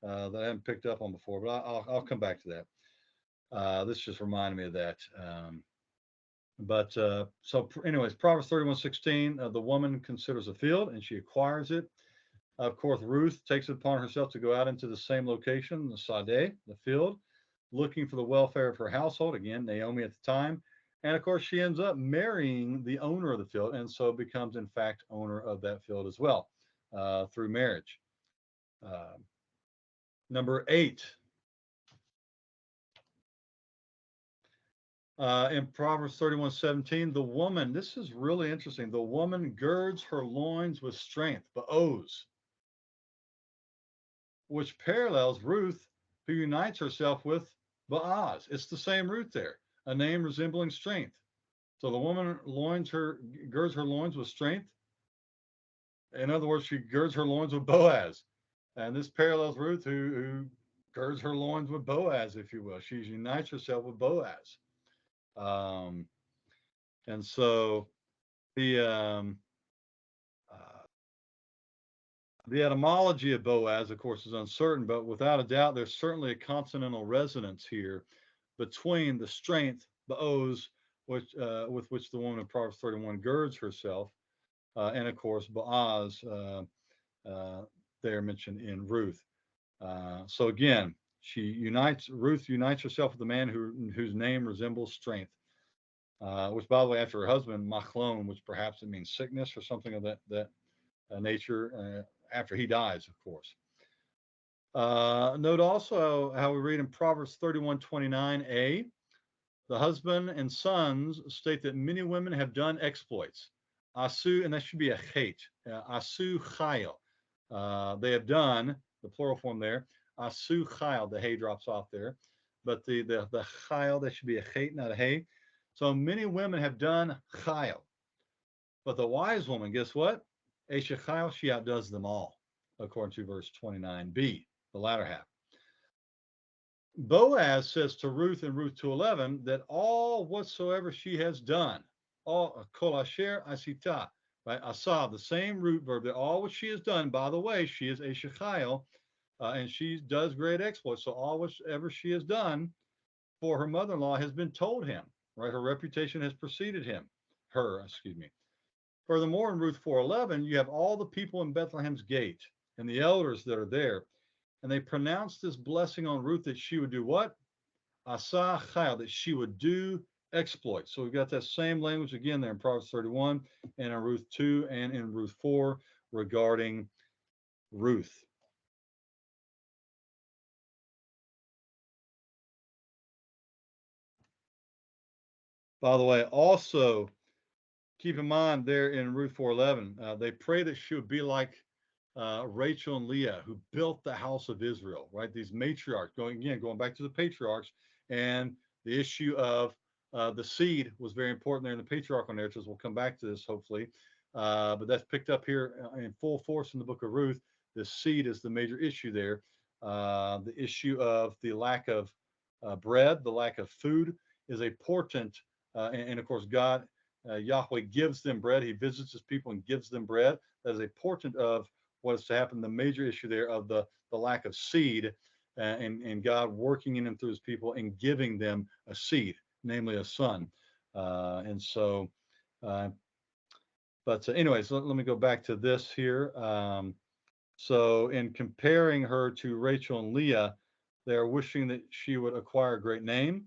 that I haven't picked up on before. But I'll come back to that. This just reminded me of that. Anyways, Proverbs 31:16, the woman considers a field and she acquires it. Of course, Ruth takes it upon herself to go out into the same location, the Sadeh, the field, looking for the welfare of her household. Again, Naomi at the time. And of course, she ends up marrying the owner of the field, and so becomes, in fact, owner of that field as well through marriage. Number 8. In Proverbs 31:17, the woman, this is really interesting. The woman girds her loins with strength, Ba'oz, which parallels Ruth, who unites herself with Boaz. It's the same root there, a name resembling strength. So the woman girds her loins with strength. In other words, she girds her loins with Boaz. And this parallels Ruth, who girds her loins with Boaz, if you will. She unites herself with Boaz. And so the etymology of Boaz, of course, is uncertain, but without a doubt, there's certainly a consonantal resonance here between the strength, Ba'oz, with which the woman in Proverbs 31 girds herself, and of course, Boaz, there mentioned in Ruth. So again, Ruth unites herself with a man whose name resembles strength. Which, by the way, after her husband, Machlon, which perhaps it means sickness or something of that nature, after he dies, of course. Note also how we read in Proverbs 31:29a, the husband and sons state that many women have done exploits. Asu, and that should be a chet, asu chayil. They have done, the plural form there, asu chayil, the hay drops off there. But the chayil, that should be a chet, not a hay. So many women have done chayil. But the wise woman, guess what? Eshechiel, she outdoes them all, according to verse 29b, the latter half. Boaz says to Ruth in Ruth 2:11 that all whatsoever she has done, all kol asher asita, right? Asa, the same root verb, that all what she has done, by the way, she is Eshechiel, and she does great exploits. So all whatever she has done for her mother-in-law has been told him, right? Her reputation has preceded her. Furthermore, in Ruth 4:11, you have all the people in Bethlehem's gate and the elders that are there, and they pronounced this blessing on Ruth that she would do what? Asa chayil, that she would do exploits. So we've got that same language again there in Proverbs 31 and in Ruth 2 and in Ruth 4 regarding Ruth. By the way, also keep in mind there in Ruth 4:11, they pray that she would be like Rachel and Leah, who built the house of Israel, right? These matriarchs, going back to the patriarchs, and the issue of the seed was very important there in the patriarchal narratives. We'll come back to this hopefully, but that's picked up here in full force in the book of Ruth. The seed is the major issue there. The issue of the lack of bread, the lack of food, is a portent, and of course God, Yahweh gives them bread. He visits his people and gives them bread. That is a portent of what is to happen. The major issue there of the lack of seed, and God working in and through his people and giving them a seed, namely a son. Anyways, let me go back to this here. So in comparing her to Rachel and Leah, They're wishing that she would acquire a great name.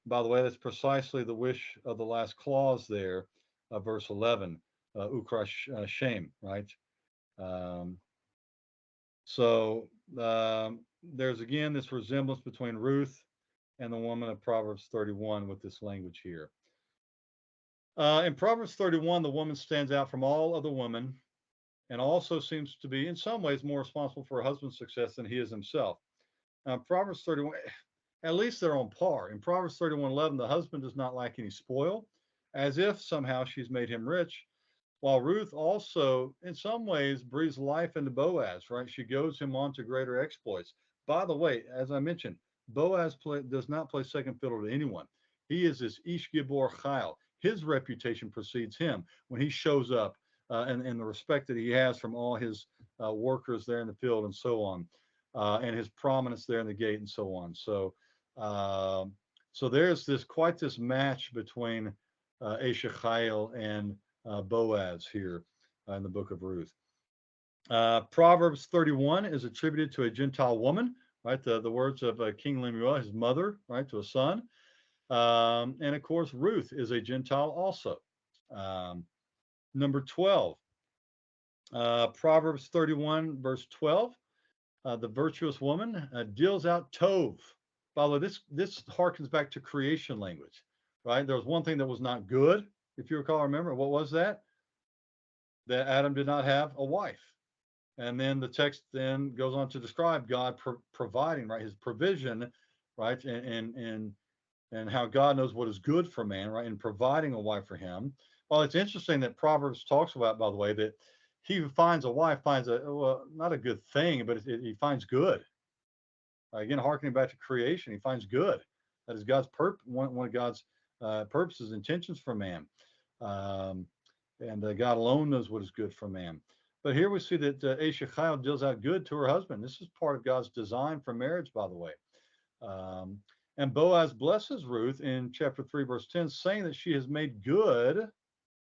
By the way, that's precisely the wish of the last clause there, verse 11, ukra shem, right? Um, so there's again this resemblance between Ruth and the woman of Proverbs 31 with this language here. In Proverbs 31, the woman stands out from all other women and also seems to be, in some ways, more responsible for her husband's success than he is himself. Proverbs 31, at least they're on par. In Proverbs 31:11, the husband does not lack any spoil, as if somehow she's made him rich. While Ruth also, in some ways, breathes life into Boaz, right? She goads him on to greater exploits. By the way, as I mentioned, Boaz does not play second fiddle to anyone. He is this Ish Gibor Chayil. His reputation precedes him when he shows up, and the respect that he has from all his workers there in the field and so on, and his prominence there in the gate and so on. So there's quite this match between Asher Chayil and Boaz here in the book of Ruth. Proverbs 31 is attributed to a Gentile woman, right? The words of King Lemuel, his mother, right, to a son. And of course, Ruth is a Gentile also. Number 12, Proverbs 31, verse 12. The virtuous woman deals out tov. By the way, this harkens back to creation language, right? There was one thing that was not good, if you recall, remember, what was that? That Adam did not have a wife. And then the text then goes on to describe God providing, right, his provision, right, and how God knows what is good for man, right, and providing a wife for him. Well, it's interesting that Proverbs talks about, by the way, that he who finds a wife finds not a good thing, but he finds good. Again, harkening back to creation, he finds good. That is God's one of God's purposes, intentions for man. And God alone knows what is good for man. But here we see that Asher Chayil deals out good to her husband. This is part of God's design for marriage, by the way. And Boaz blesses Ruth in chapter 3, verse 10, saying that she has made good,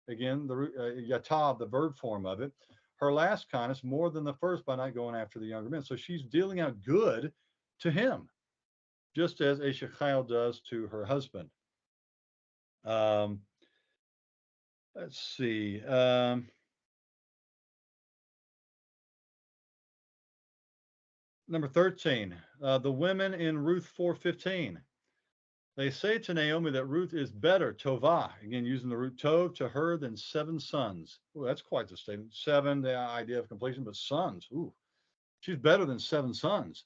again, the yatav, the verb form of it, her last kindness more than the first by not going after the younger men. So she's dealing out good to him, just as Asher Chayil does to her husband. Let's see. Number 13, the women in Ruth 4:15. They say to Naomi that Ruth is better, tovah, again using the root tov, to her than 7 sons. Ooh, that's quite the statement. 7, the idea of completion, but sons. Ooh, she's better than 7 sons.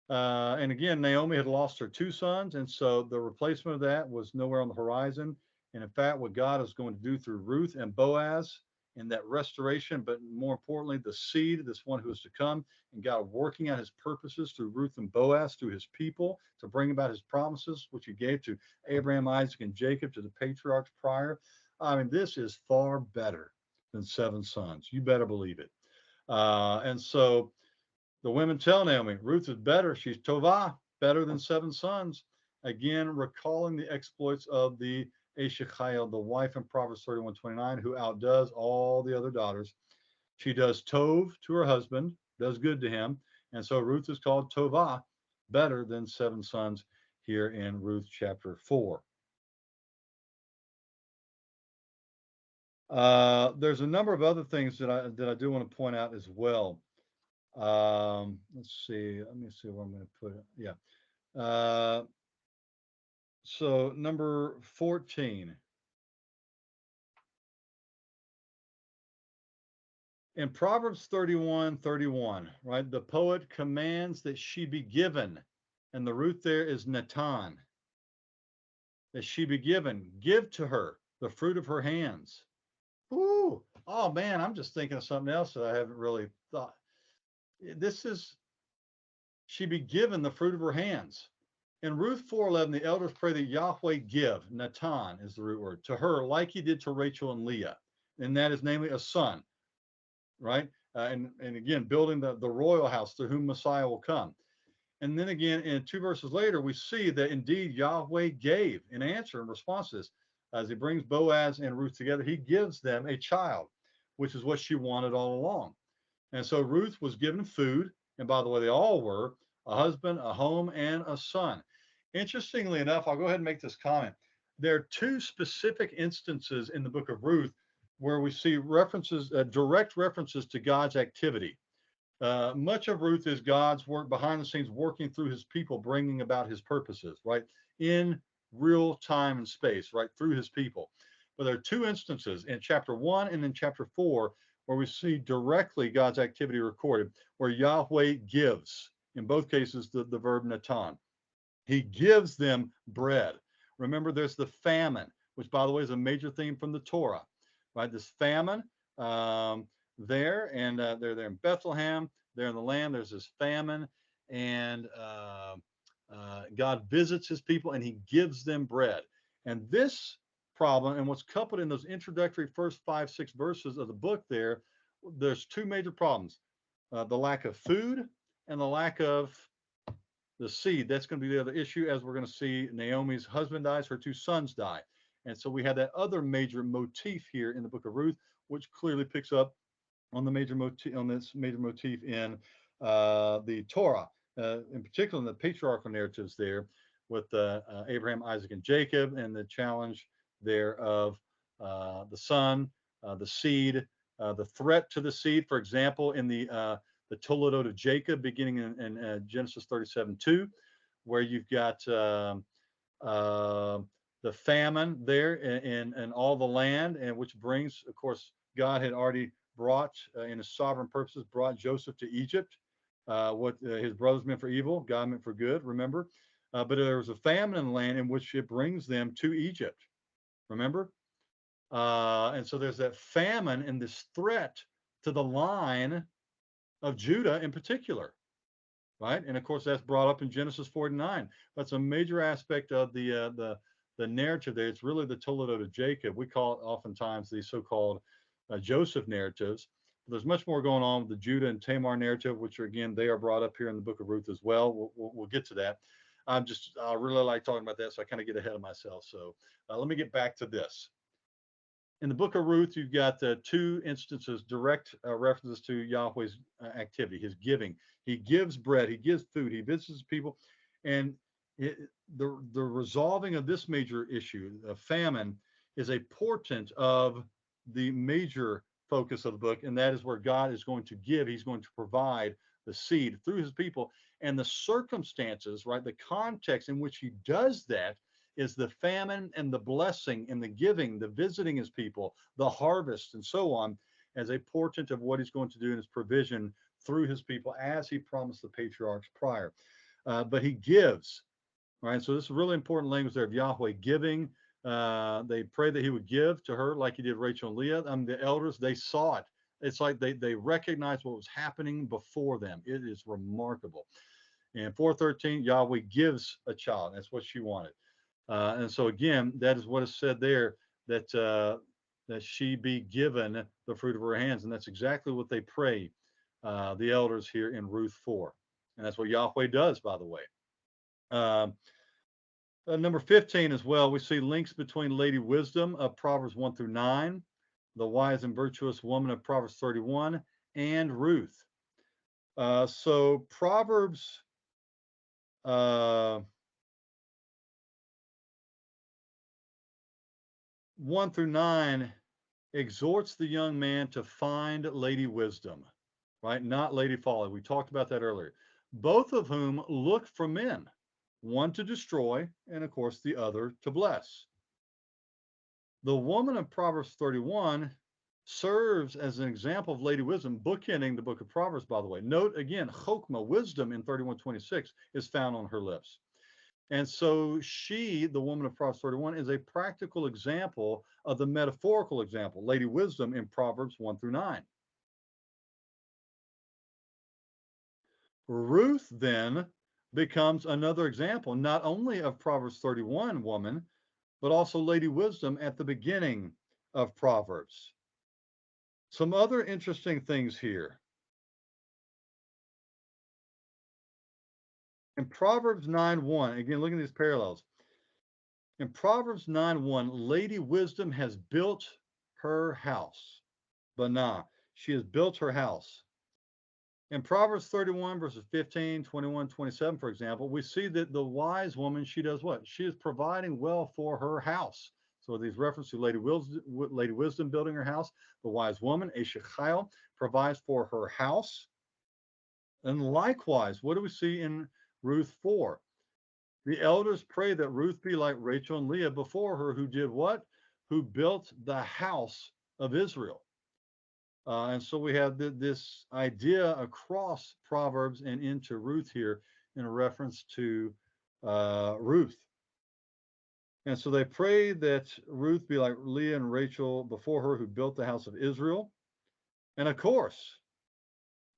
And again, Naomi had lost her 2 sons, and so the replacement of that was nowhere on the horizon. And in fact, what God is going to do through Ruth and Boaz in that restoration, but more importantly, the seed, this one who is to come, and God working out his purposes through Ruth and Boaz, through his people, to bring about his promises, which he gave to Abraham, Isaac, and Jacob, to the patriarchs prior. I mean, this is far better than 7 sons. You better believe it. And so the women tell Naomi, Ruth is better. She's tovah, better than 7 sons. Again, recalling the exploits of the Asher Chayil, the wife in Proverbs 31:29, who outdoes all the other daughters. She does tov to her husband, does good to him. And so Ruth is called tovah, better than 7 sons here in Ruth chapter 4. There's a number of other things that I do want to point out as well. Let's see. Let me see where I'm going to put it. Yeah. So number 14. In Proverbs 31:31, right, the poet commands that she be given, and the root there is natan, that she be given, give to her the fruit of her hands. Ooh, oh man, I'm just thinking of something else that I haven't really thought. This is, she be given the fruit of her hands. In Ruth 4:11, the elders pray that Yahweh give, natan is the root word, to her like he did to Rachel and Leah, and that is namely a son. Right? And again, building the royal house through whom Messiah will come. And then again, in 2 verses later, we see that indeed Yahweh gave in answer, in response to this, as he brings Boaz and Ruth together, he gives them a child, which is what she wanted all along. And so Ruth was given food. And by the way, they all were. a husband, a home, and a son. Interestingly enough, I'll go ahead and make this comment. There are two specific instances in the book of Ruth where we see references, direct references to God's activity. Much of Ruth is God's work behind the scenes, working through his people, bringing about his purposes, right? In real time and space, right? Through his people. But there are two instances in chapter 1 and in chapter 4 where we see directly God's activity recorded, where Yahweh gives, in both cases, the verb natan. He gives them bread. Remember, there's the famine, which, by the way, is a major theme from the Torah, right? This famine there, and they're there in Bethlehem, they're in the land, there's this famine, and God visits his people and he gives them bread. And this problem, and what's coupled in those introductory first 5-6 verses of the book there's two major problems, the lack of food and the lack of the seed. That's going to be the other issue, as we're going to see Naomi's husband dies, her two sons die. And so we have that other major motif here in the book of Ruth, which clearly picks up on the major motif, on this major motif in the Torah, in particular in the patriarchal narratives there with Abraham, Isaac, and Jacob, and the challenge there of the son, the seed, the threat to the seed. For example, in the Toledot of Jacob, beginning in Genesis 37:2, where you've got the famine there in all the land, and which brings, of course, God had already brought, in his sovereign purposes, brought Joseph to Egypt. What his brothers meant for evil, God meant for good, remember? But there was a famine in the land in which it brings them to Egypt, remember? And so there's that famine and this threat to the line of Judah in particular, right? And of course, that's brought up in Genesis 49. That's a major aspect of the narrative there. It's really the Toledot of Jacob. We call it oftentimes the so-called Joseph narratives. But there's much more going on with the Judah and Tamar narrative, which are, again, they are brought up here in the book of Ruth as well. We'll get to that. I really like talking about that, so I kind of get ahead of myself. So let me get back to this. In the book of Ruth, you've got two instances, direct references to Yahweh's activity, his giving. He gives bread, he gives food, he visits people. And the resolving of this major issue, famine, is a portent of the major focus of the book, and that is where God is going to give, he's going to provide the seed through his people. And the circumstances, right, the context in which he does that is the famine and the blessing and the giving, the visiting his people, the harvest, and so on, as a portent of what he's going to do in his provision through his people, as he promised the patriarchs prior. But he gives, right? So this is really important language there of Yahweh giving. They prayed that he would give to her like he did Rachel and Leah. The elders, they saw it. It's like they recognized what was happening before them. It is remarkable. And 4:13, Yahweh gives a child. That's what she wanted. And so again, that is what is said there, that that she be given the fruit of her hands. And that's exactly what they pray, the elders here in Ruth 4. And that's what Yahweh does, by the way. Number 15 as well, we see links between Lady Wisdom of Proverbs 1-9, the wise and virtuous woman of Proverbs 31, and Ruth. So Proverbs 1-9 exhorts the young man to find Lady Wisdom, right? Not Lady Folly. We talked about that earlier. Both of whom look for men, one to destroy, and of course the other to bless. The woman of Proverbs 31 serves as an example of Lady Wisdom, bookending the book of Proverbs, by the way. Note again, Chokmah, wisdom in 31:26 is found on her lips. And so she, the woman of Proverbs 31, is a practical example of the metaphorical example, Lady Wisdom in Proverbs 1-9. Ruth then becomes another example, not only of Proverbs 31 woman, but also Lady Wisdom at the beginning of Proverbs. Some other interesting things here. In Proverbs 9:1, again, look at these parallels. In Proverbs 9:1, Lady Wisdom has built her house. Banah, she has built her house. In Proverbs 31, verses 15, 21, 27, for example, we see that the wise woman, she does what? She is providing well for her house. So these references to Lady Wisdom building her house. The wise woman, Eshechiel, provides for her house. And likewise, what do we see in Ruth 4? The elders pray that Ruth be like Rachel and Leah before her, who did what? Who built the house of Israel. And so we have this idea across Proverbs and into Ruth here in reference to Ruth. And so they pray that Ruth be like Leah and Rachel before her, who built the house of Israel. And of course,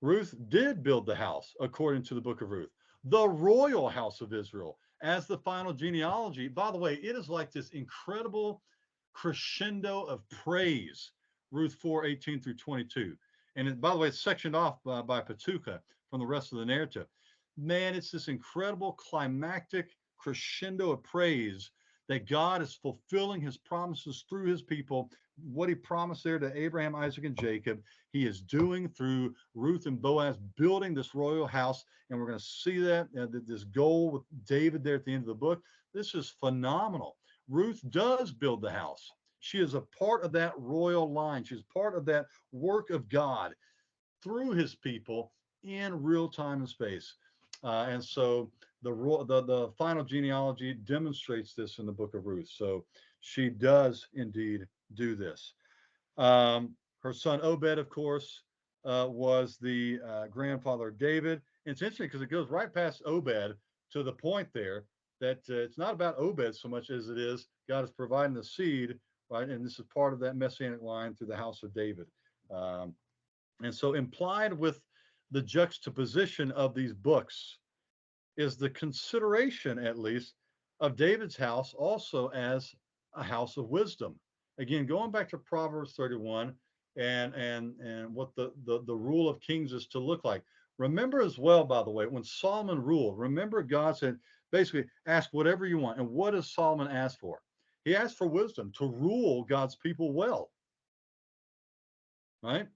Ruth did build the house according to the book of Ruth, the royal house of Israel, as the final genealogy. By the way, it is like this incredible crescendo of praise, Ruth 4:18 through 22. And by the way, it's sectioned off by Patucha from the rest of the narrative. Man, it's this incredible climactic crescendo of praise that God is fulfilling his promises through his people. What he promised there to Abraham, Isaac, and Jacob, he is doing through Ruth and Boaz, building this royal house. And we're going to see that, this goal with David there at the end of the book. This is phenomenal. Ruth does build the house. She is a part of that royal line. She's part of that work of God through his people in real time and space. And so the final genealogy demonstrates this in the book of Ruth. So she does indeed do this. Her son Obed, of course, was the grandfather of David. And it's interesting because it goes right past Obed to the point there that it's not about Obed so much as it is God is providing the seed, right? And this is part of that messianic line through the house of David. And so implied with the juxtaposition of these books is the consideration, at least, of David's house also as a house of wisdom. Again, going back to Proverbs 31 and what the rule of kings is to look like. Remember as well, by the way, when Solomon ruled, remember God said, basically, ask whatever you want. And what does Solomon ask for? He asked for wisdom to rule God's people well, right?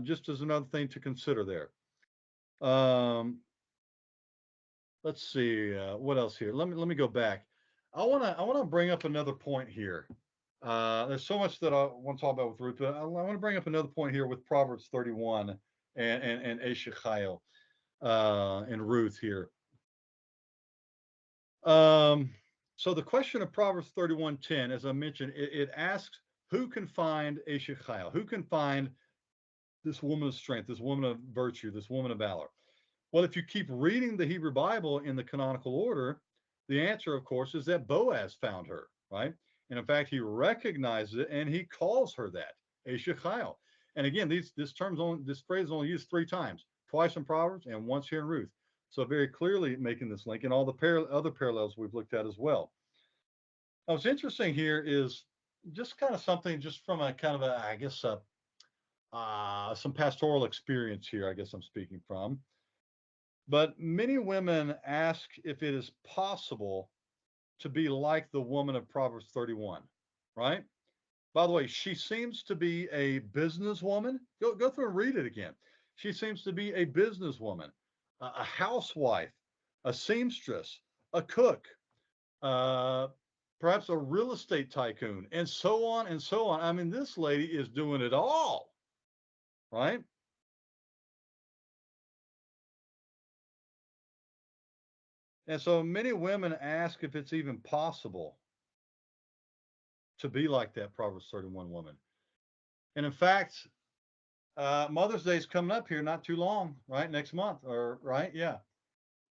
Just as another thing to consider there. Let's see what else here. Let me go back. I want to bring up another point here. There's so much that I want to talk about with Ruth, but I want to bring up another point here with Proverbs 31 and Eshechiel and Ruth here. So the question of Proverbs 31:10, as I mentioned, it asks, who can find Eshechiel? Who can find this woman of strength, this woman of virtue, this woman of valor? Well, if you keep reading the Hebrew Bible in the canonical order, the answer, of course, is that Boaz found her, right? And in fact, he recognizes it and he calls her that, Eshechiel. And again, this phrase is only used 3 times, twice in Proverbs and once here in Ruth. So very clearly making this link, and all the other parallels we've looked at as well. Now, what's interesting here is just kind of something just from a kind of a, I guess, some pastoral experience here, I guess I'm speaking from. But many women ask if it is possible to be like the woman of Proverbs 31, right? By the way, she seems to be a businesswoman. Go through and read it again. She seems to be a businesswoman, a housewife, a seamstress, a cook, perhaps a real estate tycoon, and so on and so on. I mean, this lady is doing it all, right? And so many women ask if it's even possible to be like that Proverbs 31 woman. And in fact, Mother's Day is coming up here not too long, right? Next month, or right? Yeah.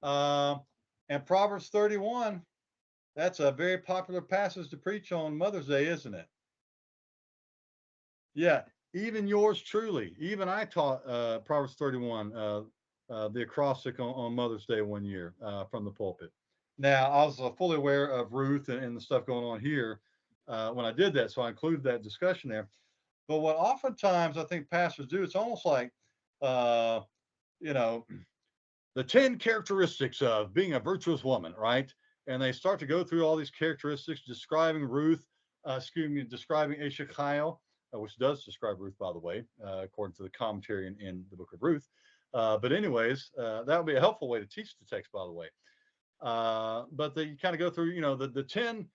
And Proverbs 31, that's a very popular passage to preach on Mother's Day, isn't it? Yeah. Even yours truly. Even I taught Proverbs 31, the acrostic on Mother's Day one year from the pulpit. Now, I was fully aware of Ruth and the stuff going on here when I did that, so I included that discussion there. But what oftentimes I think pastors do, it's almost like, you know, the 10 characteristics of being a virtuous woman, right? And they start to go through all these characteristics, describing Ruth, describing Eshechiel, which does describe Ruth, by the way, according to the commentary in the book of Ruth. But anyways, that would be a helpful way to teach the text, by the way. But you kind of go through, the 10,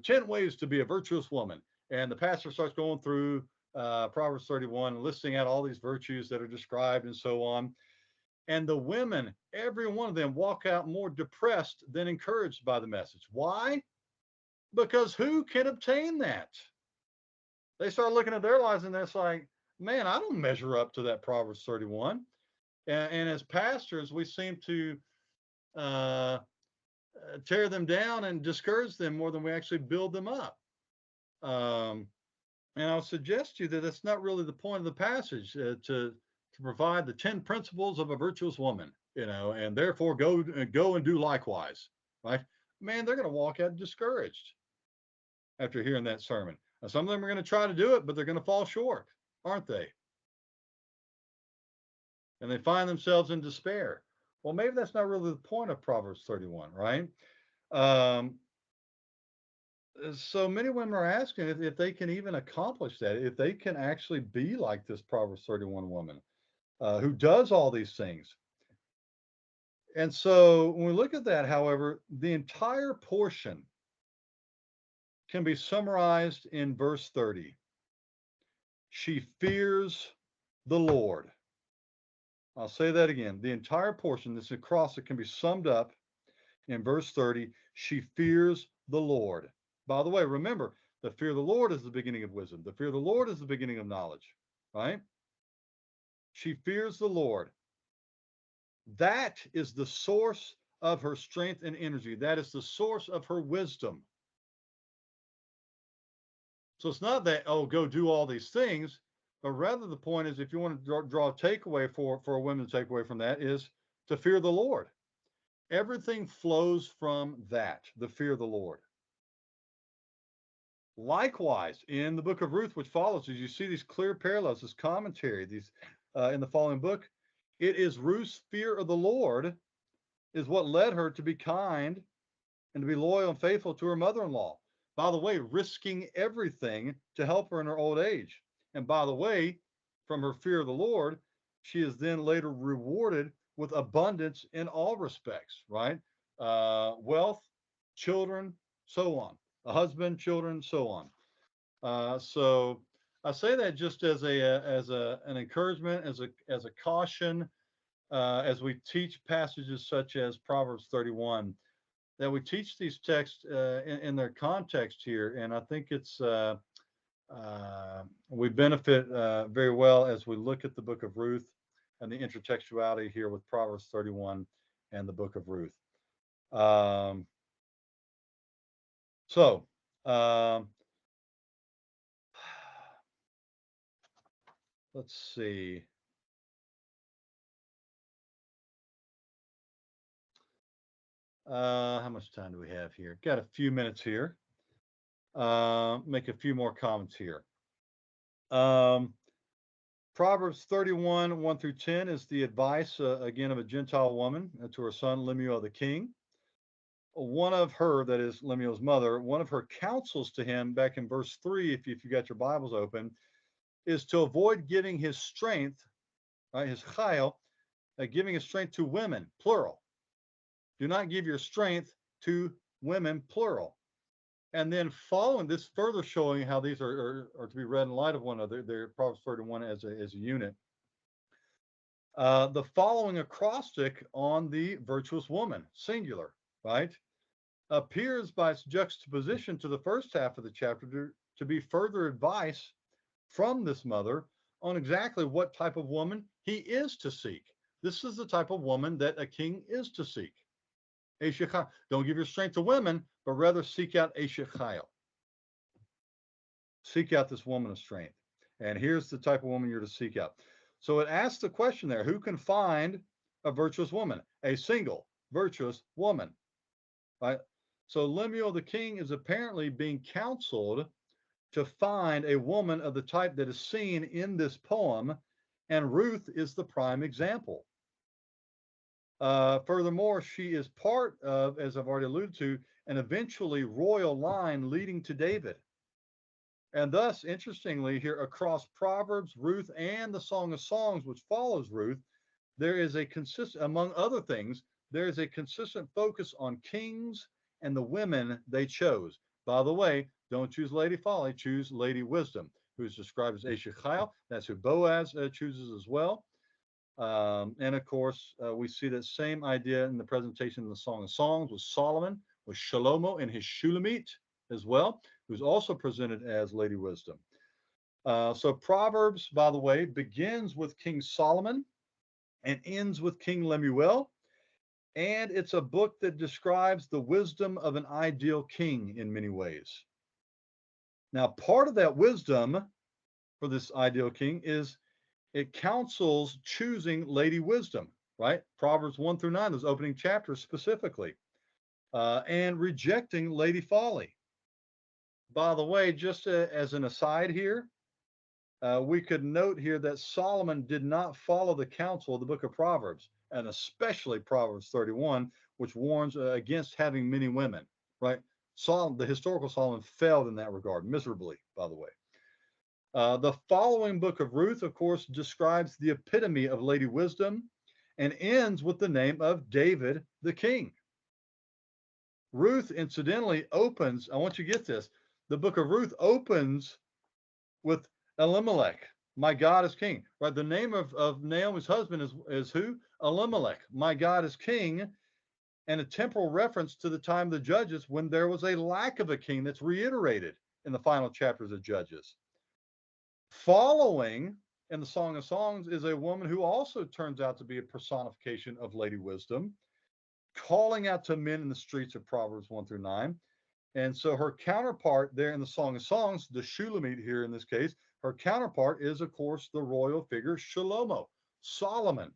10 ways to be a virtuous woman. And the pastor starts going through Proverbs 31, listing out all these virtues that are described and so on. And the women, every one of them, walk out more depressed than encouraged by the message. Why? Because who can obtain that? They start looking at their lives and it's like, man, I don't measure up to that Proverbs 31. And as pastors, we seem to tear them down and discourage them more than we actually build them up. And I'll suggest to you that that's not really the point of the passage, to provide the 10 principles of a virtuous woman, and therefore go and do likewise, right? Man, they're going to walk out discouraged after hearing that sermon. Now, some of them are going to try to do it, but they're going to fall short, aren't they? And they find themselves in despair. Well, maybe that's not really the point of Proverbs 31, right? So many women are asking if they can even accomplish that, if they can actually be like this Proverbs 31 woman who does all these things. And so when we look at that, however, the entire portion can be summarized in verse 30. She fears the Lord. I'll say that again. The entire portion, this acrostic, can be summed up in verse 30. She fears the Lord. By the way, remember, the fear of the Lord is the beginning of wisdom. The fear of the Lord is the beginning of knowledge, right? She fears the Lord. That is the source of her strength and energy. That is the source of her wisdom. So it's not that, oh, go do all these things, but rather the point is, if you want to draw a takeaway for a woman to take away from that, is to fear the Lord. Everything flows from that, the fear of the Lord. Likewise, in the book of Ruth, which follows, as you see these clear parallels, this commentary, these in the following book, it is Ruth's fear of the Lord is what led her to be kind and to be loyal and faithful to her mother-in-law. By the way, risking everything to help her in her old age. And by the way, from her fear of the Lord, she is then later rewarded with abundance in all respects, right? Wealth, children, so on. A husband, children, so on. So I say that just as an encouragement, as a caution, as we teach passages such as Proverbs 31, that we teach these texts in their context here, and I think it's we benefit very well as we look at the book of Ruth and the intertextuality here with Proverbs 31 and the book of Ruth. So let's see. How much time do we have here? Got a few minutes here. Make a few more comments here. Proverbs 31, 1 through 10 is the advice, again, of a Gentile woman to her son, Lemuel the king. One of her, that is Lemuel's mother, one of her counsels to him back in verse 3, if you got your Bibles open, is to avoid giving his strength, right, his chayil, giving his strength to women, plural. Do not give your strength to women, plural. And then following this, further showing how these are to be read in light of one another, they're Proverbs 31 as a unit. The following acrostic on the virtuous woman, singular, right, appears by its juxtaposition to the first half of the chapter to be further advice from this mother on exactly what type of woman he is to seek. This is the type of woman that a king is to seek. Don't give your strength to women, but rather seek out Eshechayil. Seek out this woman of strength. And here's the type of woman you're to seek out. So it asks the question there, who can find a virtuous woman? A single virtuous woman. Right? So Lemuel the king is apparently being counseled to find a woman of the type that is seen in this poem, and Ruth is the prime example. Furthermore, she is part of, as I've already alluded to, an eventually royal line leading to David. And thus, interestingly, here across Proverbs, Ruth, and the Song of Songs, which follows Ruth, there is a consistent, among other things, there is a consistent focus on kings and the women they chose. By the way, don't choose Lady Folly, choose Lady Wisdom, who's described as Eshechiel. That's who Boaz chooses as well. And of course, we see that same idea in the presentation of the Song of Songs with Solomon, with Shlomo and his Shulamite as well, who's also presented as Lady Wisdom. So Proverbs, by the way, begins with King Solomon and ends with King Lemuel. And it's a book that describes the wisdom of an ideal king in many ways. Now, part of that wisdom for this ideal king is it counsels choosing Lady Wisdom, right? Proverbs 1 through 9, those opening chapters specifically, and rejecting Lady Folly. By the way, just as an aside here, we could note here that Solomon did not follow the counsel of the book of Proverbs, and especially Proverbs 31, which warns against having many women, right? The historical Solomon failed in that regard, miserably, by the way. The following book of Ruth, of course, describes the epitome of Lady Wisdom and ends with the name of David the king. Ruth, incidentally, opens, I want you to get this, the book of Ruth opens with Elimelech, my God is king, right? The name of Naomi's husband is who? Elimelech, my God is king, and a temporal reference to the time of the Judges when there was a lack of a king that's reiterated in the final chapters of Judges. Following in the Song of Songs is a woman who also turns out to be a personification of Lady Wisdom, calling out to men in the streets of Proverbs 1 through 9. And so her counterpart there in the Song of Songs, the Shulamite here in this case, her counterpart is, of course, the royal figure Shlomo, Solomon.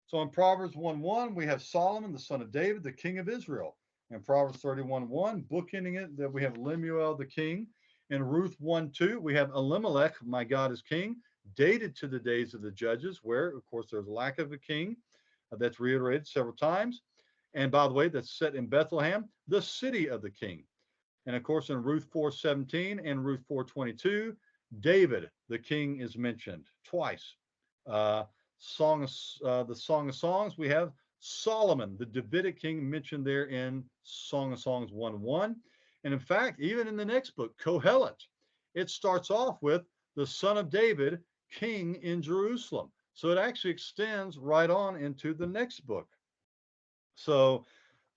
So in Proverbs 1:1, we have Solomon, the son of David, the king of Israel. In Proverbs 31:1, bookending it, that we have Lemuel, the king. In Ruth 1:2, we have Elimelech, my God is king, dated to the days of the Judges, where, of course, there's a lack of a king. That's reiterated several times. And by the way, that's set in Bethlehem, the city of the king. And of course, in Ruth 4:17 and Ruth 4:22, David, the king, is mentioned twice. The Song of Songs, we have Solomon, the Davidic king, mentioned there in Song of Songs 1:1. And in fact, even in the next book, Kohelet, it starts off with the son of David, king in Jerusalem. So it actually extends right on into the next book. So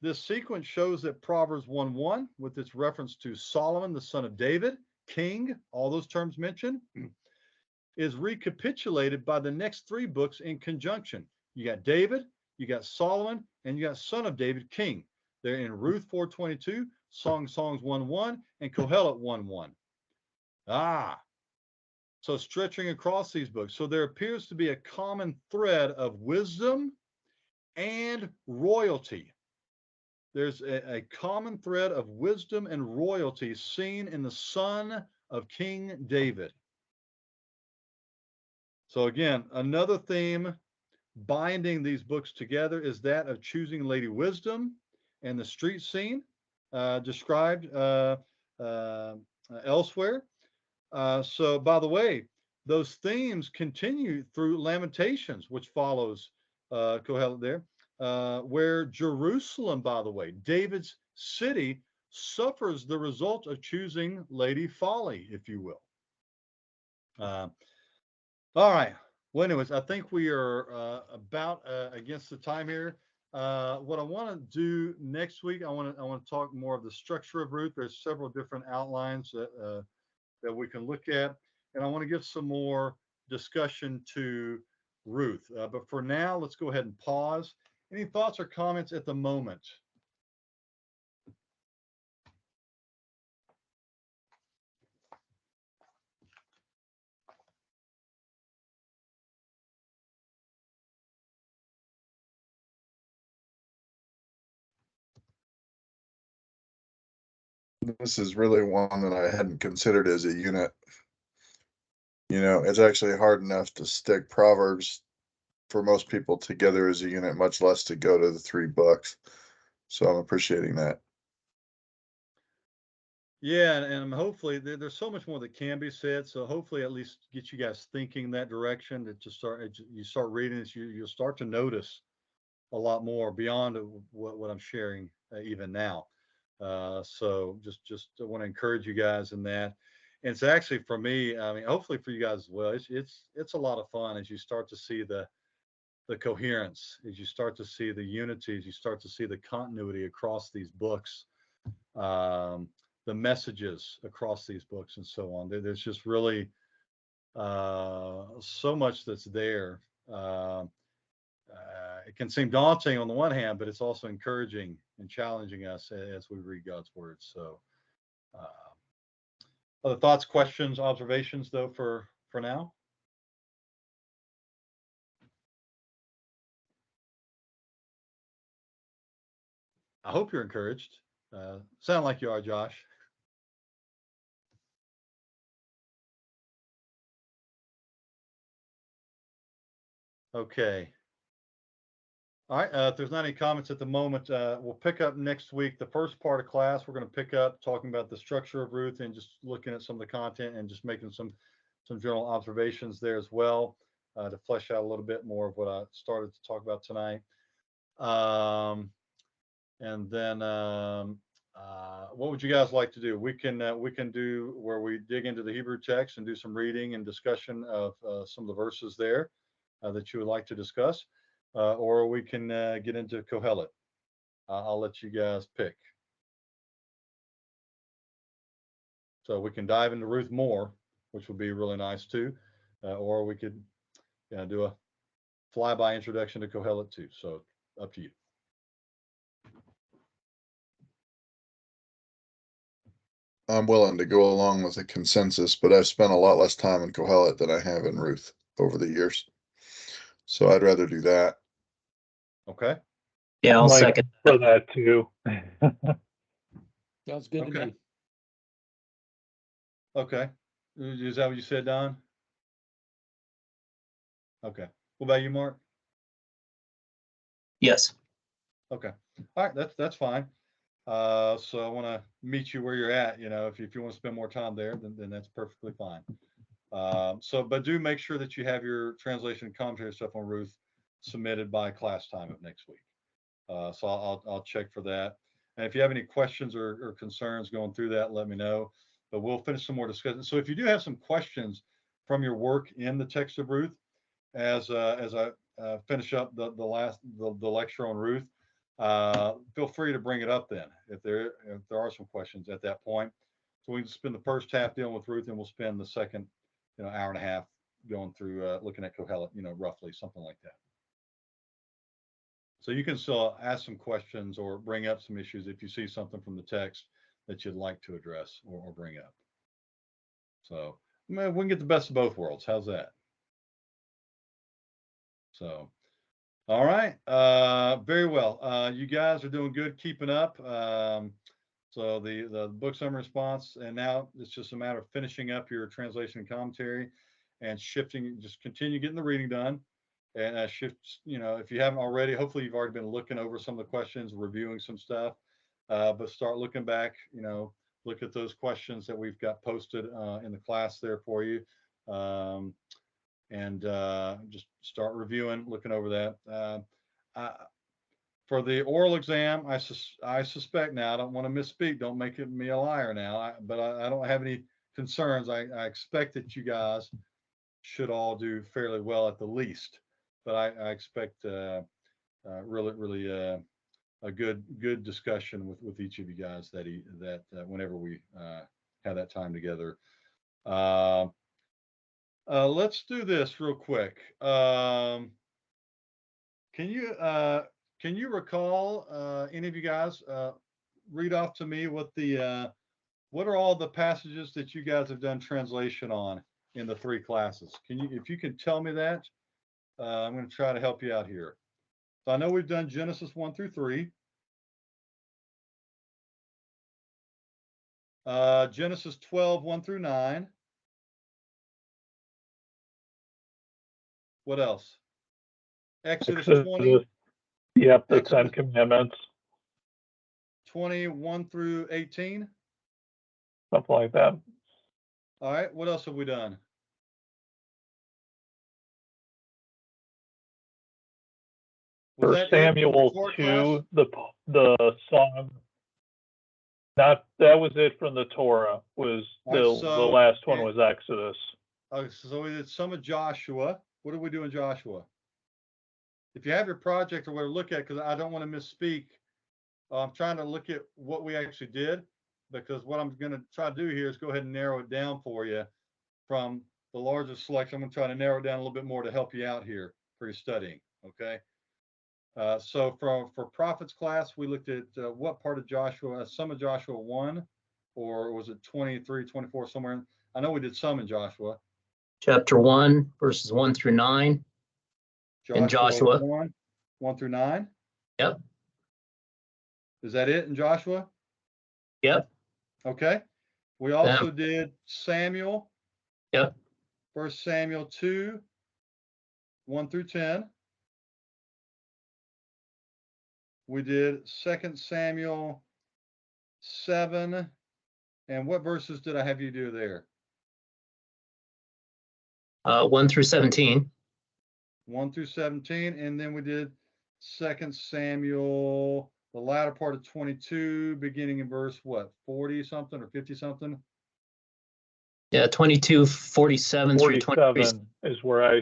this sequence shows that Proverbs 1:1, with its reference to Solomon, the son of David, king, all those terms mentioned, is recapitulated by the next three books in conjunction. You got David, you got Solomon, and you got son of David, king. They're in Ruth 4:22, Songs 1:1, and Kohelet 1:1. So stretching across these books. So there appears to be a common thread of wisdom and royalty. There's a common thread of wisdom and royalty seen in the son of King David. So again, another theme binding these books together is that of choosing Lady Wisdom and the street scene described elsewhere. So by the way, those themes continue through Lamentations, which follows Kohelet there, where Jerusalem, by the way, David's city, suffers the result of choosing Lady Folly, if you will. All right. Well, anyways, I think we are about against the time here. What I want to do next week, I want to talk more of the structure of Ruth. There's several different outlines that we can look at, and I want to give some more discussion to Ruth. But for now, let's go ahead and pause. Any thoughts or comments at the moment? This is really one that I hadn't considered as a unit. It's actually hard enough to stick Proverbs for most people together as a unit, much less to go to the three books. So I'm appreciating that. Yeah, and hopefully there's so much more that can be said. So hopefully at least get you guys thinking that direction. That just you start reading this, you'll start to notice a lot more beyond what I'm sharing even now. So just want to encourage you guys in that. And it's actually for me, I mean, hopefully for you guys as well. It's a lot of fun as you start to see the coherence, as you start to see the unity, as you start to see the continuity across these books, um, the messages across these books, and so on. There's just really so much that's there. It can seem daunting on the one hand, but it's also encouraging and challenging us as we read God's word. So, uh, other thoughts, questions, observations, though, for now? I hope you're encouraged. Sound like you are, Josh. Okay. All right. If there's not any comments at the moment, we'll pick up next week. The first part of class, we're going to pick up talking about the structure of Ruth and just looking at some of the content and just making some general observations there as well, to flesh out a little bit more of what I started to talk about tonight. And then what would you guys like to do? We can do where we dig into the Hebrew text and do some reading and discussion of some of the verses there that you would like to discuss, or we can get into Kohelet. I'll let you guys pick. So we can dive into Ruth more, which would be really nice too, or we could do a flyby introduction to Kohelet too. So up to you. I'm willing to go along with a consensus, but I've spent a lot less time in Kohelet than I have in Ruth over the years. So I'd rather do that. Okay. Yeah, I'll Like second. for that too. Sounds good to Okay. me. Okay. Is that what you said, Don? Okay. What about you, Mark? Yes. Okay. All right. That's fine. So I want to meet you where you're at. If you want to spend more time there, then that's perfectly fine. But do make sure that you have your translation and commentary stuff on Ruth submitted by class time of next week. So I'll check for that. And if you have any questions or concerns going through that, let me know. But we'll finish some more discussion. So if you do have some questions from your work in the text of Ruth, as I finish up the lecture on Ruth, feel free to bring it up then if there are some questions at that point. So we can spend the first half dealing with Ruth, and we'll spend the second hour and a half going through looking at Kohelet, roughly something like that. So you can still ask some questions or bring up some issues if you see something from the text that you'd like to address or bring up. So we can get the best of both worlds. How's that? So, all right. Very well. You guys are doing good, keeping up. So the book summary response, and now it's just a matter of finishing up your translation and commentary and shifting, just continue getting the reading done. And shift, if you haven't already, hopefully you've already been looking over some of the questions, reviewing some stuff, but start looking back, look at those questions that we've got posted in the class there for you. And just start reviewing, looking over that. For the oral exam, I suspect now, I don't want to misspeak, don't make me a liar now, but I don't have any concerns. I expect that you guys should all do fairly well at the least, but I expect really a good discussion with each of you guys that whenever we have that time together. Let's do this real quick. Can you recall any of you guys read off to me what are all the passages that you guys have done translation on in the 3 classes? If you can tell me that, I'm going to try to help you out here. So I know we've done Genesis 1 through 3. Genesis 12, 1 through 9. What else? Exodus 20. Yep, the Exodus 10 Commandments. 21 through 18. something like that. All right, what else have we done? Was For that it Samuel for class? 2, the song, that was it from the Torah, was All right, the so- last one was Exodus. So we did some of Joshua. What did we do in Joshua? If you have your project or whatever, look at, because I don't want to misspeak. I'm trying to look at what we actually did, because what I'm going to try to do here is go ahead and narrow it down for you from the largest selection. I'm going to try to narrow it down a little bit more to help you out here for your studying. Okay. So for prophets class, we looked at what part of Joshua, some of Joshua 1, or was it 23, 24, somewhere? I know we did some in Joshua. Chapter 1, verses 1 through 9. In Joshua. 1 through 9. Yep. Is that it in Joshua? Yep. Okay. We also did Samuel. Yep. 1 Samuel 2, 1 through 10. We did 2 Samuel 7. And what verses did I have you do there? 1 through 17. 1 through 17. And then we did 2 Samuel, the latter part of 22, beginning in verse what, 40 something or 50 something? Yeah, 22:47 through 23. 47 is where I,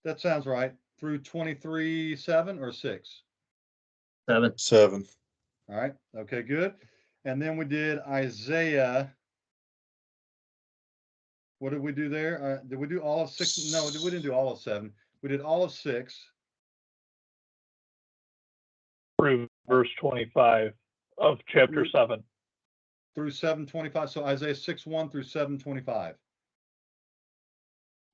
That sounds right. Through 23, 7 or 6. 7. 7. All right. Okay, good. And then we did Isaiah. What did we do there? Did we do all of 6? No, we didn't do all of 7. We did all of 6. through verse 25 of chapter 7. Through 7:25. So Isaiah 6:1 through 7:25.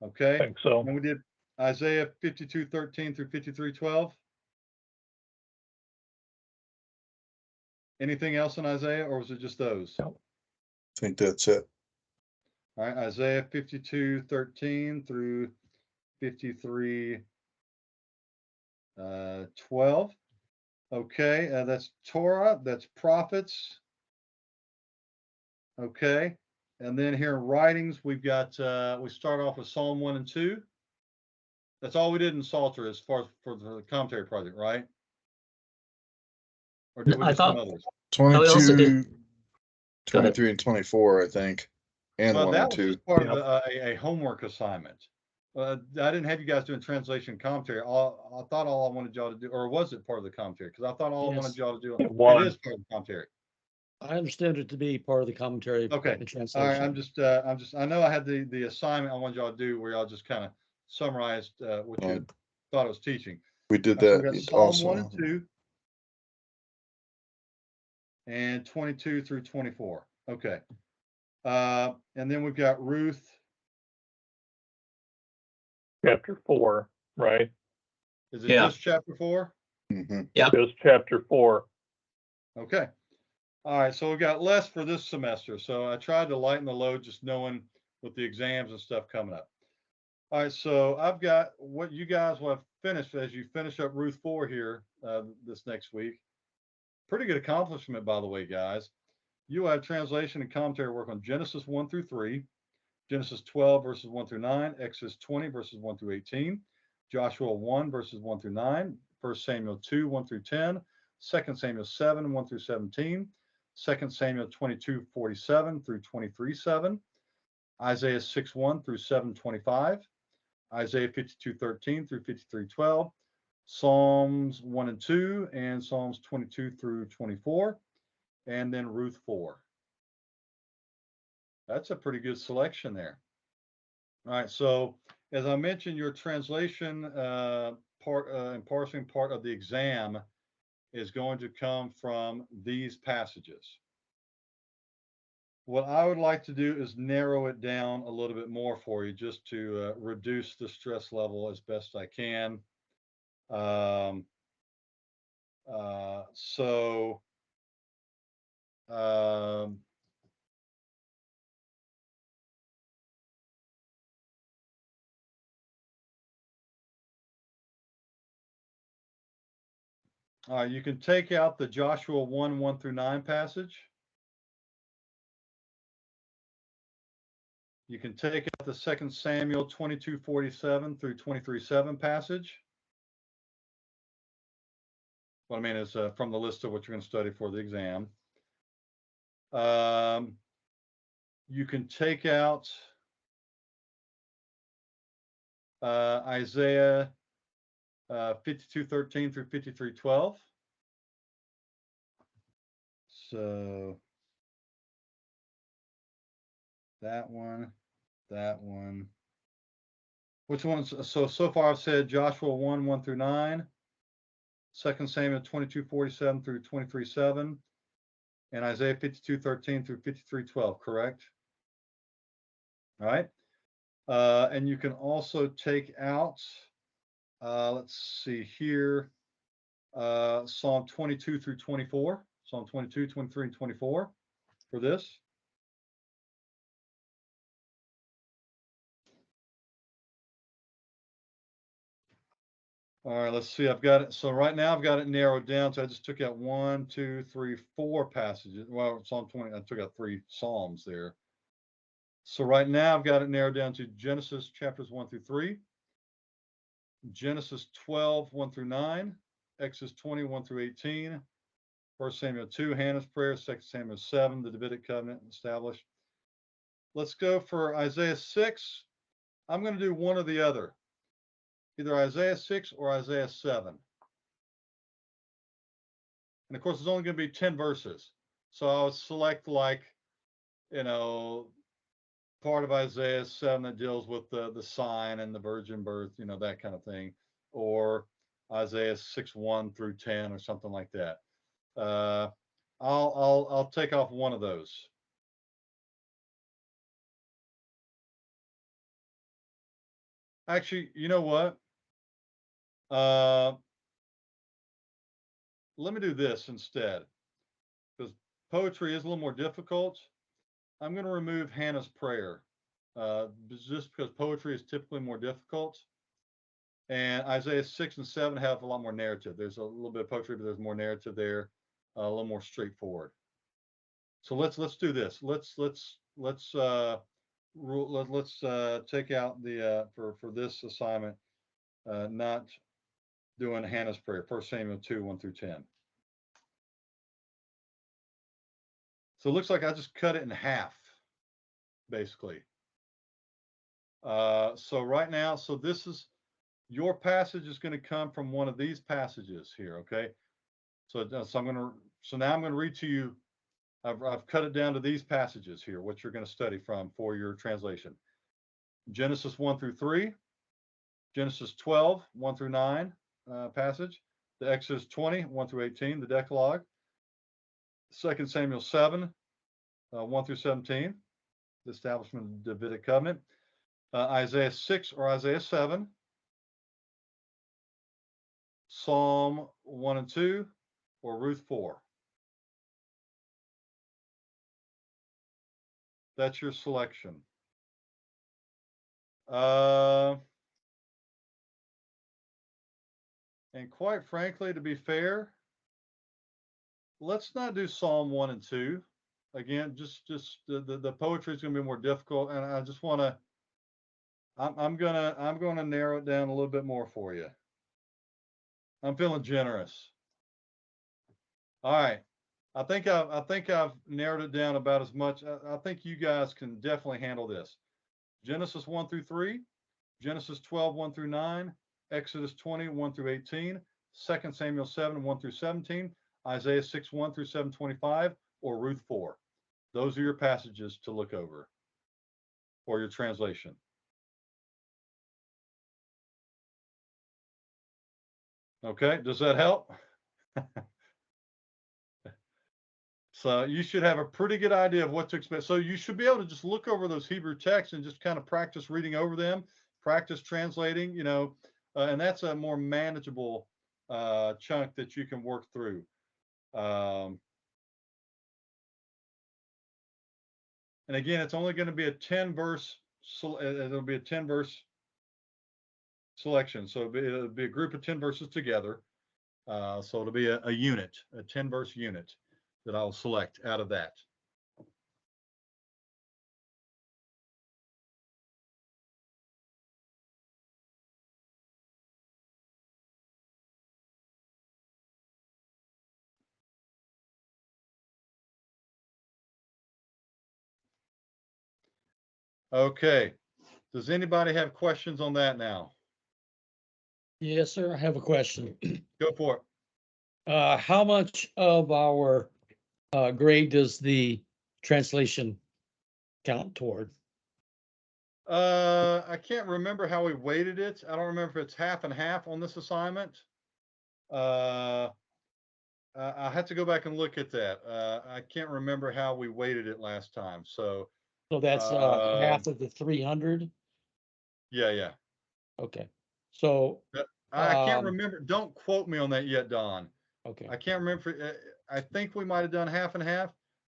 Okay. I think so. And we did Isaiah 52:13 through 53:12. Anything else in Isaiah, or was it just those? No. I think that's it. All right, Isaiah 52:13 through 53:12. Okay, that's Torah, that's prophets. Okay, and then here in writings, we've got, we start off with Psalm 1 and 2. That's all we did in Psalter as far as for the commentary project, right? Or did we I do some thought- others? 22, Go ahead. 23, and 24, I think. And Well, 1 that and was 2. just part Yep. of a homework assignment. I didn't have you guys doing translation and commentary. I thought all I wanted y'all to do, or was it part of the commentary? Because I thought all I Yes. wanted y'all to do, It was. it is part of the commentary. I understand it to be part of the commentary. Okay. and All right, translation. I know I had the assignment I wanted y'all to do where y'all just kind of summarized what you thought I was teaching. We did All right, so we got that Psalm 1 also. and 2 and 22 through 24. Okay. And then we've got Ruth. Chapter 4, right? Is it Yeah. just chapter 4? Mhm. Just chapter 4. Okay. All right. So we got less for this semester. So I tried to lighten the load, just knowing with the exams and stuff coming up. All right. So I've got what you guys will have finished as you finish up Ruth 4 here this next week. Pretty good accomplishment, by the way, guys. You will have translation and commentary work on Genesis 1 through 3, Genesis 12 verses 1 through 9, Exodus 20 verses 1 through 18, Joshua 1 verses 1 through 9, 1 Samuel 2 1 through 10, 2 Samuel 7 1 through 17, 2 Samuel 22:47 through 23:7, Isaiah 6:1 through 7:25, Isaiah 52:13 through 53:12, Psalms 1 and 2, and Psalms 22 through 24, and then Ruth 4. That's a pretty good selection there. All right, so as I mentioned, your translation part and parsing part of the exam is going to come from these passages. What I would like to do is narrow it down a little bit more for you, just to reduce the stress level as best I can. You can take out the Joshua 1 1 through 9 passage. You can take out the 2 Samuel 22:47 through 23:7 passage. What I mean is from the list of what you're going to study for the exam. You can take out Isaiah 52:13 through 53:12. So that one. Which ones? So far I've said Joshua 1 through 9, 2 Samuel 22:47 through 23:7, and Isaiah 52:13 through 53:12, correct? All right. And you can also take out, let's see here, Psalm 22 through 24, Psalm 22, 23, and 24 for this. All right, let's see. I've got it. So right now I've got it narrowed down. So I just took out 1, 2, 3, 4 passages. Well, Psalm 20, I took out 3 Psalms there. So right now I've got it narrowed down to Genesis chapters 1 through 3, Genesis 12, 1 through 9, Exodus 20, 1 through 18, 1 Samuel 2, Hannah's prayer, 2 Samuel 7, the Davidic covenant established. Let's go for Isaiah 6. I'm going to do one or the other, either Isaiah 6 or Isaiah 7. And of course, it's only going to be 10 verses. So I'll select like, part of Isaiah 7 that deals with the sign and the virgin birth, that kind of thing, or Isaiah 6:1 through 10 or something like that. I'll take off one of those. Actually, you know what? Let me do this instead, because poetry is a little more difficult. I'm going to remove Hannah's prayer, just because poetry is typically more difficult. And Isaiah 6 and 7 have a lot more narrative. There's a little bit of poetry, but there's more narrative there, a little more straightforward. So let's do this. Let's take out the for this assignment, not doing Hannah's prayer. 1 Samuel 2, 1 through 10. So it looks like I just cut it in half, basically. So right now, so this is your passage is going to come from one of these passages here. Okay. So now I'm going to read to you. I've cut it down to these passages here, what you're going to study from for your translation. Genesis 1 through 3, Genesis 12, 1 through 9 passage, the Exodus 20, 1 through 18, the Decalogue, 2 Samuel 7, 1 through 17, the establishment of the Davidic covenant, Isaiah 6 or Isaiah 7, Psalm 1 and 2, or Ruth 4. That's your selection. And quite frankly, to be fair, let's not do Psalm 1 and 2. Again, just the poetry is going to be more difficult, and I just want to. I'm gonna narrow it down a little bit more for you. I'm feeling generous. All right, I think I've narrowed it down about as much. I think you guys can definitely handle this. Genesis 1 through 3, Genesis 12, 1 through 9, Exodus 20, 1 through 18, 2 Samuel 7, 1 through 17, Isaiah 6, 1 through 725, or Ruth 4. Those are your passages to look over for your translation. Okay, does that help? So you should have a pretty good idea of what to expect. So you should be able to just look over those Hebrew texts and just kind of practice reading over them, practice translating, and that's a more manageable chunk that you can work through. And again, it's only going to be a 10 verse. It'll be a 10 verse selection. So it'll be a group of 10 verses together. So it'll be a unit, a 10 verse unit that I'll select out of that. Okay. Does anybody have questions on that now? Yes, sir. I have a question. Go for it. How much of our grade does the translation count toward? I can't remember how we weighted it. I don't remember if it's half and half on this assignment. I have to go back and look at that. I can't remember how we weighted it last time. So So that's half of the 300. yeah. Okay. So I can't Um, remember. Don't quote me on that yet, Don. okay. I can't remember. I think we might have done half and half,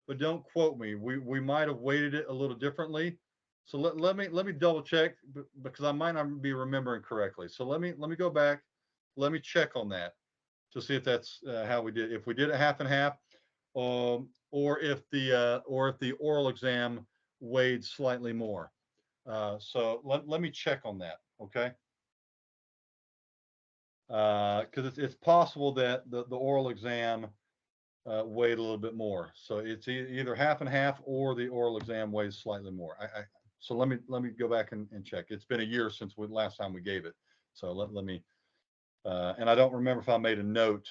but don't quote me. We might have weighted it a little differently. So let me double check because I might not be remembering correctly. So let me go back. Let me check on that to see if that's how we did. If we did it half and half, or if the oral exam weighed slightly more. So let me check on that. Okay. Because it's possible that the oral exam weighed a little bit more. So it's either half and half or the oral exam weighs slightly more. So let me go back and check. It's been a year since last time we gave it. So let me, and I don't remember if I made a note.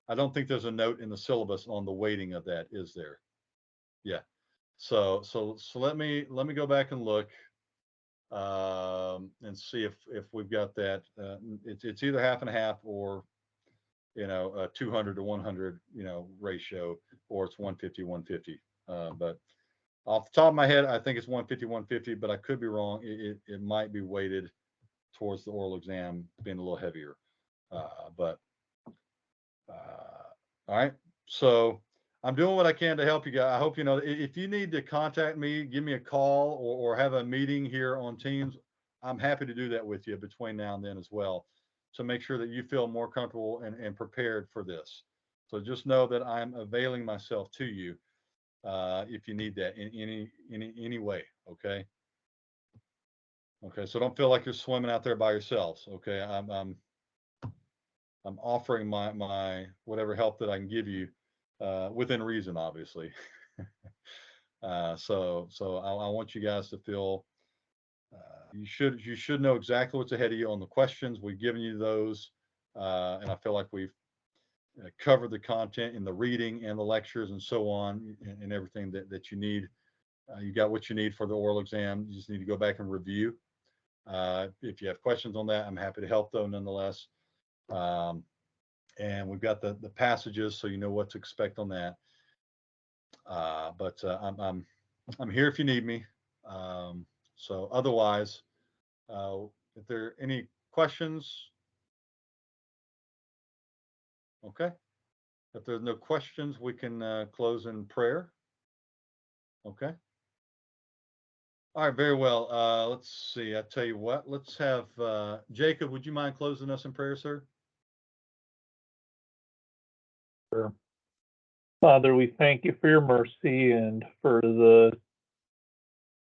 I don't think there's a note in the syllabus on the weighting of that, is there? Yeah. So let me go back and look and see if we've got that. It's either half and half or 200 to 100, ratio, or it's 150, 150. But off the top of my head, I think it's 150, 150, but I could be wrong. It might be weighted towards the oral exam being a little heavier. But all right. So I'm doing what I can to help you guys. I hope you know if you need to contact me, give me a call or have a meeting here on Teams. I'm happy to do that with you between now and then as well, to make sure that you feel more comfortable and prepared for this. So just know that I'm availing myself to you if you need that in any way. Okay. Okay. So don't feel like you're swimming out there by yourselves. Okay. I'm offering my whatever help that I can give you within reason, obviously. So I want you guys to feel you should know exactly what's ahead of you on the questions. We've given you those, and I feel like we've covered the content in the reading and the lectures and so on, and everything that you need. You got what you need for the oral exam. You just need to go back and review. If you have questions on that, I'm happy to help though, nonetheless. And we've got the passages, so you know what to expect on that. But I'm here if you need me. So otherwise, if there are any questions, okay. If there's no questions, we can close in prayer. Okay. All right, very well. Let's see. I tell you what. Let's have Jacob. Would you mind closing us in prayer, sir? Sure. Father, we thank you for your mercy and for the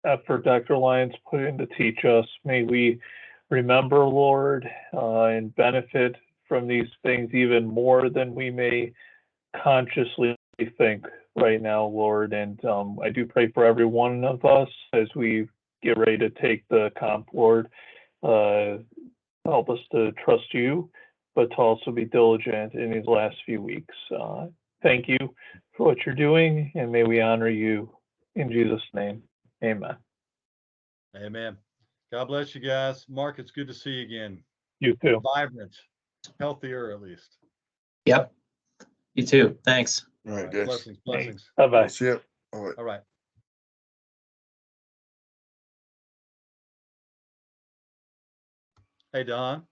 effort Dr. Lyons put in to teach us. May we remember, Lord, and benefit from these things even more than we may consciously think right now, Lord. And I do pray for every one of us as we get ready to take the comp, Lord. Help us to trust you, but to also be diligent in these last few weeks. Thank you for what you're doing, and may we honor you in Jesus' name. Amen. Amen. God bless you guys. Mark, it's good to see you again. You too. Vibrant, healthier at least. Yep. You too. Thanks. All right, guys. Blessings, blessings. Bye-bye. We'll see you. All right. All right. Hey, Don.